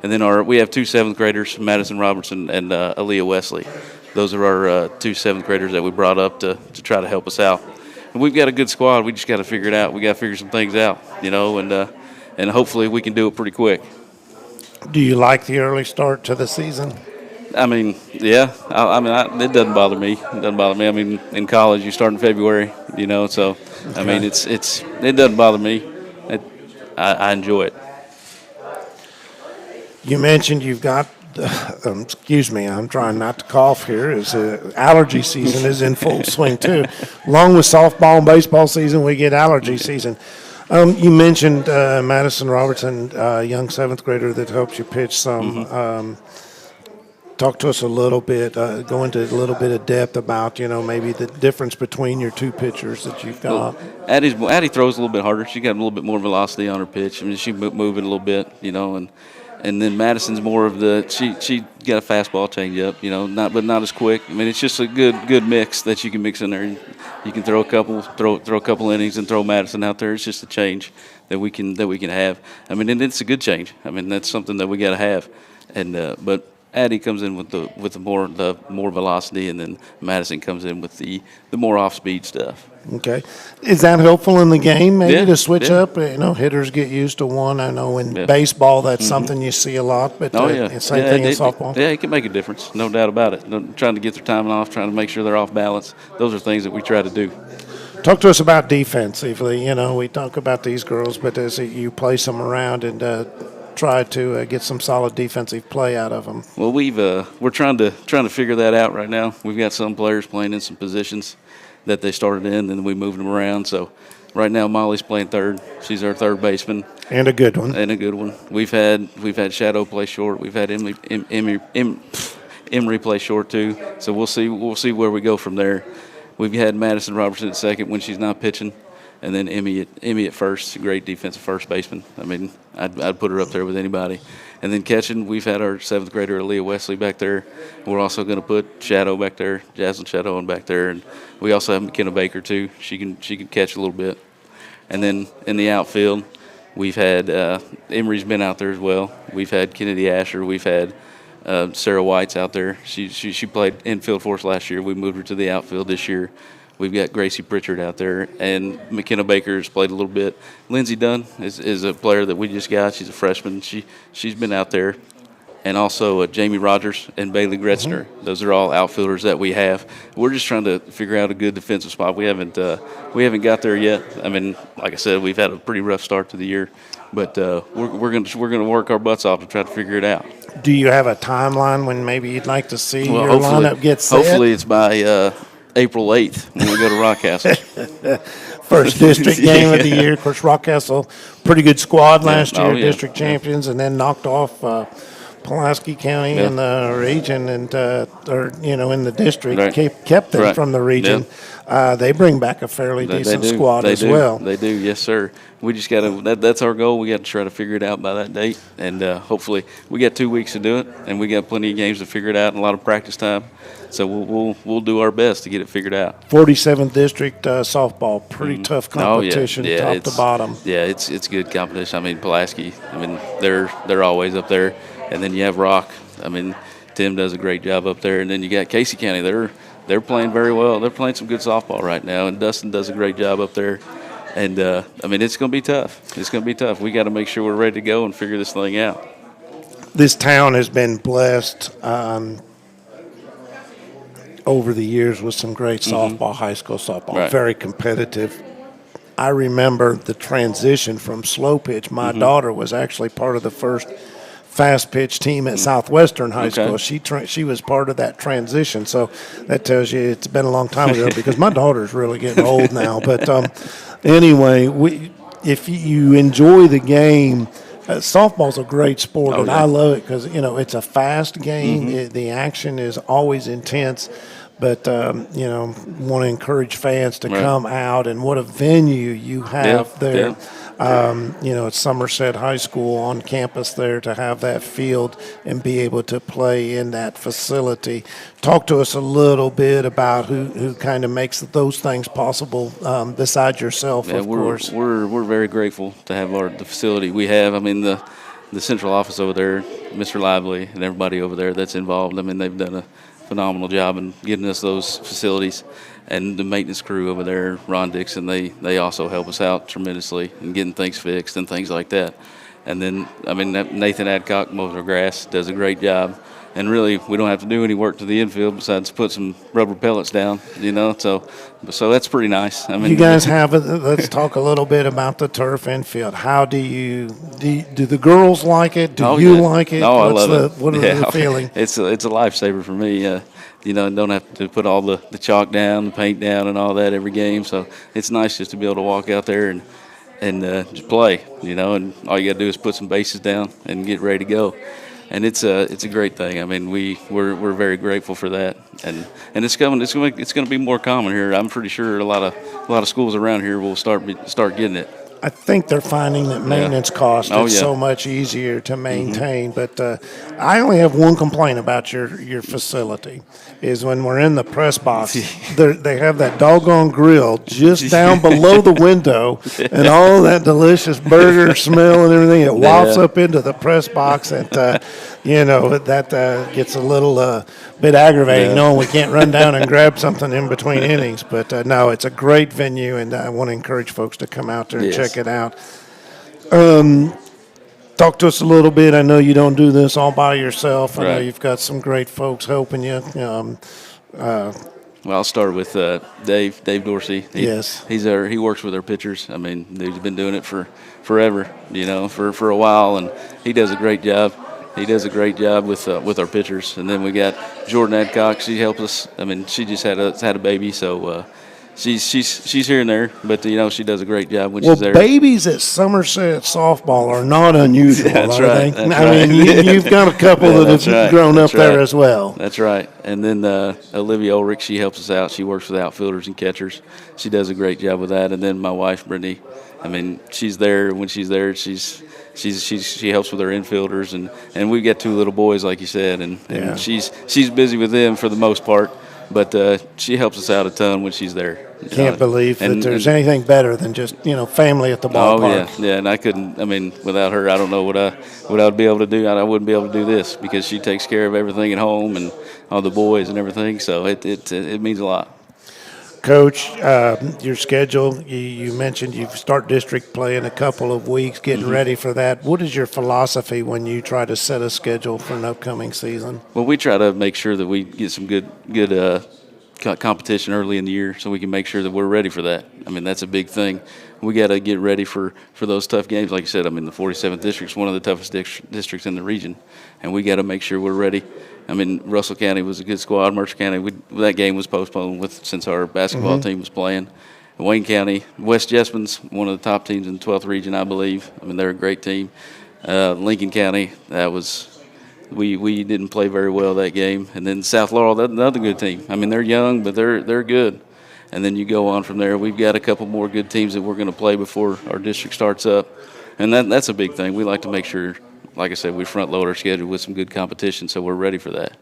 And then we have 2 7th graders, Madison Robertson and Aaliyah Wesley. Those are our 2 7th graders that we brought up to try to help us out. And we've got a good squad. We just got to figure it out. We got to figure some things out, you know, and hopefully we can do it pretty quick. Do you like the early start to the season? I mean, yeah. It doesn't bother me. It doesn't bother me. I mean, in college you start in February, you know. So, okay. I mean, it doesn't bother me. I enjoy it. You mentioned you've got, excuse me, I'm trying not to cough here, allergy season is in full swing too. Along with softball and baseball season, we get allergy season. You mentioned Madison Robertson, a young 7th grader that helps you pitch some. Mm-hmm. Talk to us a little bit, go into a little bit of depth about, you know, maybe the difference between your 2 pitchers that you've got. Well, Addie throws a little bit harder. She got a little bit more velocity on her pitch. I mean, she moving a little bit, you know, and then Madison's more of she got a fastball changeup, you know, not as quick. I mean, it's just a good mix that you can mix in there. You can throw a couple innings and throw Madison out there. It's just a change that we can have. I mean, and it's a good change. I mean, that's something that we got to have, and but Addie comes in with the more velocity, and then Madison comes in with the more off-speed stuff. Okay. Is that helpful in the game, maybe, Yeah, to switch yeah. up? You know, hitters get used to one. I know in baseball that's something you see a lot, but same thing in softball. Yeah, it can make a difference, no doubt about it. Trying to get their timing off, trying to make sure they're off balance. Those are things that we try to do. Talk to us about defensively. You know, we talk about these girls, but as you place them around and try to get some solid defensive play out of them. Well, we're trying to figure that out right now. We've got some players playing in some positions that they started in, and we moved them around. So right now Molly's playing 3rd. She's our 3rd baseman. And a good one. We've had Shadow play short. We've had Emery play short too. So we'll see where we go from there. We've had Madison Robertson at 2nd when she's not pitching, and then Emmy at 1st, a great defensive first baseman. I mean, I'd put her up there with anybody. And then catching, we've had our 7th grader, Aaliyah Wesley, back there. We're also going to put Shadow back there, Jasmine Shadow back there. And we also have McKenna Baker, too. She can catch a little bit. And then in the outfield, we've had Emery's been out there as well. We've had Kennedy Asher. We've had Sarah White's out there. She played infield for us last year. We moved her to the outfield this year. We've got Gracie Pritchard out there, and McKenna Baker's played a little bit. Lindsey Dunn is a player that we just got. She's a freshman. She's been out there. And also Jamie Rogers and Bailey Gretzner. Mm-hmm. Those are all outfielders that we have. We're just trying to figure out a good defensive spot. We haven't got there yet. I mean, like I said, we've had a pretty rough start to the year, but we're gonna work our butts off to try to figure it out. Do you have a timeline when maybe you'd like to see your lineup get set? Hopefully it's by April 8th when we go to Rockcastle. First district game of the year. Of course, Rockcastle, pretty good squad last year, district champions, and then knocked off Pulaski County in the region, and in the district, kept them from the region. They bring back a fairly decent squad as well. They do, yes, sir. We just got to. That's our goal. We got to try to figure it out by that date, and hopefully we got 2 weeks to do it, and we got plenty of games to figure it out and a lot of practice time. So we'll do our best to get it figured out. 47th district softball, pretty tough competition, top to bottom. Yeah, it's good competition. I mean, Pulaski. I mean, they're always up there, and then you have Rock. I mean, Tim does a great job up there, and then you got Casey County. They're playing very well. They're playing some good softball right now, and Dustin does a great job up there. And, I mean, it's going to be tough. It's going to be tough. We got to make sure we're ready to go and figure this thing out. this town has been blessed over the years with some great softball, high school softball, Right. very competitive. I remember the transition from slow pitch. My daughter was actually part of the first fast pitch team at Southwestern High School. She was part of that transition. So that tells you it's been a long time ago because my daughter's really getting old now. But anyway, if you enjoy the game, softball's a great sport, and I love it because, it's a fast game. The action is always intense. But, want to encourage fans to come out, and what a venue you have there. At Somerset High School on campus there, to have that field and be able to play in that facility. Talk to us a little bit about who kind of makes those things possible besides yourself, of course. We're very grateful to have the facility we have. I mean, the central office over there, Mr. Lively and everybody over there that's involved, I mean, they've done a phenomenal job in getting us those facilities. And the maintenance crew over there, Ron Dixon, they also help us out tremendously in getting things fixed and things like that. And then, Nathan Adcock mows our grass, does a great job. And really, we don't have to do any work to the infield besides put some rubber pellets down, So that's pretty nice. You guys have it. Let's talk a little bit about the turf infield. How do the girls like it? Do you like it? No, I love it. What are the feeling? It's a lifesaver for me. Don't have to put all the chalk down, the paint down, and all that every game. So it's nice just to be able to walk out there and just play. And all you got to do is put some bases down and get ready to go. And it's a great thing. I mean, we're very grateful for that, and it's going to be more common here. I'm pretty sure a lot of schools around here will start getting it. I think they're finding that maintenance costs is so much easier to maintain. But I only have one complaint about your facility, is when we're in the press box, they have that doggone grill just down below the window, and all that delicious burger smell and everything, it wafts up into the press box, and that gets a little bit aggravating knowing we can't run down and grab something in between innings. But no, it's a great venue, and I want to encourage folks to come out there and check it out. Talk to us a little bit. I know you don't do this all by yourself. I know you've got some great folks helping you. Well, I'll start with Dave Dorsey. He works with our pitchers. I mean, he's been doing it for forever, for a while, and he does a great job. He does a great job with our pitchers. And then we got Jordan Adcock. She helps us. I mean, she just had a baby, so she's here and there. But she does a great job when she's there. Well, babies at Somerset softball are not unusual. That's are right. They? I mean, you've got a couple that have grown up there as well. That's right. And then Olivia Ulrich, she helps us out. She works with outfielders and catchers. She does a great job with that. And then my wife, Brittany, I mean, she's there. When she's there, she helps with our infielders, and we've got two little boys, like you said, and she's busy with them for the most part, but she helps us out a ton when she's there. Can't believe that there's anything better than just family at the ballpark. Oh yeah, and I couldn't. I mean, without her, I don't know what I would be able to do. I wouldn't be able to do this because she takes care of everything at home and all the boys and everything. So it means a lot. Coach, your schedule, you mentioned you start district play in a couple of weeks, getting ready for that. What is your philosophy when you try to set a schedule for an upcoming season? Well, we try to make sure that we get some good competition early in the year so we can make sure that we're ready for that. I mean, that's a big thing. We got to get ready for those tough games. Like you said, I mean, the 47th district is one of the toughest districts in the region, and we got to make sure we're ready. I mean, Russell County was a good squad. Mercer County, that game was postponed since our basketball team was playing. Wayne County, West Jessam's one of the top teams in the 12th region, I believe. I mean, they're a great team. Lincoln County, we didn't play very well that game. And then South Laurel, that's another good team. I mean, they're young, but they're good. And then you go on from there. We've got a couple more good teams that we're going to play before our district starts up. And that's a big thing. We like to make sure, like I said, we front load our schedule with some good competition so we're ready for that.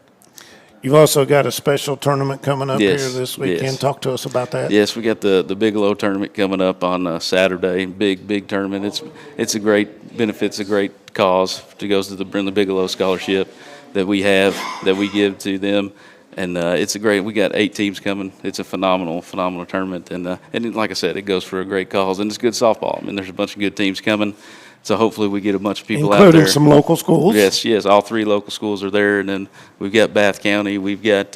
You've also got a special tournament coming up here this weekend. Yes. Talk to us about that. Yes, we got the Bigelow tournament coming up on Saturday. Big tournament. It's a great benefits, a great cause to goes to the Bigelow scholarship that we have that we give to them, and it's a great. We got 8 teams coming. It's a phenomenal tournament, and like I said, it goes for a great cause, and it's good softball. I mean, there's a bunch of good teams coming. So hopefully we get a bunch of people out Including there. some local schools. Yes, all 3 local schools are there, and then we've got Bath County, we've got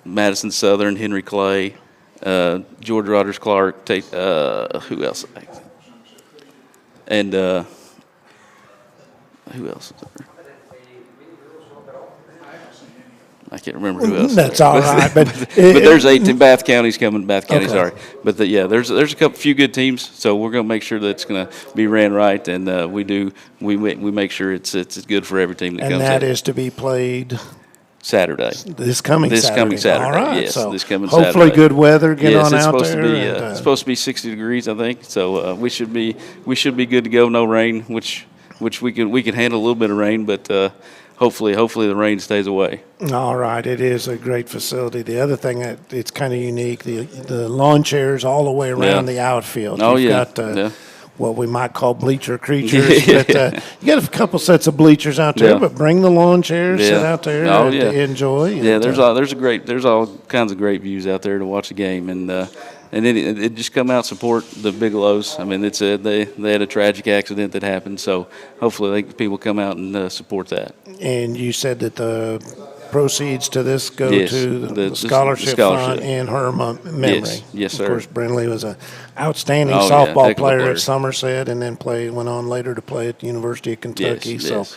Madison Southern, Henry Clay, George Rogers Clark, who else? And who else is there? I can't remember who else. That's all right, but but there's 18. Bath County's coming. Bath County, Okay. sorry, but there's a few good teams. So we're going to make sure that it's going to be ran right, and we make sure it's good for every team that And comes that in. is to be played Saturday. this coming Saturday. All right. Yes, so this coming hopefully Saturday. good weather. Get yes, on it's out supposed there. to be. and, It's supposed to be 60 degrees, I think. So we should be good to go. No rain, which we can handle a little bit of rain, but hopefully the rain stays away. All right, it is a great facility. The other thing that it's kind of unique, the lawn chairs all the way around Yeah. the outfield. Oh, You've yeah. got Yeah. what we might call bleacher creatures, but you got a couple sets of bleachers out there. Yeah. But bring the lawn chairs, sit Yeah. out there, Oh, and yeah. enjoy. Yeah, and, there's all kinds of great views out there to watch the game, and it just come out support the Bigelows. I mean, they had a tragic accident that happened, so hopefully people come out and support that. And you said that the proceeds to this go Yes, to the the scholarship fund scholarship. in her memory. Yes, sir. Of course, Brindley was an outstanding Oh, yeah, softball heck of a player player. at Somerset, and then went on later to play at the University of Kentucky. Yes, so, yes.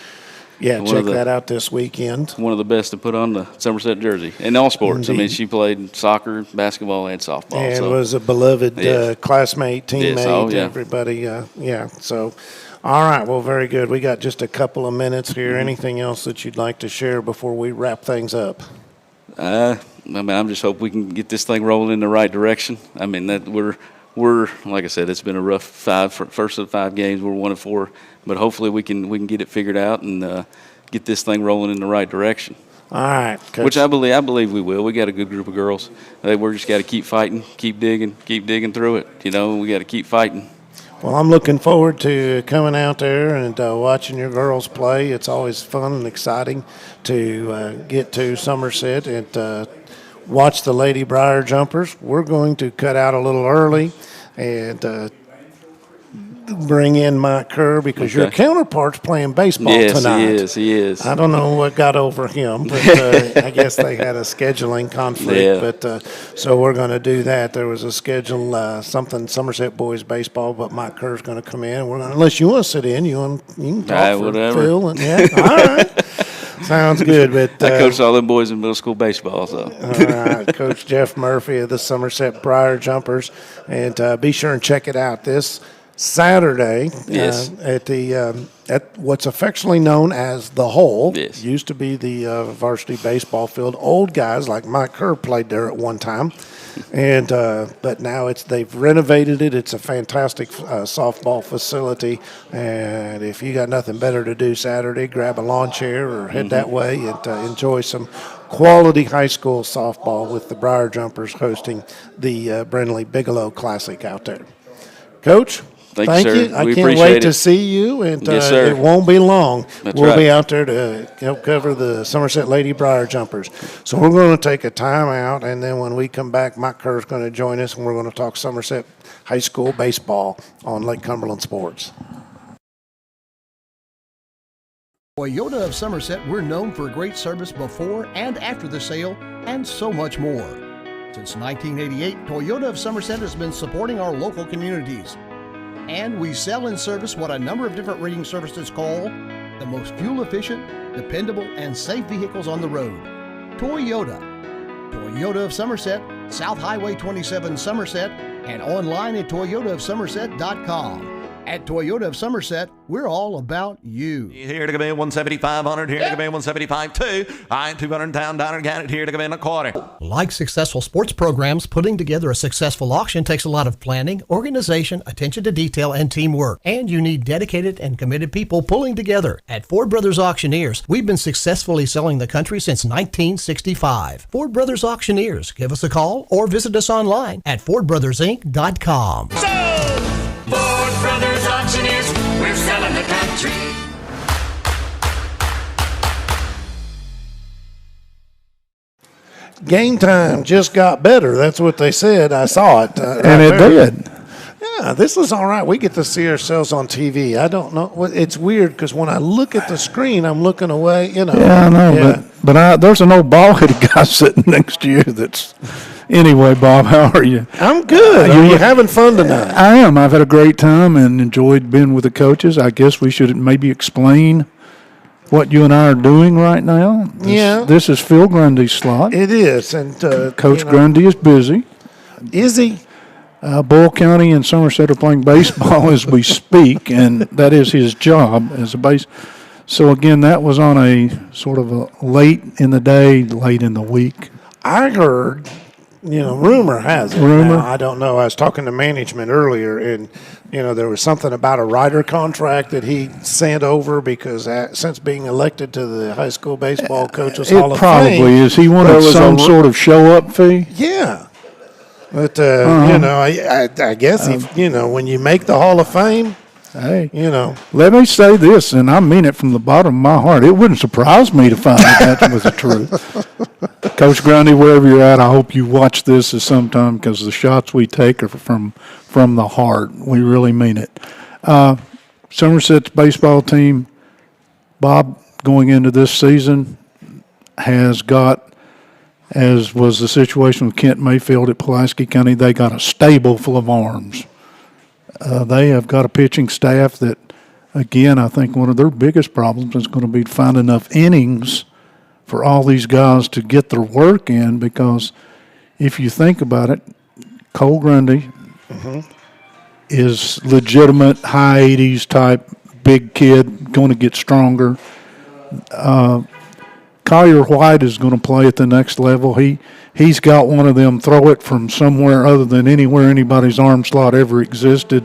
yeah, One check of the- that out this weekend. One of the best to put on the Somerset jersey in all sports. I mean, Indeed. she played soccer, basketball, and softball. And so. was a beloved Yes. classmate, teammate, Yes, oh, yeah. everybody. Yeah, so. All right, well, very good. We got just a couple of minutes here. Mm-hmm. Anything else that you'd like to share before we wrap things up? I mean, I'm just hope we can get this thing rolling in the right direction. I mean, that we're like I said, it's been a rough first of the 5 games. We're 1-4, but hopefully we can get it figured out and get this thing rolling in the right direction. All right, Coach. Which I believe we will. We got a good group of girls. We're just got to keep fighting, keep digging through it. You know, we got to keep fighting. Well, I'm looking forward to coming out there and watching your girls play. It's always fun and exciting to get to Somerset and watch the Lady Briar Jumpers. We're going to cut out a little early and bring in Mike Kerr because your Okay. counterpart's playing baseball Yes, tonight. he is. I don't know what got over him, but I guess they had a scheduling conflict. Yeah. But so we're going to do that. There was a schedule, something Somerset boys baseball, but Mike Kerr's going to come in. We're going unless you want to sit in, you can talk for whatever. Phil. And, yeah, all right, sounds good. But I coached all them boys in middle school baseball, so. all right, Coach Jeff Murphy of the Somerset Briar Jumpers, and be sure and check it out this Saturday Yes. at what's affectionately known as the Hole. Yes. Used to be the varsity baseball field. Old guys like Mike Kerr played there at one time, and but now they've renovated it. It's a fantastic softball facility, and if you got nothing better to do Saturday, grab a lawn chair or head that way and enjoy some quality high school softball with the Briar Jumpers hosting the Brindley Bigelow Classic out there. Coach, Thank you, sir. I We can't appreciate wait it. to see you, and Yes, sir. it won't be long. That's We'll be right. out there to help cover the Somerset Lady Briar Jumpers. So we're going to take a time out, and then when we come back, Mike Kerr's going to join us, and we're going to talk Somerset High School baseball on Lake Cumberland Sports. Toyota of Somerset, we're known for great service before and after the sale, and so much more. Since 1988, Toyota of Somerset has been supporting our local communities. And we sell and service what a number of different rating services call the most fuel-efficient, dependable, and safe vehicles on the road. Toyota. Toyota of Somerset, South Highway 27 Somerset, and online at toyotaofsomerset.com. At Toyota of Somerset, we're all about you. Here to come in 175-100, here to come in 175-2. I 200 down, got it here to come in a quarter. Like successful sports programs, putting together a successful auction takes a lot of planning, organization, attention to detail, and teamwork. And you need dedicated and committed people pulling together. At Ford Brothers Auctioneers, we've been successfully selling the country since 1965. Ford Brothers Auctioneers. Give us a call or visit us online at FordBrothersInc.com. Ford Brothers Auctioneers, we're selling the country. Game time just got better. That's what they said. I saw it. And it did. Yeah, this is all right. We get to see ourselves on TV. I don't know. It's weird because when I look at the screen, I'm looking away, you know. Yeah, I know, but there's an old bald-headed guy sitting next to you that's... Anyway, Bob, how are you? I'm good. Are you having fun tonight? I am. I've had a great time and enjoyed being with the coaches. I guess we should maybe explain what you and I are doing right now. This is Phil Grundy's slot. It is. And Coach Grundy is busy. Is he? Boyle County and Somerset are playing baseball as we speak, and that is his job as a base. So, again, that was on a sort of a late in the day, late in the week. I heard, rumor has it. Rumor? Now, I don't know. I was talking to management earlier, and, there was something about a rider contract that he sent over because since being elected to the high school baseball coaches Hall of Fame. It probably is. He wanted some sort of show-up fee? Yeah. But, I guess, when you make the Hall of Fame, hey, let me say this, and I mean it from the bottom of my heart. It wouldn't surprise me to find out that was the truth. Coach Grundy, wherever you're at, I hope you watch this at some time because the shots we take are from the heart. We really mean it. Somerset's baseball team, Bob, going into this season, has got, as was the situation with Kent Mayfield at Pulaski County, they got a stable full of arms. They have got a pitching staff that, again, I think one of their biggest problems is going to be to find enough innings for all these guys to get their work in because if you think about it, Cole Grundy is legitimate, high 80s type, big kid, going to get stronger. Collier White is going to play at the next level. He's got one of them throw it from somewhere other than anywhere anybody's arm slot ever existed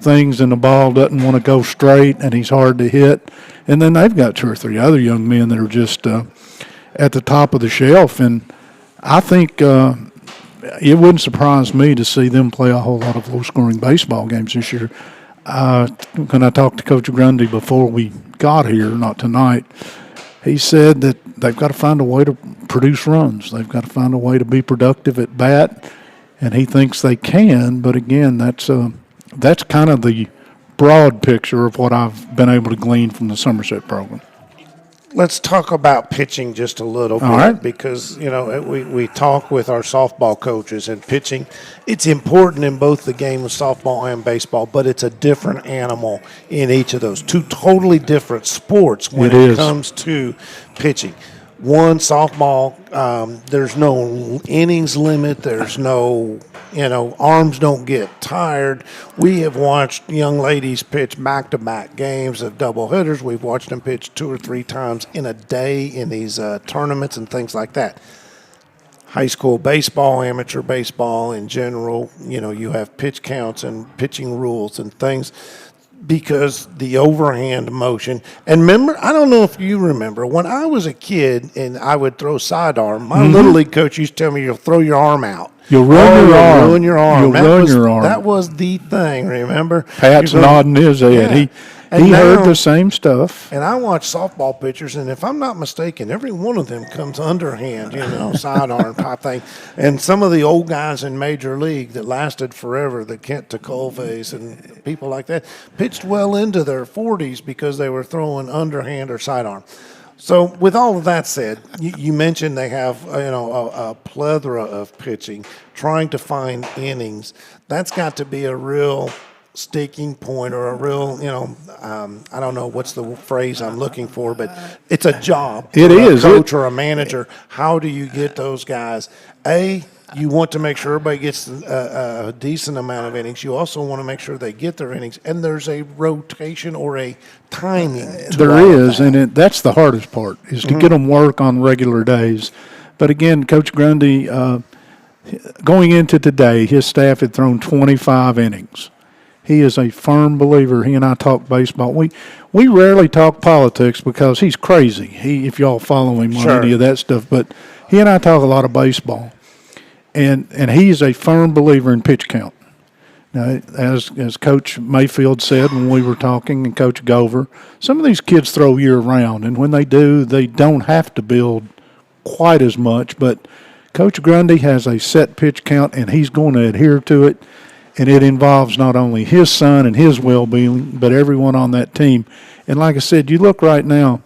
things, and the ball doesn't want to go straight, and he's hard to hit. And then they've got 2 or 3 other young men that are just at the top of the shelf. And I think it wouldn't surprise me to see them play a whole lot of low-scoring baseball games this year. When I talked to Coach Grundy before we got here, not tonight, he said that they've got to find a way to produce runs. They've got to find a way to be productive at bat, and he thinks they can. But, again, that's kind of the broad picture of what I've been able to glean from the Somerset program. Let's talk about pitching just a little bit, right, because, we talk with our softball coaches, and pitching, it's important in both the game of softball and baseball, but it's a different animal in each of those. 2 totally different sports when it comes to pitching. One, softball, there's no innings limit. There's no, arms don't get tired. We have watched young ladies pitch back-to-back games of doubleheaders. We've watched them pitch 2 or 3 times in a day in these tournaments and things like that. High school baseball, amateur baseball in general, you have pitch counts and pitching rules and things, because the overhand motion. And remember, I don't know if you remember, when I was a kid and I would throw sidearm, my Little League coach used to tell me, you'll throw your arm out. You'll ruin your arm. Ruin your arm. You'll ruin your arm. That was the thing, remember? Pat's nodding his head. Yeah. He heard the same stuff. And I watch softball pitchers, and if I'm not mistaken, every one of them comes underhand, sidearm type thing. And some of the old guys in Major League that lasted forever, the Kent Tekulves and people like that, pitched well into their 40s because they were throwing underhand or sidearm. So with all of that said, you mentioned they have a plethora of pitching, trying to find innings. That's got to be a real sticking point, or a real, I don't know what's the phrase I'm looking for, but it's a job. It is. A coach or a manager. How do you get those guys? You want to make sure everybody gets a decent amount of innings. You also want to make sure they get their innings, and there's a rotation or a timing. There is, and that's the hardest part, is to get them work on regular days. But again, Coach Grundy, going into today, his staff had thrown 25 innings. He is a firm believer. He and I talk baseball. We rarely talk politics because he's crazy. If y'all follow him on any of that stuff, but he and I talk a lot of baseball, and he is a firm believer in pitch count. Now, as Coach Mayfield said when we were talking, and Coach Gover, some of these kids throw year round, and when they do, they don't have to build quite as much. But Coach Grundy has a set pitch count, and he's going to adhere to it. and it involves not only his son and his well-being, but everyone on that team. And like I said, you look right now,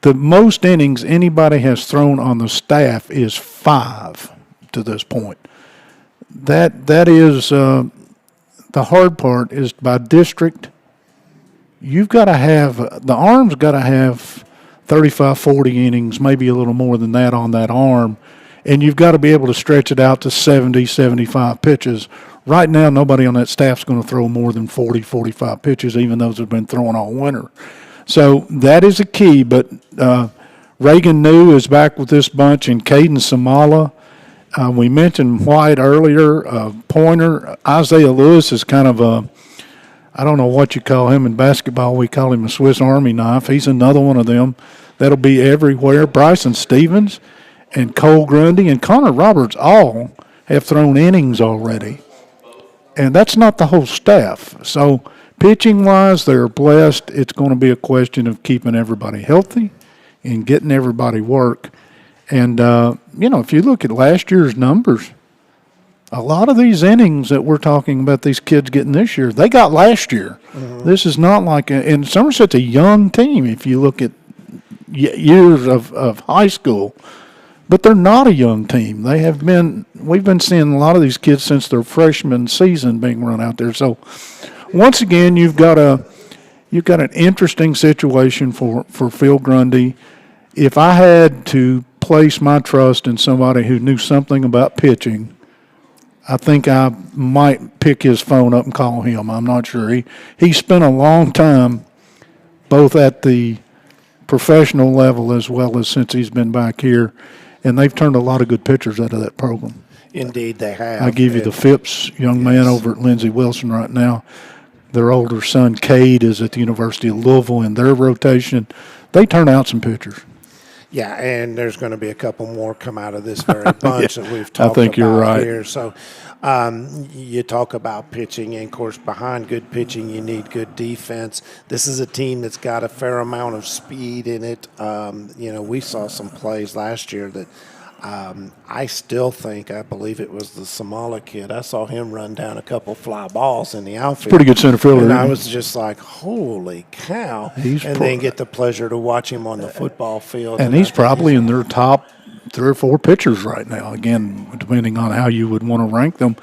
the most innings anybody has thrown on the staff is 5 to this point. That is the hard part is by district. You've got to have the arm's got to have 35, 40 innings, maybe a little more than that on that arm, and you've got to be able to stretch it out to 70, 75 pitches. Right now, nobody on that staff's going to throw more than 40, 45 pitches, even those have been thrown all winter. So that is a key, but Reagan New is back with this bunch, and Caden Samala. We mentioned White earlier, Pointer. Isaiah Lewis is kind of a, I don't know what you call him in basketball. We call him a Swiss Army knife. He's another one of them that'll be everywhere. Bryson Stevens and Cole Grundy and Connor Roberts all have thrown innings already. And that's not the whole staff. So pitching-wise, they're blessed. It's going to be a question of keeping everybody healthy and getting everybody work. And, if you look at last year's numbers, a lot of these innings that we're talking about these kids getting this year, they got last year. Mm-hmm. This is not like and Somerset's a young team if you look at years of high school. But they're not a young team. We've been seeing a lot of these kids since their freshman season being run out there. So once again, you've got an interesting situation for Phil Grundy. If I had to place my trust in somebody who knew something about pitching, I think I might pick his phone up and call him. I'm not sure. He spent a long time both at the professional level as well as since he's been back here, and they've turned a lot of good pitchers out of that program. Indeed, they have. I give you the Phipps young man over at Lindsey Wilson right now. Their older son, Cade, is at the University of Louisville in their rotation. They turn out some pitchers. Yeah, and there's going to be a couple more come out of this very bunch that we've talked about I think you're right. here. So you talk about pitching, and, of course, behind good pitching, you need good defense. This is a team that's got a fair amount of speed in it. We saw some plays last year that I still think, I believe it was the Samala kid. I saw him run down a couple fly balls in the outfield. Pretty good center fielder. And I was just like, holy cow. Then get the pleasure to watch him on the football field. And he's probably in their top 3 or 4 pitchers right now, again, depending on how you would want to rank them.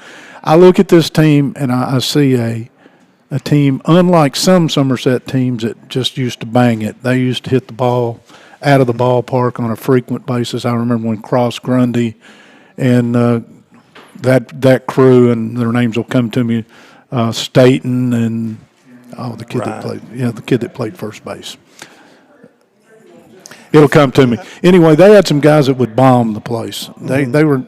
I look at this team, and I see a team, unlike some Somerset teams that just used to bang it. They used to hit the ball out of the ballpark on a frequent basis. I remember when Cross Grundy and that crew, and their names will come to me, Staten and the kid that played first base. It'll come to me. Anyway, they had some guys that would bomb the place. They were.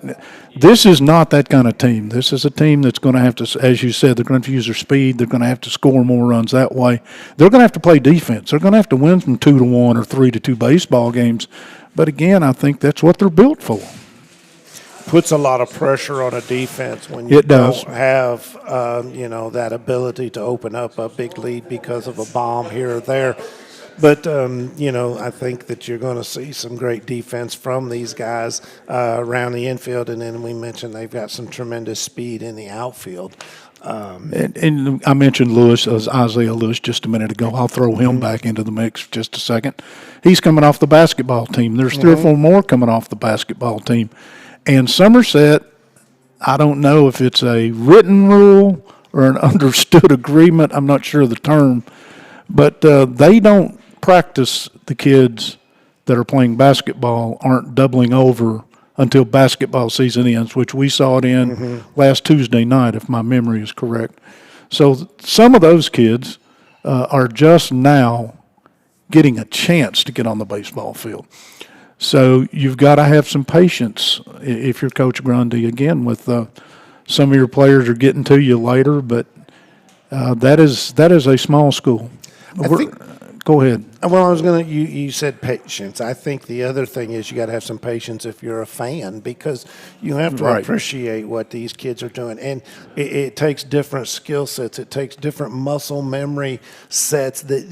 This is not that kind of team. This is a team that's going to have to, as you said, they're going to have to use their speed. They're going to have to score more runs that way. They're going to have to play defense. They're going to have to win some 2-1 or 3-2 baseball games. But again, I think that's what they're built for. Puts a lot of pressure on a defense when you don't have, that ability to open up a big lead because of a bomb here or there. But, I think that you're going to see some great defense from these guys around the infield. And then we mentioned they've got some tremendous speed in the outfield. And I mentioned Isaiah Lewis just a minute ago. I'll throw him back into the mix for just a second. He's coming off the basketball team. There's 3 or 4 more coming off the basketball team. And Somerset, I don't know if it's a written rule or an understood agreement. I'm not sure of the term. But they don't practice the kids that are playing basketball aren't doubling over until basketball season ends, which we saw it in last Tuesday night, if my memory is correct. So some of those kids are just now getting a chance to get on the baseball field. So you've got to have some patience if you're Coach Grundy. Again, with some of your players are getting to you later, but that is a small school. Go ahead. Well, I was going to, you said patience. I think the other thing is you got to have some patience if you're a fan, because you have to Right. appreciate what these kids are doing. And it takes different skill sets. It takes different muscle memory sets that,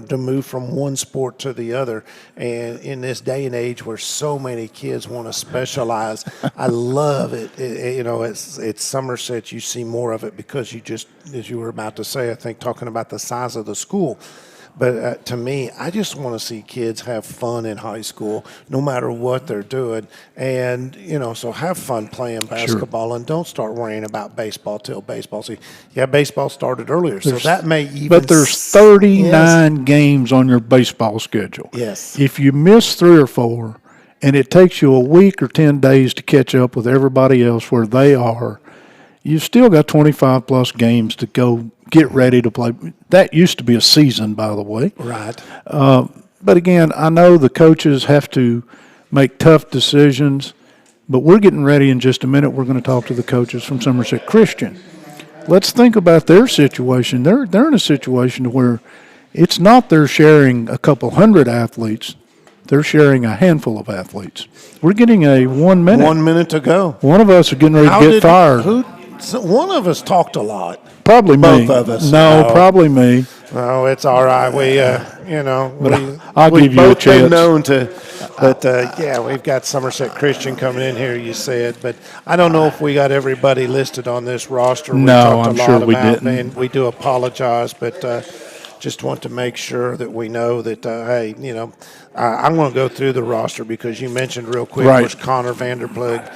to move from one sport to the other. And in this day and age where so many kids want to specialize, I love it. It's Somerset. You see more of it because you just, as you were about to say, I think talking about the size of the school. But to me, I just want to see kids have fun in high school, no matter what they're doing. And, so have fun playing basketball and don't start worrying about baseball till baseball season. Yeah, baseball started earlier, so that may even. But there's 39 games on your baseball schedule. Yes. If you miss 3 or 4, and it takes you a week or 10 days to catch up with everybody else where they are, you've still got 25-plus games to go get ready to play. That used to be a season, by the way. Right. But again, I know the coaches have to make tough decisions, but we're getting ready in just a minute. We're going to talk to the coaches from Somerset Christian. Let's think about their situation. They're in a situation where it's not they're sharing a couple hundred athletes. They're sharing a handful of athletes. We're getting a 1 minute. 1 minute to go. One of us are getting ready to get fired. One of us talked a lot. Probably me. Both of us. No, probably me. Oh, it's all right. We, I'll we've give you a both been chance. known to, but we've got Somerset Christian coming in here, you said, but I don't know if we got everybody listed on this roster. We No, talked I'm a lot sure we about, didn't. And we do apologize, but just want to make sure that we know that, I'm going to go through the roster because you mentioned real quick Right. was Connor Vanderplug,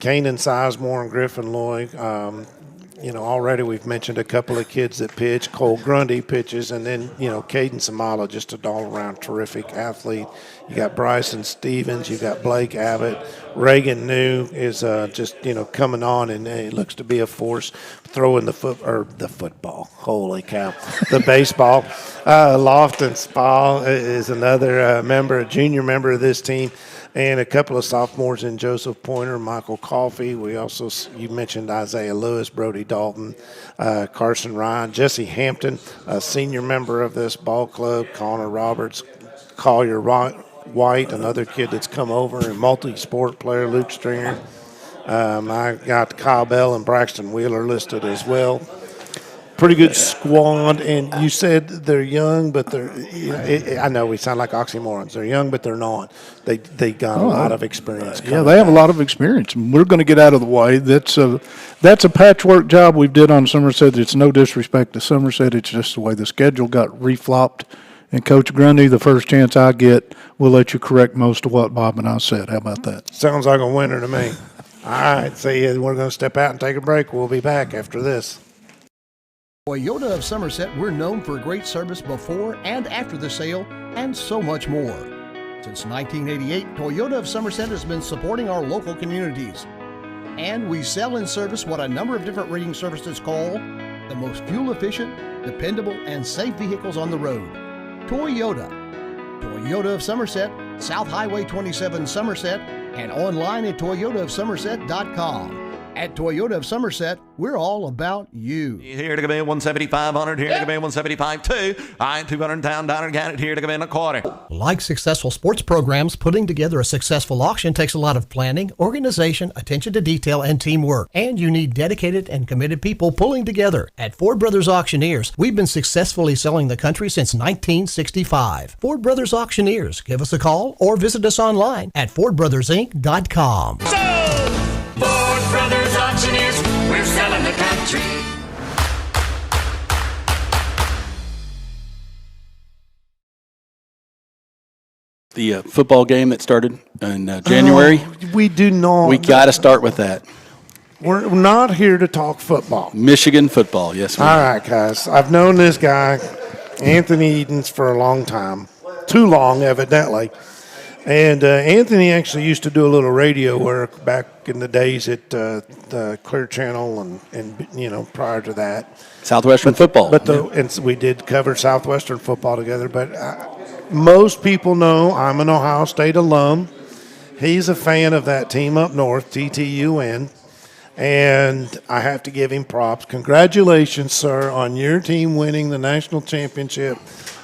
Kanan Sizemore and Griffin Lloyd. Already we've mentioned a couple of kids that pitch. Cole Grundy pitches, and then, Caden Samala, just an all-around terrific athlete. You got Bryson Stevens. You got Blake Abbott. Reagan New is just, coming on, and he looks to be a force throwing the football. Holy cow. The baseball. Lofton Spall is another junior member of this team. And a couple of sophomores in Joseph Pointer, Michael Coffey. You mentioned Isaiah Lewis, Brody Dalton, Carson Ryan, Jesse Hampton, a senior member of this ball club, Connor Roberts, Collier White, another kid that's come over, and multi-sport player, Luke Stringer. I got Kyle Bell and Braxton Wheeler listed as well. Pretty good squad, and you said they're young, but they're. I know we sound like oxymorons. They're young, but they're not. They got a lot of experience. Yeah, they have a lot of experience. We're going to get out of the way. That's a patchwork job we did on Somerset. It's no disrespect to Somerset. It's just the way the schedule got reflopped. And Coach Grundy, the first chance I get, will let you correct most of what Bob and I said. How about that? Sounds like a winner to me. All right, see you. We're going to step out and take a break. We'll be back after this. Toyota of Somerset, we're known for great service before and after the sale, and so much more. Since 1988, Toyota of Somerset has been supporting our local communities. And we sell and service what a number of different rating services call the most fuel-efficient, dependable, and safe vehicles on the road. Toyota. Toyota of Somerset, South Highway 27 Somerset, and online at toyotaofsomerset.com. At Toyota of Somerset, we're all about you. Here to come in 175-100, here to come in 175-2. I 200 down, got it here to come in a quarter. Like successful sports programs, putting together a successful auction takes a lot of planning, organization, attention to detail, and teamwork. And you need dedicated and committed people pulling together. At Ford Brothers Auctioneers, we've been successfully selling the country since 1965. Ford Brothers Auctioneers. Give us a call or visit us online at FordBrothersInc.com. Ford Brothers Auctioneers, we're selling the country. The football game that started in January, We do not. we got to start with that. We're not here to talk football. Michigan football, yes, we All are. right, guys. I've known this guy, Anthony Edens, for a long time. Too long, evidently. And Anthony actually used to do a little radio work back in the days at the Clear Channel and prior to that. Southwestern football. And we did cover Southwestern football together. But most people know I'm an Ohio State alum. He's a fan of that team up north, TTUN. And I have to give him props. Congratulations, sir, on your team winning the national championship.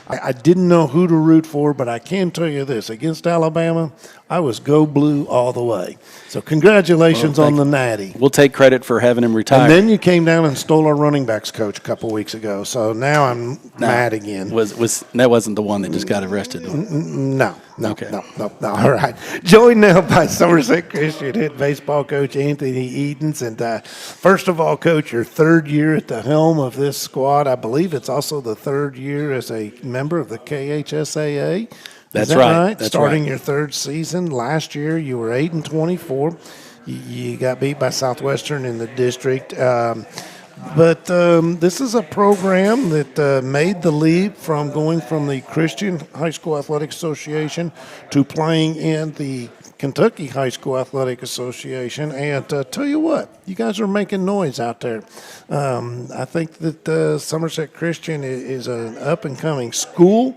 I didn't know who to root for, but I can tell you this. Against Alabama, I was go blue all the way. So congratulations on the Natty. We'll take credit for having him retire. And then you came down and stole our running backs coach a couple weeks ago. So now I'm mad again. That wasn't the one that just got arrested? No. Okay. No. All right. Joined now by Somerset Christian head baseball coach Anthony Edens. And first of all, Coach, your third year at the helm of this squad. I believe it's also the third year as a member of the KHSAA. That's Is that right. That's Starting right. your third season. Last year, you were 8-24. You got beat by Southwestern in the district. But this is a program that made the leap from going from the Christian High School Athletic Association to playing in the Kentucky High School Athletic Association. And tell you what, you guys are making noise out there. I think that Somerset Christian is an up-and-coming school.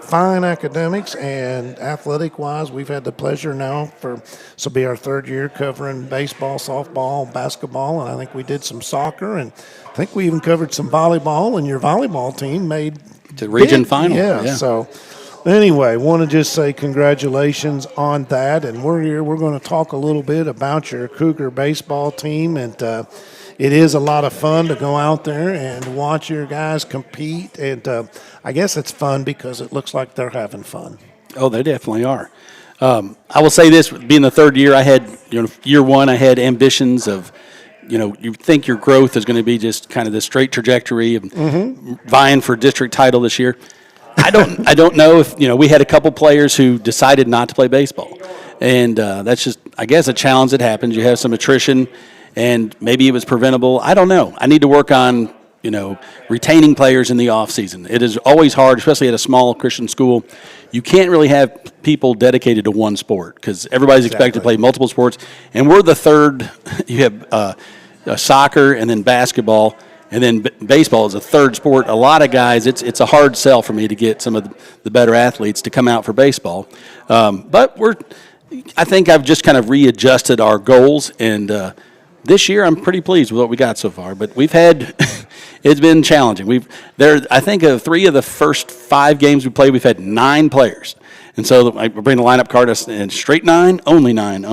Fine academics and athletic-wise, we've had the pleasure now this will be our third year covering baseball, softball, basketball, and I think we did some soccer, and I think we even covered some volleyball, and your volleyball team made the region final. Yeah, so anyway, want to just say congratulations on that, and we're here. We're going to talk a little bit about your Cougar baseball team, and it is a lot of fun to go out there and watch your guys compete, and I guess it's fun because it looks like they're having fun. Oh, they definitely are. I will say this: being the third year, I had year one, I had ambitions of, you think your growth is going to be just kind of the straight trajectory of vying for district title this year. I don't know if we had a couple players who decided not to play baseball, and that's just, I guess, a challenge that happens. You have some attrition. And maybe it was preventable. I don't know. I need to work on, retaining players in the off season. It is always hard, especially at a small Christian school. You can't really have people dedicated to one sport because everybody's expected to play multiple sports. And we're the third. You have soccer and then basketball, and then baseball is a third sport. A lot of guys, it's a hard sell for me to get some of the better athletes to come out for baseball. But I think I've just kind of readjusted our goals, and this year, I'm pretty pleased with what we got so far, but we've had it's been challenging. I think of 3 of the first 5 games we played, we've had 9 players, and so I bring the lineup card and straight 9, only 9.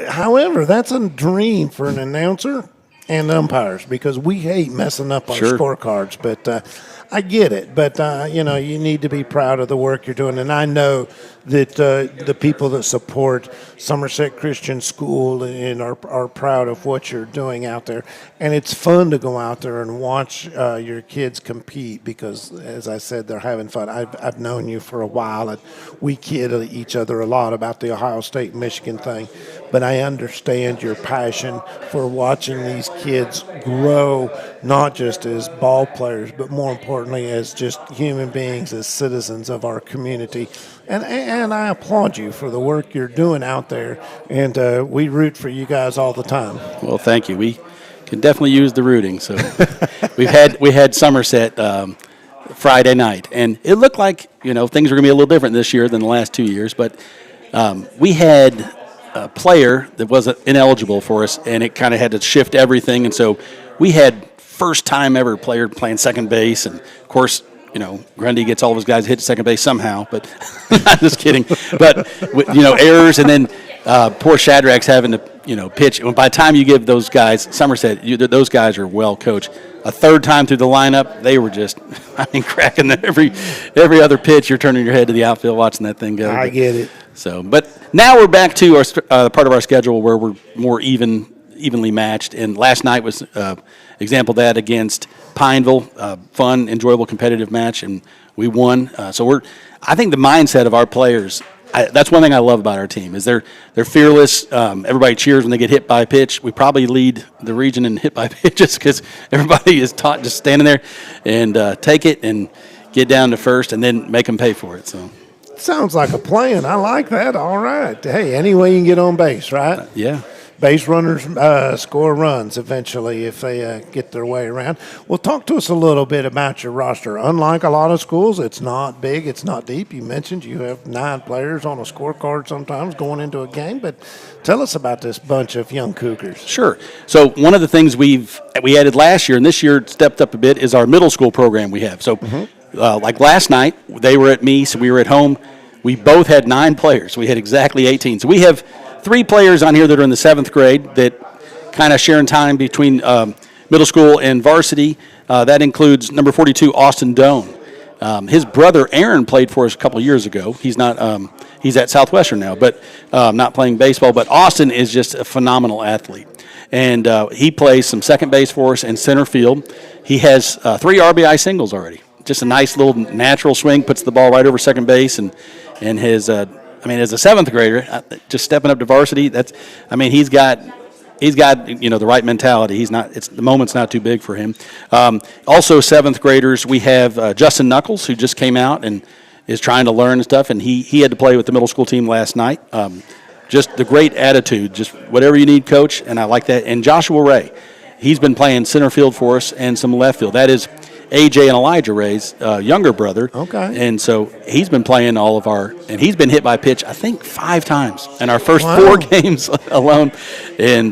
However, that's a dream for an announcer and umpires because we hate messing up our scorecards, but I get it. But you need to be proud of the work you're doing, and I know that the people that support Somerset Christian School and are proud of what you're doing out there. And it's fun to go out there and watch your kids compete because, as I said, they're having fun. I've known you for a while, and we kid each other a lot about the Ohio State-Michigan thing. But I understand your passion for watching these kids grow, not just as ball players, but more importantly as just human beings, as citizens of our community. And I applaud you for the work you're doing out there, and we root for you guys all the time. Well, thank you. We can definitely use the rooting. So we had Somerset Friday night, and it looked like things are going to be a little different this year than the last 2 years. But we had a player that wasn't ineligible for us, and it kind of had to shift everything. And so we had first time ever player playing second base, and of course, Grundy gets all of his guys hit second base somehow, but I'm just kidding. But errors, and then poor Shadrack's having to pitch. And by the time you give those guys Somerset, those guys are well coached. A third time through the lineup, they were just cracking every other pitch. You're turning your head to the outfield watching that thing go. I get it. So, but now we're back to our part of our schedule where we're more evenly matched. And last night was example of that against Pineville, fun, enjoyable, competitive match, and we won. So I think the mindset of our players. That's one thing I love about our team is they're fearless. Everybody cheers when they get hit by a pitch. We probably lead the region in hit by pitches because everybody is taught just standing there and take it and get down to first and then make them pay for it. So sounds like a plan. I like that. All right. Hey, any way you can get on base, right? Yeah. base runners score runs eventually if they get their way around. Well, talk to us a little bit about your roster. Unlike a lot of schools, it's not big, it's not deep. You mentioned you have 9 players on a scorecard sometimes going into a game, but tell us about this bunch of young Cougars. Sure. So one of the things we added last year, and this year it stepped up a bit, is our middle school program we have. So like last night, they were at Meese, we were at home. We both had 9 players. We had exactly 18. So we have 3 players on here that are in the 7th grade that kind of sharing time between middle school and varsity. That includes number 42, Austin Doan. His brother Aaron played for us a couple years ago. He's not. He's at Southwestern now, but not playing baseball. But Austin is just a phenomenal athlete, and he plays some second base for us and center field. He has 3 RBI singles already. Just a nice little natural swing, puts the ball right over second base, and his. As a 7th grader, just stepping up to varsity. He's got the right mentality. The moment's not too big for him. Also 7th graders, we have Justin Knuckles, who just came out and is trying to learn and stuff, and he had to play with the middle school team last night. Just the great attitude, just whatever you need, coach, and I like that. And Joshua Ray, he's been playing center field for us and some left field. That is AJ and Elijah Ray's younger brother. Okay. And so he's been playing and he's been hit by a pitch, I think, 5 times in our first 4 games alone. And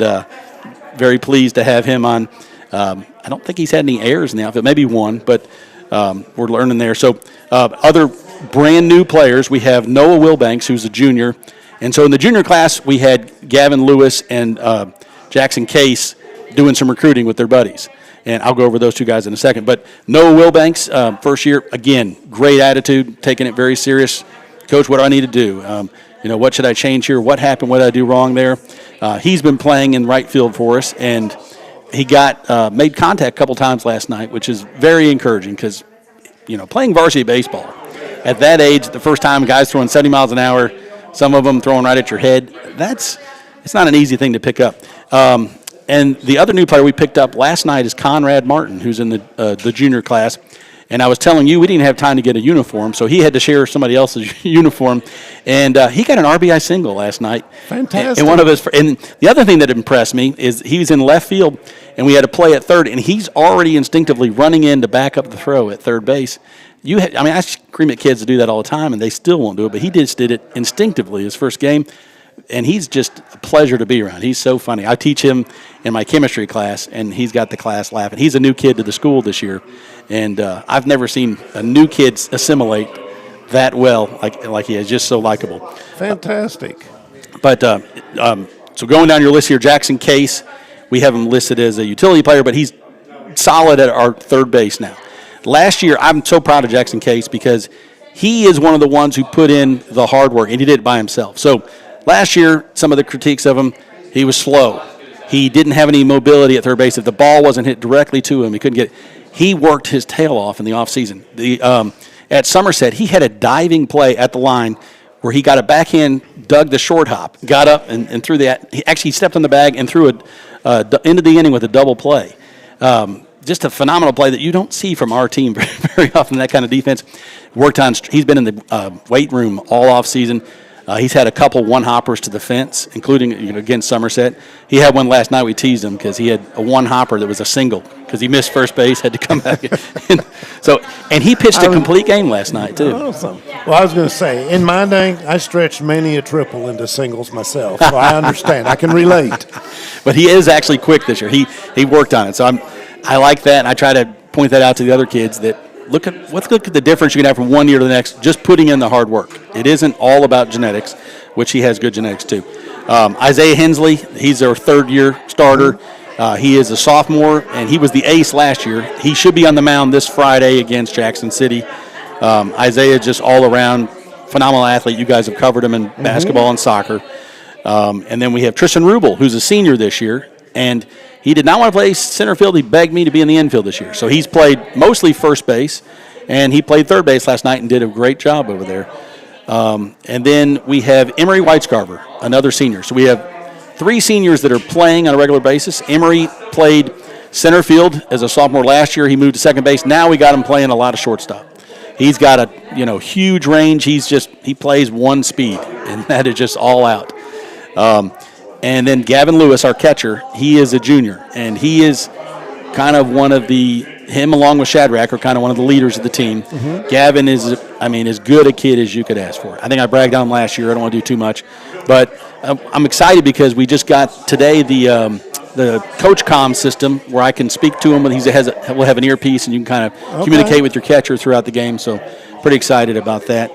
very pleased to have him on. I don't think he's had any errors in the outfit, maybe 1, but we're learning there. So other brand new players, we have Noah Wilbanks, who's a junior. And so in the junior class, we had Gavin Lewis and Jackson Case doing some recruiting with their buddies. And I'll go over those 2 guys in a second. But Noah Wilbanks, first year, again, great attitude, taking it very serious. Coach, what do I need to do? What should I change here? What happened? What did I do wrong there? He's been playing in right field for us, and he made contact a couple times last night, which is very encouraging because, playing varsity baseball at that age, the first time guys throwing 70 miles an hour, some of them throwing right at your head, it's not an easy thing to pick up. And the other new player we picked up last night is Conrad Martin, who's in the junior class. And I was telling you, we didn't have time to get a uniform, so he had to share somebody else's uniform. And he got an RBI single last night. Fantastic. And the other thing that impressed me is he was in left field, and we had a play at third, and he's already instinctively running in to back up the throw at third base. I scream at kids to do that all the time, and they still won't do it, but he just did it instinctively his first game. And he's just a pleasure to be around. He's so funny. I teach him in my chemistry class, and he's got the class laughing. He's a new kid to the school this year, and I've never seen a new kid assimilate that well like he is. Just so likable. Fantastic. But so going down your list here, Jackson Case, we have him listed as a utility player, but he's solid at our third base now. Last year, I'm so proud of Jackson Case because he is one of the ones who put in the hard work, and he did it by himself. So last year, some of the critiques of him, he was slow. He didn't have any mobility at third base. If the ball wasn't hit directly to him, he couldn't get it. He worked his tail off in the offseason. At Somerset, he had a diving play at the line where he got a backhand, dug the short hop, got up and threw that. He actually stepped on the bag and threw it into the inning with a double play. Just a phenomenal play that you don't see from our team very often, that kind of defense. He's been in the weight room all off season. He's had a couple one-hoppers to the fence, including against Somerset. He had one last night. We teased him because he had a one-hopper that was a single because he missed first base, had to come back. and he pitched a complete game last night, too. Awesome. Well, I was going to say, in my day, I stretched many a triple into singles myself, so I understand. I can relate. But he is actually quick this year. He worked on it. So I like that, and I try to point that out to the other kids that let's look at the difference you can have from one year to the next, just putting in the hard work. It isn't all about genetics, which he has good genetics too. Isaiah Hensley, he's our third-year starter. He is a sophomore, and he was the ace last year. He should be on the mound this Friday against Jackson City. Isaiah, just all-around phenomenal athlete. You guys have covered him in basketball and soccer. And then we have Tristan Rubel, who's a senior this year, and he did not want to play center field. He begged me to be in the infield this year. So he's played mostly first base, and he played third base last night and did a great job over there. And then we have Emery Whitescarver, another senior. So we have 3 seniors that are playing on a regular basis. Emery played center field as a sophomore last year. He moved to second base. Now we got him playing a lot of shortstop. He's got a huge range. He plays one speed, and that is just all out. And then Gavin Lewis, our catcher, he is a junior, and he is kind of one of him along with Shadrack are kind of one of the leaders of the team. Gavin is, as good a kid as you could ask for. I think I bragged on him last year. I don't want to do too much. But I'm excited because we just got today the Coach Com system where I can speak to him. We'll have an earpiece, and you can kind of communicate with your catcher throughout the game. So pretty excited about that.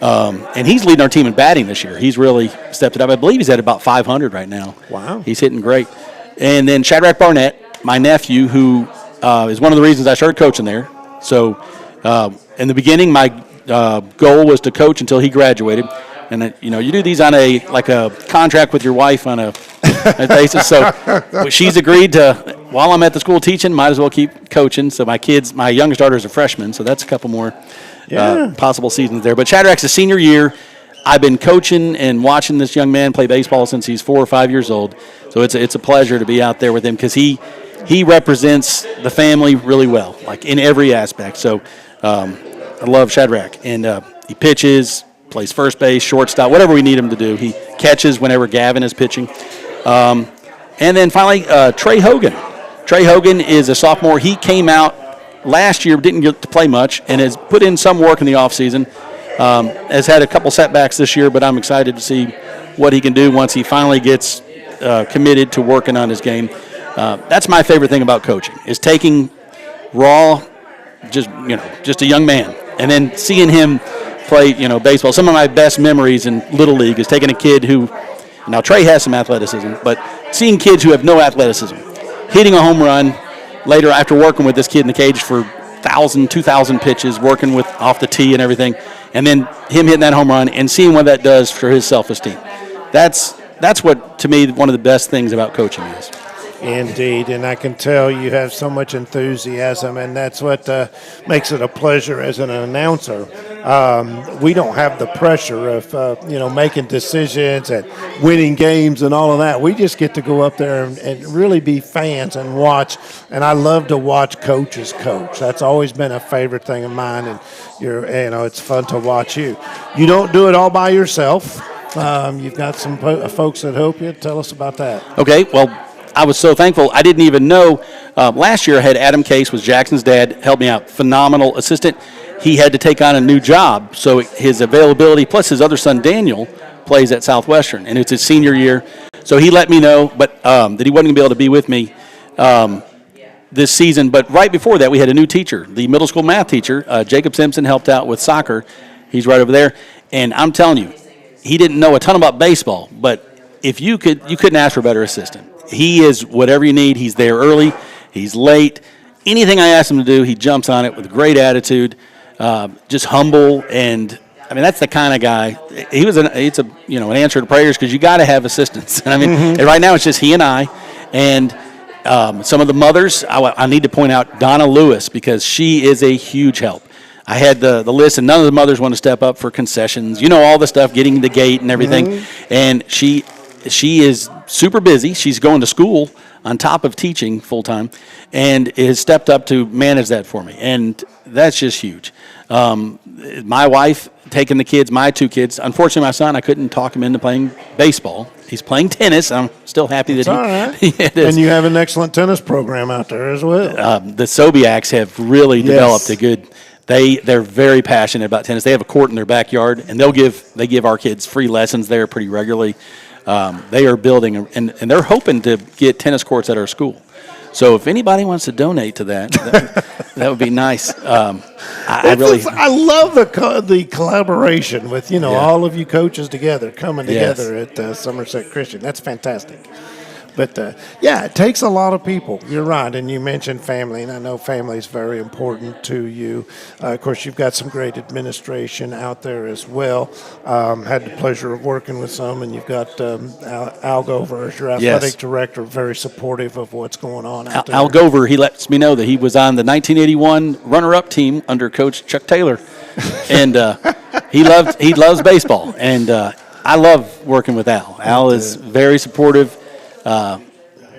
And he's leading our team in batting this year. He's really stepped it up. I believe he's at about 500 right now. Wow. He's hitting great. And then Shadrack Barnett, my nephew, who is one of the reasons I started coaching there. So in the beginning, my goal was to coach until he graduated. And, you do these on a contract with your wife on a basis. So she's agreed to, while I'm at the school teaching, might as well keep coaching. So my youngest daughter is a freshman, so that's a couple more possible seasons there. But Shadrack's a senior year. I've been coaching and watching this young man play baseball since he's 4 or 5 years old. So it's a pleasure to be out there with him because he represents the family really well, like in every aspect. So I love Shadrack. And he pitches, plays first base, shortstop, whatever we need him to do. He catches whenever Gavin is pitching. And then finally, Trey Hogan. Trey Hogan is a sophomore. He came out last year, didn't get to play much, and has put in some work in the offseason. Has had a couple setbacks this year, but I'm excited to see what he can do once he finally gets committed to working on his game. That's my favorite thing about coaching, is taking raw, just a young man, and then seeing him play, baseball. Some of my best memories in Little League is taking a kid who, now Trey has some athleticism, but seeing kids who have no athleticism, hitting a home run later after working with this kid in the cage for 1,000, 2,000 pitches, working with off the tee and everything, and then him hitting that home run and seeing what that does for his self-esteem. That's what, to me, one of the best things about coaching is. Indeed, and I can tell you have so much enthusiasm, and that's what makes it a pleasure as an announcer. We don't have the pressure of, making decisions and winning games and all of that. We just get to go up there and really be fans and watch, and I love to watch coaches coach. That's always been a favorite thing of mine, and it's fun to watch you. You don't do it all by yourself. You've got some folks that help you. Tell us about that. Okay, well, I was so thankful. I didn't even know. Last year I had Adam Case, was Jackson's dad, help me out. Phenomenal assistant. He had to take on a new job, so his availability, plus his other son Daniel, plays at Southwestern, and it's his senior year. So he let me know, but that he wasn't going to be able to be with me this season. But right before that, we had a new teacher, the middle school math teacher. Jacob Simpson helped out with soccer. He's right over there. And I'm telling you, he didn't know a ton about baseball, but if you couldn't ask for a better assistant. He is whatever you need. He's there early. He's late. Anything I ask him to do, he jumps on it with great attitude, just humble. And I mean, that's the kind of guy. It's an answer to prayers, because you got to have assistants. And right now it's just he and I. And some of the mothers, I need to point out Donna Lewis, because she is a huge help. I had the list, and none of the mothers want to step up for concessions. All the stuff, getting the gate and everything. And she is super busy. She's going to school on top of teaching full-time, and has stepped up to manage that for me. And that's just huge. My wife taking the kids, my 2 kids. Unfortunately, my son, I couldn't talk him into playing baseball. He's playing tennis. I'm still happy that it is. And you have an excellent tennis program out there as well. The Sobiaks have really developed a good. They're very passionate about tennis. They have a court in their backyard, and they give our kids free lessons there pretty regularly. They are building, and they're hoping to get tennis courts at our school. So if anybody wants to donate to that would be nice. I love the collaboration with all of you coaches together, coming together at Somerset Christian. That's fantastic. But, it takes a lot of people. You're right, and you mentioned family, and I know family is very important to you. Of course, you've got some great administration out there as well. Had the pleasure of working with some, and you've got Al Gover as your athletic director, very supportive of what's going on out there. Al Gover, he lets me know that he was on the 1981 runner-up team under Coach Chuck Taylor, and he loves baseball, and I love working with Al. Al is very supportive.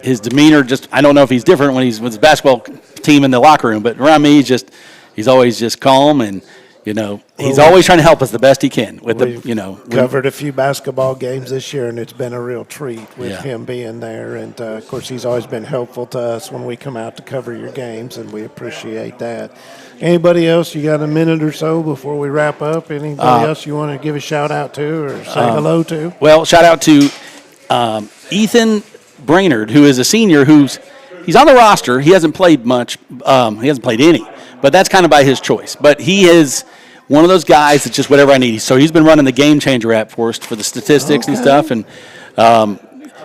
His demeanor, I don't know if he's different when he's with his basketball team in the locker room, but around me, he's always just calm, and He's always trying to help us the best he can with We've covered a few basketball games this year, and it's been a real treat with him being there. And, of course, he's always been helpful to us when we come out to cover your games, and we appreciate that. Anybody else? You got a minute or so before we wrap up? Anybody else you want to give a shout-out to or say hello to? Well, shout-out to Ethan Brainerd, who is a senior he's on the roster. He hasn't played much. He hasn't played any, but that's kind of by his choice. But he is one of those guys that's just whatever I need. So he's been running the Game Changer app for us for the statistics and stuff. And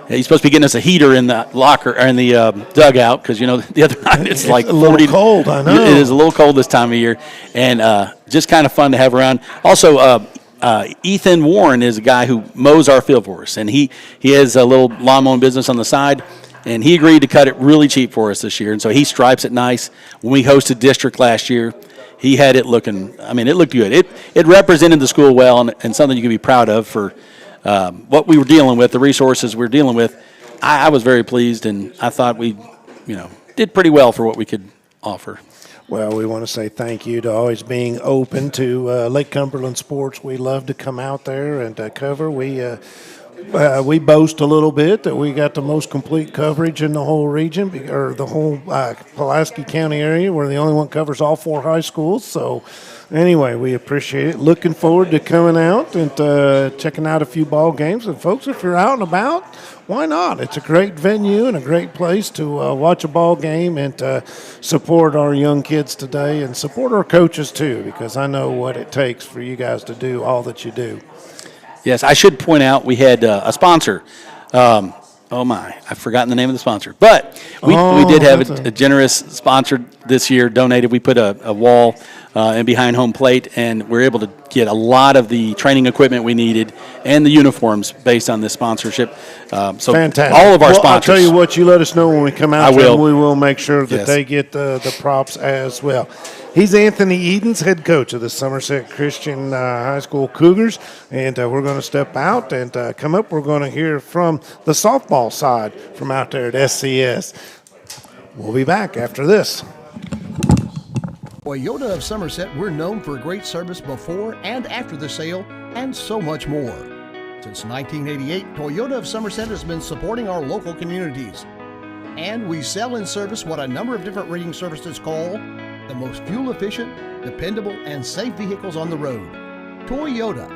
he's supposed to be getting us a heater in the locker or in the dugout because the other night it's like a little cold. I know it is a little cold this time of year, and just kind of fun to have around. Also, Ethan Warren is a guy who mows our field for us, and he has a little lawn mowing business on the side. And he agreed to cut it really cheap for us this year, and so he stripes it nice. When we hosted district last year, he had it looking. It looked good. It represented the school well, and something you can be proud of for what we were dealing with, the resources we were dealing with. I was very pleased, and I thought we, did pretty well for what we could offer. Well, we want to say thank you to always being open to Lake Cumberland sports. We love to come out there and cover. We boast a little bit that we got the most complete coverage in the whole region, or the whole Pulaski County area. We're the only one that covers all 4 high schools. So anyway, we appreciate it. Looking forward to coming out and checking out a few ball games. And folks, if you're out and about, why not? It's a great venue and a great place to watch a ball game and support our young kids today and support our coaches too, because I know what it takes for you guys to do all that you do. Yes, I should point out we had a sponsor. I've forgotten the name of the sponsor. But we did have a generous sponsor this year, donated. We put a wall in behind home plate, and we're able to get a lot of the training equipment we needed and the uniforms based on this sponsorship. So fantastic. All of our sponsors. I'll tell you what, you let us know when we come out. I will. And we will make sure that they get the props as well. He's Anthony Edens, head coach of the Somerset Christian High School Cougars, and we're going to step out and come up. We're going to hear from the softball side from out there at SCS. We'll be back after this. Toyota of Somerset, we're known for great service before and after the sale, and so much more. Since 1988, Toyota of Somerset has been supporting our local communities. And we sell and service what a number of different rating services call the most fuel-efficient, dependable, and safe vehicles on the road. Toyota.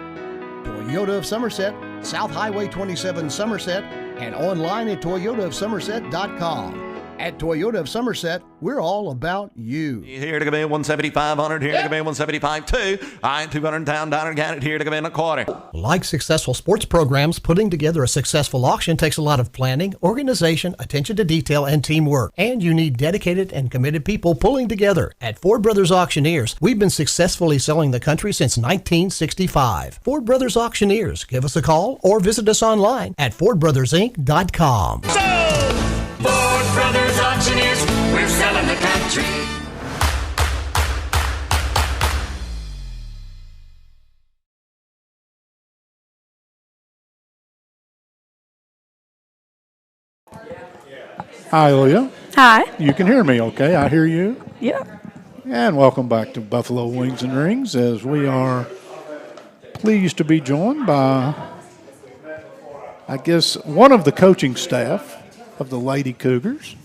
Toyota of Somerset, South Highway 27 Somerset, and online at toyotaofsomerset.com. At Toyota of Somerset, we're all about you. Here to come in 175-100, here to come in 175-2. I 200 down, again, here to come in a quarter. Like successful sports programs, putting together a successful auction takes a lot of planning, organization, attention to detail, and teamwork. And you need dedicated and committed people pulling together. At Ford Brothers Auctioneers, we've been successfully selling the country since 1965. Ford Brothers Auctioneers. Give us a call or visit us online at FordBrothersInc.com. Ford Brothers Auctioneers, we're selling the country. Hi, Leah. Hi. You can hear me okay? I hear you. Yeah. And welcome back to Buffalo Wings and Rings, as we are pleased to be joined by, I guess, one of the coaching staff of the Lady Cougars,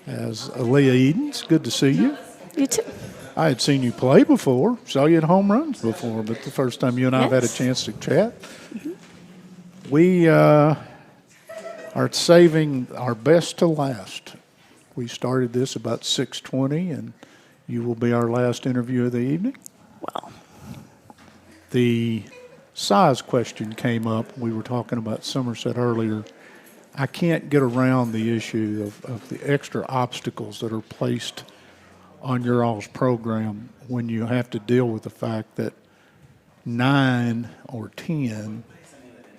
as Leah Edens. Good to see you. You too. I had seen you play before, saw you at home runs before, but the first time you and I have had a chance to chat. Mm-hmm. We are saving our best to last. We started this about 6:20, and you will be our last interview of the evening. Well, the size question came up. We were talking about Somerset earlier. I can't get around the issue of the extra obstacles that are placed on your all's program when you have to deal with the fact that 9 or 10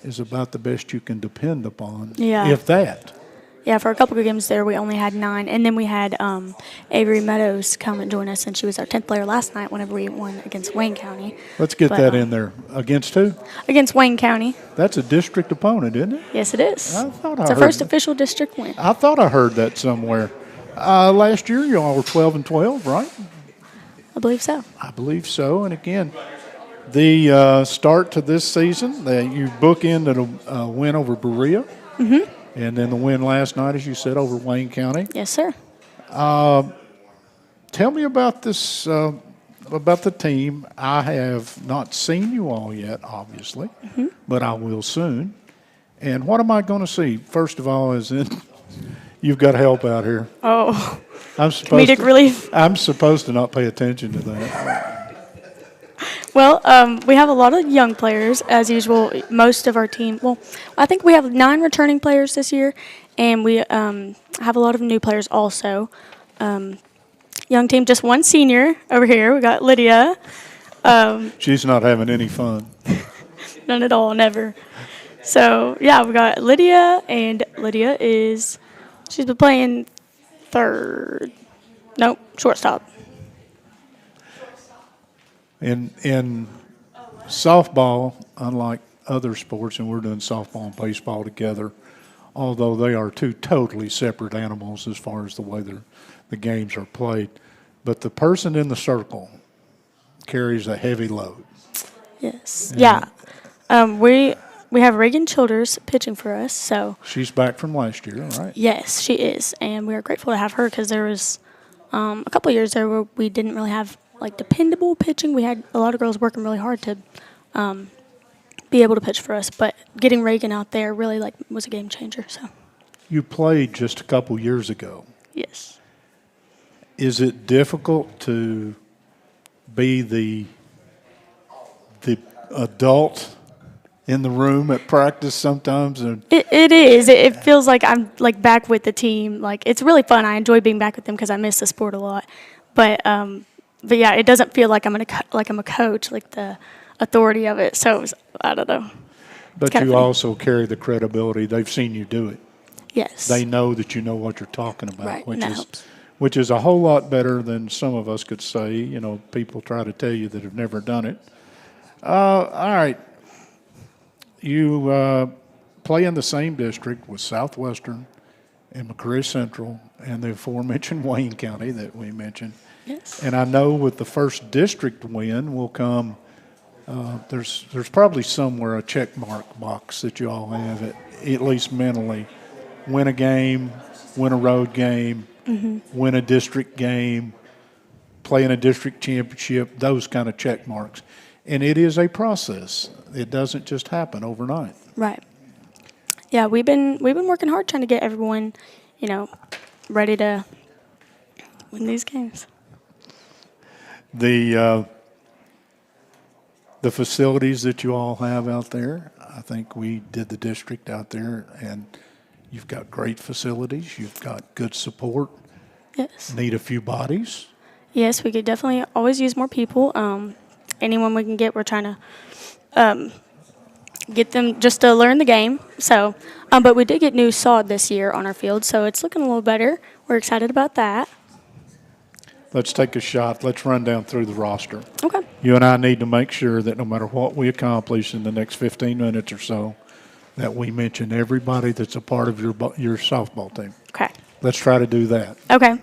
is about the best you can depend upon, if that. Yeah, for a couple of games there, we only had 9. And then we had Avery Meadows come and join us, and she was our 10th player last night whenever we won against Wayne County. Let's get that in there. Against who? Against Wayne County. That's a district opponent, isn't it? Yes, it is. I thought it's our first official district win. I thought I heard that somewhere. Last year, you all were 12-12, right? I believe so. I believe so. And again, the start to this season, you bookended a win over Berea. Mm-hmm. And then the win last night, as you said, over Wayne County. Yes, sir. Tell me about this, about the team. I have not seen you all yet, obviously, but I will soon. And what am I going to see? First of all, is you've got help out here. Oh, comedic relief. I'm supposed to not pay attention to that. Well, we have a lot of young players, as usual. Most of our team, well, I think we have 9 returning players this year, and we have a lot of new players also. Young team, just one senior over here. We got Lydia. She's not having any fun. None at all, never. So, yeah, we got Lydia, and Lydia she's been playing shortstop. In softball, unlike other sports, and we're doing softball and baseball together, although they are two totally separate animals as far as the way the games are played, but the person in the circle carries a heavy load. Yes. Yeah. We have Reagan Childers pitching for us, so. She's back from last year, right? Yes, she is, and we are grateful to have her because there was a couple of years there where we didn't really have dependable pitching. We had a lot of girls working really hard to be able to pitch for us, but getting Reagan out there really was a game changer. So. You played just a couple years ago. Yes. Is it difficult to be the adult in the room at practice sometimes? It is. It feels like I'm back with the team. It's really fun. I enjoy being back with them because I miss the sport a lot. But yeah, it doesn't feel like I'm a coach, the authority of it. So I don't know. But you also carry the credibility. They've seen you do it. Yes. They know that you know what you're talking about, right, which is a whole lot better than some of us could say. People try to tell you that have never done it. All right. You play in the same district with Southwestern and McCreary Central and the aforementioned Wayne County that we mentioned. Yes. And I know with the first district win will come, there's probably somewhere a check mark box that you all have, at least mentally. Win a game, win a road game, win a district game, play in a district championship, those kind of check marks. And it is a process. It doesn't just happen overnight. Right. Yeah, we've been working hard trying to get everyone, ready to win these games. The facilities that you all have out there, I think we did the district out there, and you've got great facilities. You've got good support. Yes. Need a few bodies. Yes, we could definitely always use more people. Anyone we can get, we're trying to get them just to learn the game. So, but we did get new sod this year on our field, so it's looking a little better. We're excited about that. Let's take a shot. Let's run down through the roster. Okay. You and I need to make sure that no matter what we accomplish in the next 15 minutes or so, that we mention everybody that's a part of your softball team. Okay. Let's try to do that. Okay.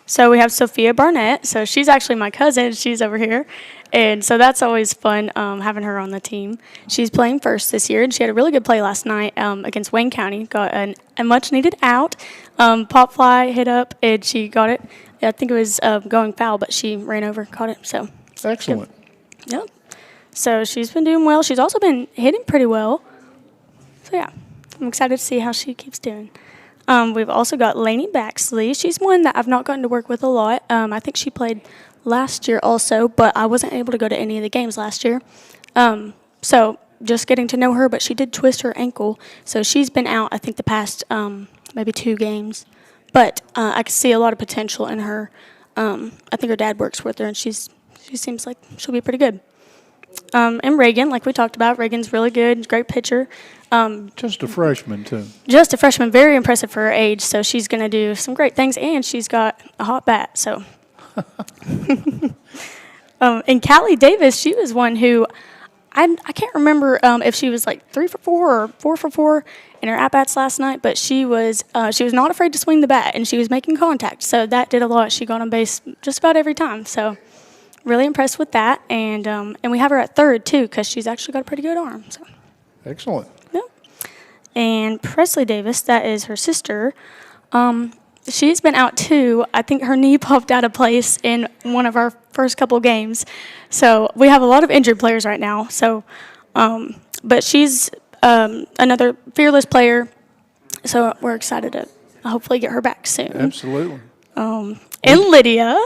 So we have Sophia Barnett. So she's actually my cousin. She's over here. And so that's always fun having her on the team. She's playing first this year, and she had a really good play last night against Wayne County. Got a much-needed out. Pop fly hit up, and she got it. I think it was going foul, but she ran over and caught it. So excellent. Yep. So she's been doing well. She's also been hitting pretty well. So, yeah, I'm excited to see how she keeps doing. We've also got Lainey Baxley. She's one that I've not gotten to work with a lot. I think she played last year also, but I wasn't able to go to any of the games last year. So just getting to know her, but she did twist her ankle. So she's been out, I think, the past maybe 2 games. But I can see a lot of potential in her. I think her dad works with her, and she seems like she'll be pretty good. And Reagan, like we talked about, Reagan's really good, great pitcher. Just a freshman, too. Just a freshman, very impressive for her age. So she's going to do some great things, and she's got a hot bat. So, and Callie Davis, she was one who I can't remember if she was 3 for 4 or 4 for 4 in her at bats last night, but she was not afraid to swing the bat, and she was making contact. So that did a lot. She got on base just about every time. So really impressed with that. And we have her at third, too, because she's actually got a pretty good arm. So. Excellent. Yep. And Presley Davis, that is her sister, she's been out, too. I think her knee popped out of place in one of our first couple games. So we have a lot of injured players right now. So, but she's another fearless player. So we're excited to hopefully get her back soon. Absolutely. And Lydia.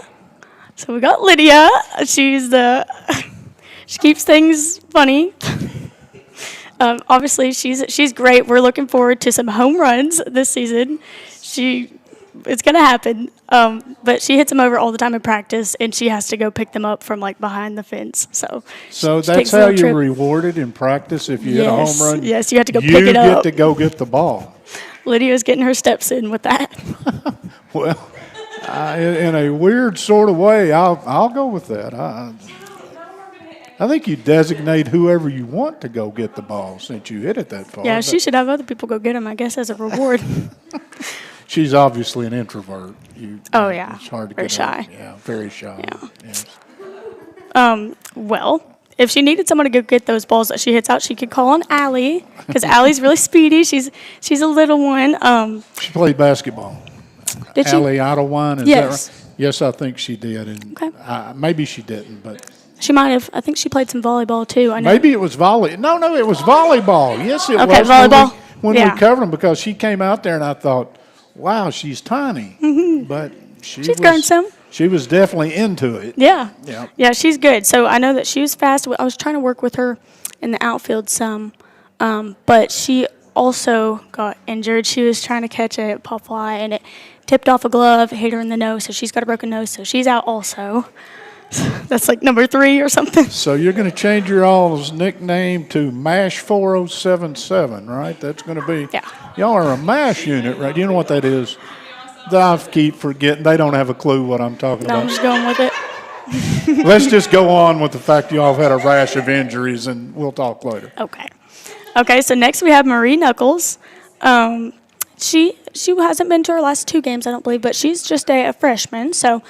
So we got Lydia. She's she keeps things funny. Obviously, she's great. We're looking forward to some home runs this season. It's gonna happen. But she hits them over all the time in practice, and she has to go pick them up from like behind the fence. So So she that's takes a how little you're trip. rewarded in practice if you hit a home run? Yes, you have to go pick it up. You get to go get the ball. Lydia's getting her steps in with that. Well, in a weird sort of way, I'll go with that. I think you designate whoever you want to go get the ball since you hit it that far. Yeah, she should have other people go get them, I guess, as a reward. She's obviously an introvert. Oh, yeah. It's hard to Very get her. shy. Yeah, very shy. Yeah. Yes. Well, if she needed someone to go get those balls that she hits out, she could call on Allie, because Allie's really speedy. She's a little one. She played basketball. Did she? Allie Idlewind, is Yes. that right? Yes, I think she did. And Okay. maybe she didn't, but She might have. I think she played some volleyball, too. I know. maybe it was volley. No, it was volleyball. Yes, it was. Okay, volleyball. When Yeah. we covered them, because she came out there and I thought, wow, she's tiny. But she's grown some. She was definitely into it. Yeah. Yeah. Yeah, she's good. So I know that she was fast. I was trying to work with her in the outfield some, but she also got injured. She was trying to catch a pop fly, and it tipped off a glove, hit her in the nose, so she's got a broken nose, so she's out also. That's like number 3 or something. So you're going to change your all's nickname to MASH 4077, right? That's going to be. Yeah. Y'all are a MASH unit, right? You know what that is? I keep forgetting. They don't have a clue what I'm talking No, I'm about. just going with it. Let's just go on with the fact y'all have had a rash of injuries, and we'll talk later. Okay, so next we have Marie Knuckles. She hasn't been to her last 2 games, I don't believe, but she's just a freshman. So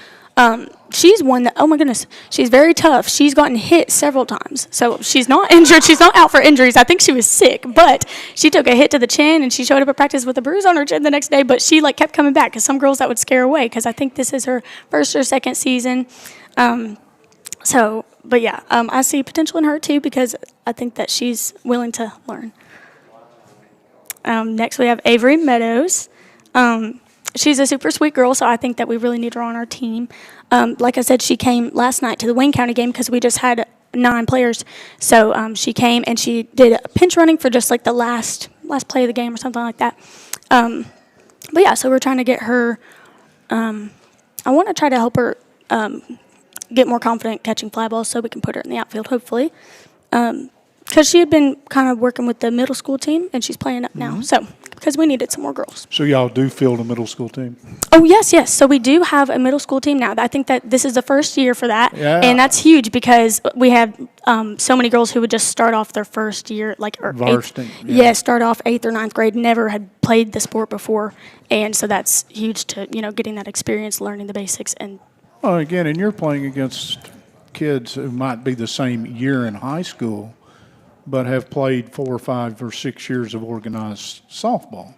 she's one that, oh my goodness, she's very tough. She's gotten hit several times. So she's not injured. She's not out for injuries. I think she was sick, but she took a hit to the chin, and she showed up at practice with a bruise on her chin the next day, but she like kept coming back, because some girls that would scare away, because I think this is her first or second season. But yeah, I see potential in her too, because I think that she's willing to learn. Next we have Avery Meadows. She's a super sweet girl, so I think that we really need her on our team. Like I said, she came last night to the Wayne County game, because we just had 9 players. So she came and she did a pinch running for just like the last play of the game or something like that. But yeah, so we're trying to get her. I want to try to help her get more confident catching fly balls, so we can put her in the outfield, hopefully. Because she had been kind of working with the middle school team, and she's playing up now. So, because we needed some more girls. So y'all do field a middle school team? Oh, yes. So we do have a middle school team now. I think that this is the first year for that. Yeah. And that's huge, because we have so many girls who would just start off their first year, like or Varsity, start off 8th or 9th grade, never had played the sport before. And so that's huge to, getting that experience, learning the basics. And Well, again, and you're playing against kids who might be the same year in high school, but have played 4 or 5 or 6 years of organized softball.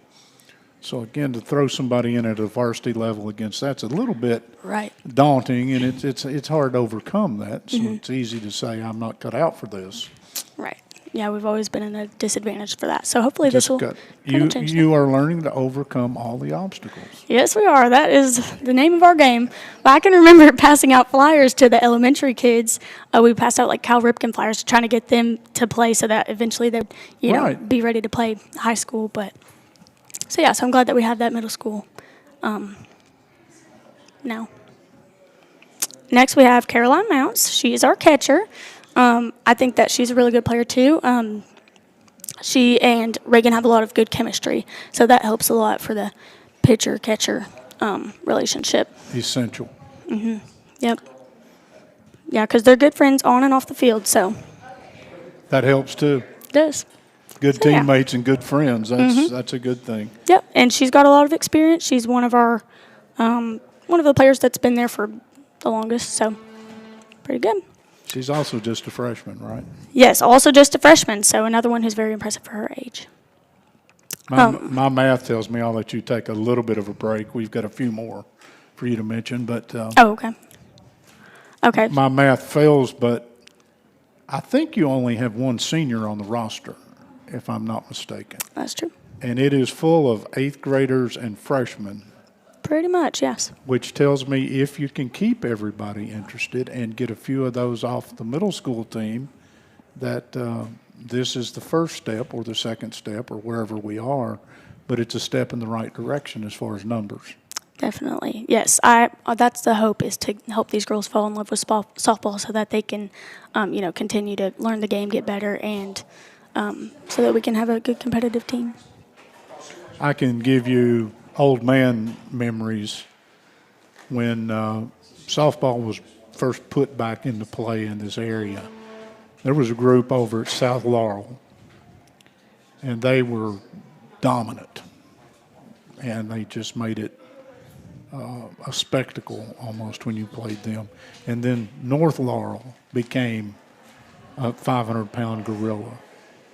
So again, to throw somebody in at a varsity level against that's a little bit right. daunting, and it's hard to overcome that. So it's easy to say I'm not cut out for this. Right. Yeah, we've always been in a disadvantage for that. So hopefully this will kind of change that. You are learning to overcome all the obstacles. Yes, we are. That is the name of our game. But I can remember passing out flyers to the elementary kids. We passed out like Cal Ripken flyers, trying to get them to play so that eventually they'd, Right. be ready to play high school. But so I'm glad that we have that middle school now. Next, we have Caroline Mounts. She is our catcher. I think that she's a really good player too. She and Reagan have a lot of good chemistry, so that helps a lot for the pitcher-catcher relationship. Essential. Yep. Yeah, because they're good friends on and off the field, so That helps too. it does. Good So, yeah. teammates and good friends. That's a good thing. Yep, and she's got a lot of experience. She's one of our one of the players that's been there for the longest. So pretty good. She's also just a freshman, right? Yes, also just a freshman, so another one who's very impressive for her age. My math tells me I'll let you take a little bit of a break. We've got a few more for you to mention, but Oh, okay. Okay. my math fails, but I think you only have one senior on the roster, if I'm not mistaken. That's true. And it is full of 8th graders and freshmen, Pretty much, yes. which tells me if you can keep everybody interested and get a few of those off the middle school team, that this is the first step or the second step or wherever we are, but it's a step in the right direction as far as numbers. Definitely, yes. That's the hope, is to help these girls fall in love with softball so that they can, continue to learn the game, get better, and so that we can have a good competitive team. I can give you old man memories when softball was first put back into play in this area. There was a group over at South Laurel, and they were dominant, and they just made it a spectacle almost when you played them. And then North Laurel became a 500-pound gorilla,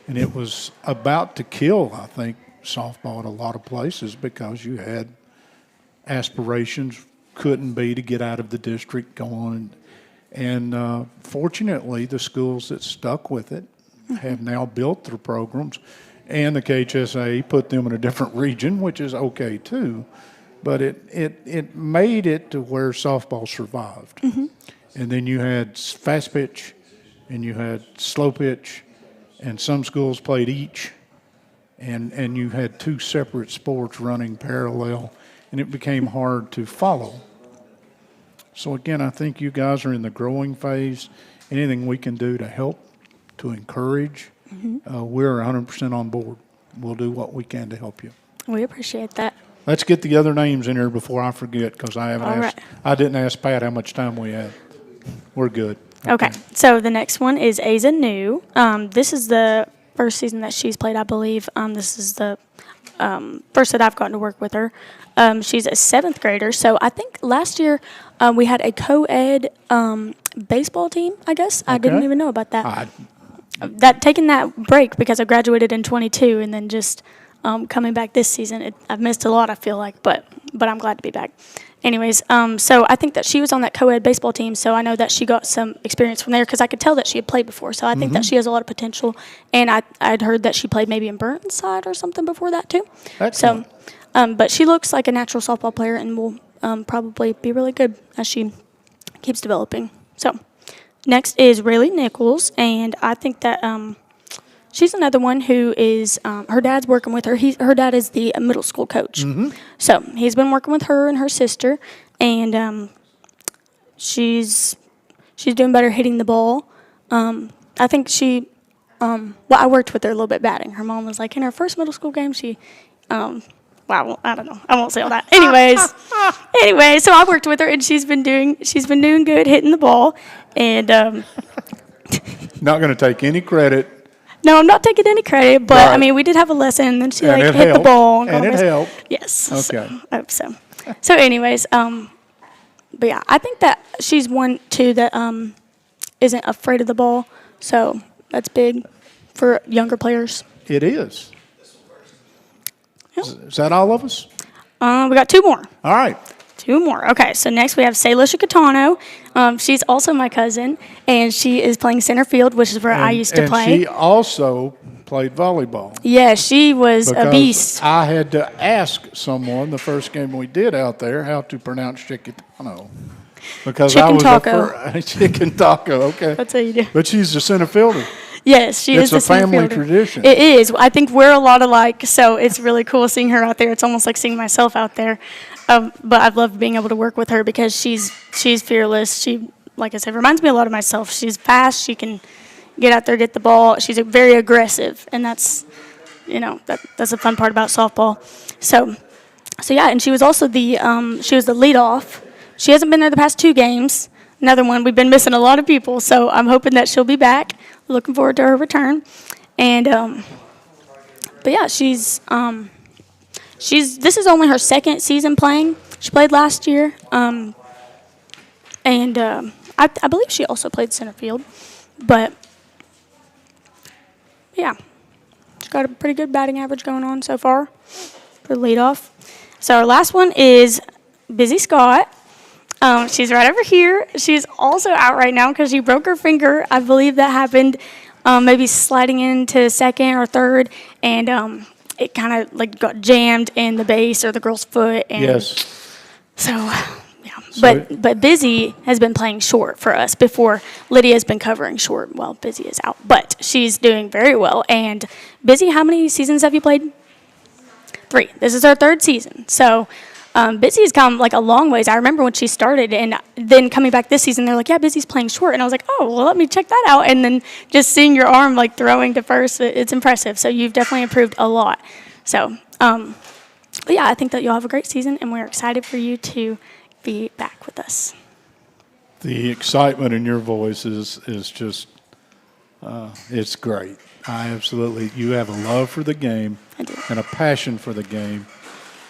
and it was about to kill, I think, softball at a lot of places because you had aspirations, couldn't be to get out of the district, go on. And fortunately, the schools that stuck with it have now built their programs, and the KHSA put them in a different region, which is okay too. But it made it to where softball survived. And then you had fast pitch, and you had slow pitch, and some schools played each. And you had two separate sports running parallel, and it became hard to follow. So again, I think you guys are in the growing phase. Anything we can do to help, to encourage, we're 100% on board. We'll do what we can to help you. We appreciate that. Let's get the other names in here before I forget, because I haven't asked. I didn't ask Pat how much time we had. We're good. Okay. So the next one is Asa New. This is the first season that she's played, I believe. This is the first that I've gotten to work with her. She's a 7th grader. So I think last year we had a co-ed baseball team, I guess. I didn't even know about that. Taking that break because I graduated in 22 and then just coming back this season. I've missed a lot, I feel like, but I'm glad to be back. Anyways, so I think that she was on that co-ed baseball team, so I know that she got some experience from there because I could tell that she had played before. So I think that she has a lot of potential, and I'd heard that she played maybe in Burnside or something before that too. Excellent. So, but she looks like a natural softball player and will probably be really good as she keeps developing. So next is Rayleigh Nichols, and I think that she's another one who is, her dad's working with her. Her dad is the middle school coach. So he's been working with her and her sister, and she's doing better hitting the ball. I think I worked with her a little bit batting. Her mom was like, in her first middle school game, she, wow, I don't know. I won't say all that. Anyways, so I worked with her, and she's been doing good hitting the ball, and Not going to take any credit. No, I'm not taking any credit, but Right. I mean, we did have a lesson, and then she And hit it the helped. ball. And it almost- helped. Yes. Okay. So anyways, but yeah, I think that she's one too that isn't afraid of the ball. So that's big for younger players. It is. Is that all of us? We got 2 more. All right. 2 more. Okay, so next we have Sayla Shikatano. She's also my cousin, and she is playing center field, which is where I used to play. And she also played volleyball. Yeah, she was a Because beast. I had to ask someone the first game we did out there how to pronounce Chicatano. Because I Chicken was taco. Chicken taco, okay. That's how you do. But she's the center fielder. Yes, she is It's a the center family fielder. tradition. It is. I think we're a lot alike, so it's really cool seeing her out there. It's almost like seeing myself out there. But I've loved being able to work with her because she's fearless. She, like I said, reminds me a lot of myself. She's fast. She can get out there, get the ball. She's very aggressive, and that's a fun part about softball. So yeah, and she was also the leadoff. She hasn't been there the past 2 games. Another one, we've been missing a lot of people, so I'm hoping that she'll be back. Looking forward to her return. And but yeah, this is only her 2nd season playing. She played last year. And I believe she also played center field. But, yeah, she's got a pretty good batting average going on so far for leadoff. So our last one is Busy Scott. She's right over here. She's also out right now because she broke her finger. I believe that happened maybe sliding into second or third, and it kind of like got jammed in the base or the girl's foot. And Yes. So, yeah. But Busy has been playing short for us before Lydia's been covering short. Well, Busy is out, but she's doing very well. And Busy, how many seasons have you played? 3. This is her 3rd season. So Busy has come like a long ways. I remember when she started, and then coming back this season, they're like, yeah, Busy's playing short. And I was like, oh, well, let me check that out. And then just seeing your arm like throwing to first, it's impressive. So you've definitely improved a lot. So, yeah, I think that you'll have a great season, and we're excited for you to be back with us. The excitement in your voice is just, it's great. You have a love for the game and a passion for the game.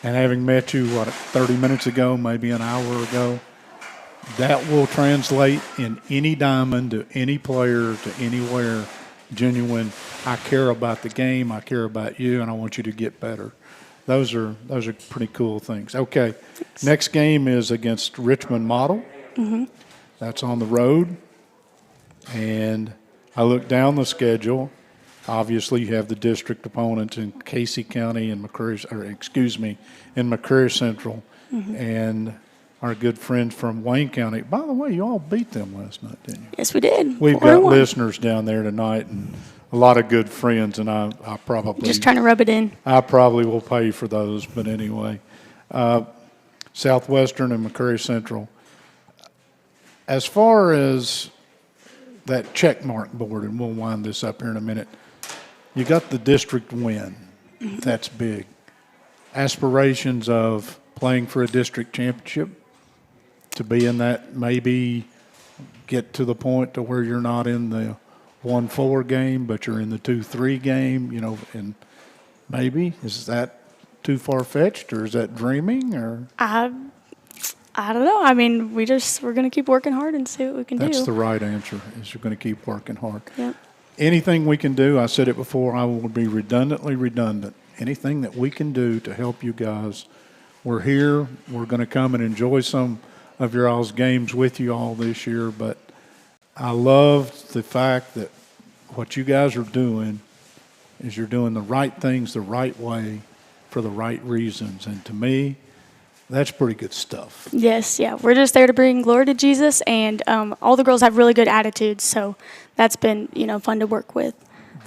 And having met you, 30 minutes ago, maybe an hour ago, that will translate in any diamond to any player to anywhere. Genuine, I care about the game, I care about you, and I want you to get better. Those are pretty cool things. Okay, next game is against Richmond Model. Mm-hmm. That's on the road. And I look down the schedule. Obviously, you have the district opponents in Casey County and in McCreary Central, and our good friends from Wayne County. By the way, you all beat them last night, didn't you? Yes, we did. We've got listeners down there tonight and a lot of good friends, and I probably just trying to rub it in. I probably will pay for those, but anyway, Southwestern and McCreary Central. As far as that check mark board, and we'll wind this up here in a minute. You got the district win. That's big. Aspirations of playing for a district championship, to be in that, maybe get to the point to where you're not in the 1-4 game, but you're in the 2-3 game, and maybe, is that too far-fetched, or is that dreaming, or? I don't know. I mean, we're going to keep working hard and see what we can do. That's the right answer, is you're going to keep working hard. Yep. Anything we can do, I said it before, I will be redundantly redundant. Anything that we can do to help you guys, we're here. We're going to come and enjoy some of your all's games with you all this year. But I love the fact that what you guys are doing is you're doing the right things the right way for the right reasons. And to me, that's pretty good stuff. Yes, yeah. We're just there to bring glory to Jesus, and all the girls have really good attitudes, so that's been, fun to work with.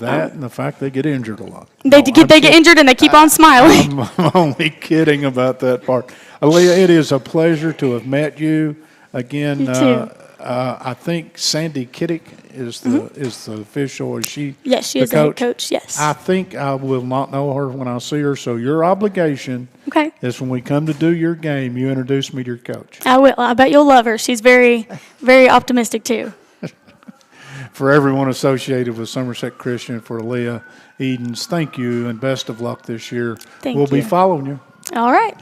That and the fact they get injured a lot. They get injured and they keep on smiling. I'm only kidding about that part. Aaliyah, it is a pleasure to have met you again. You too. I think Sandy Kiddick is the official. Is she? Yes, she is the head coach. Yes. I think I will not know her when I see her. So your obligation is when we come to do your game, you introduce me to your coach. I will. I bet you'll love her. She's very, very optimistic too. For everyone associated with Somerset Christian, for Aaliyah Edens, thank you and best of luck this year. We'll be following you. All right.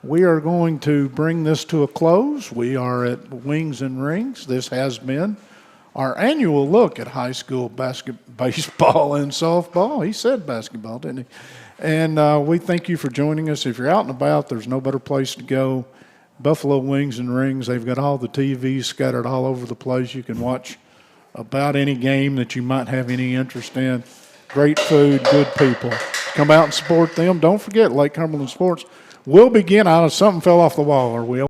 We are going to bring this to a close. We are at Wings and Rings. This has been our annual look at high school baseball and softball. He said basketball, didn't he? And we thank you for joining us. If you're out and about, there's no better place to go. Buffalo Wings and Rings, they've got all the TVs scattered all over the place. You can watch about any game that you might have any interest in. Great food, good people. Come out and support them. Don't forget, Lake Cumberland Sports will begin. Something fell off the wall, or will?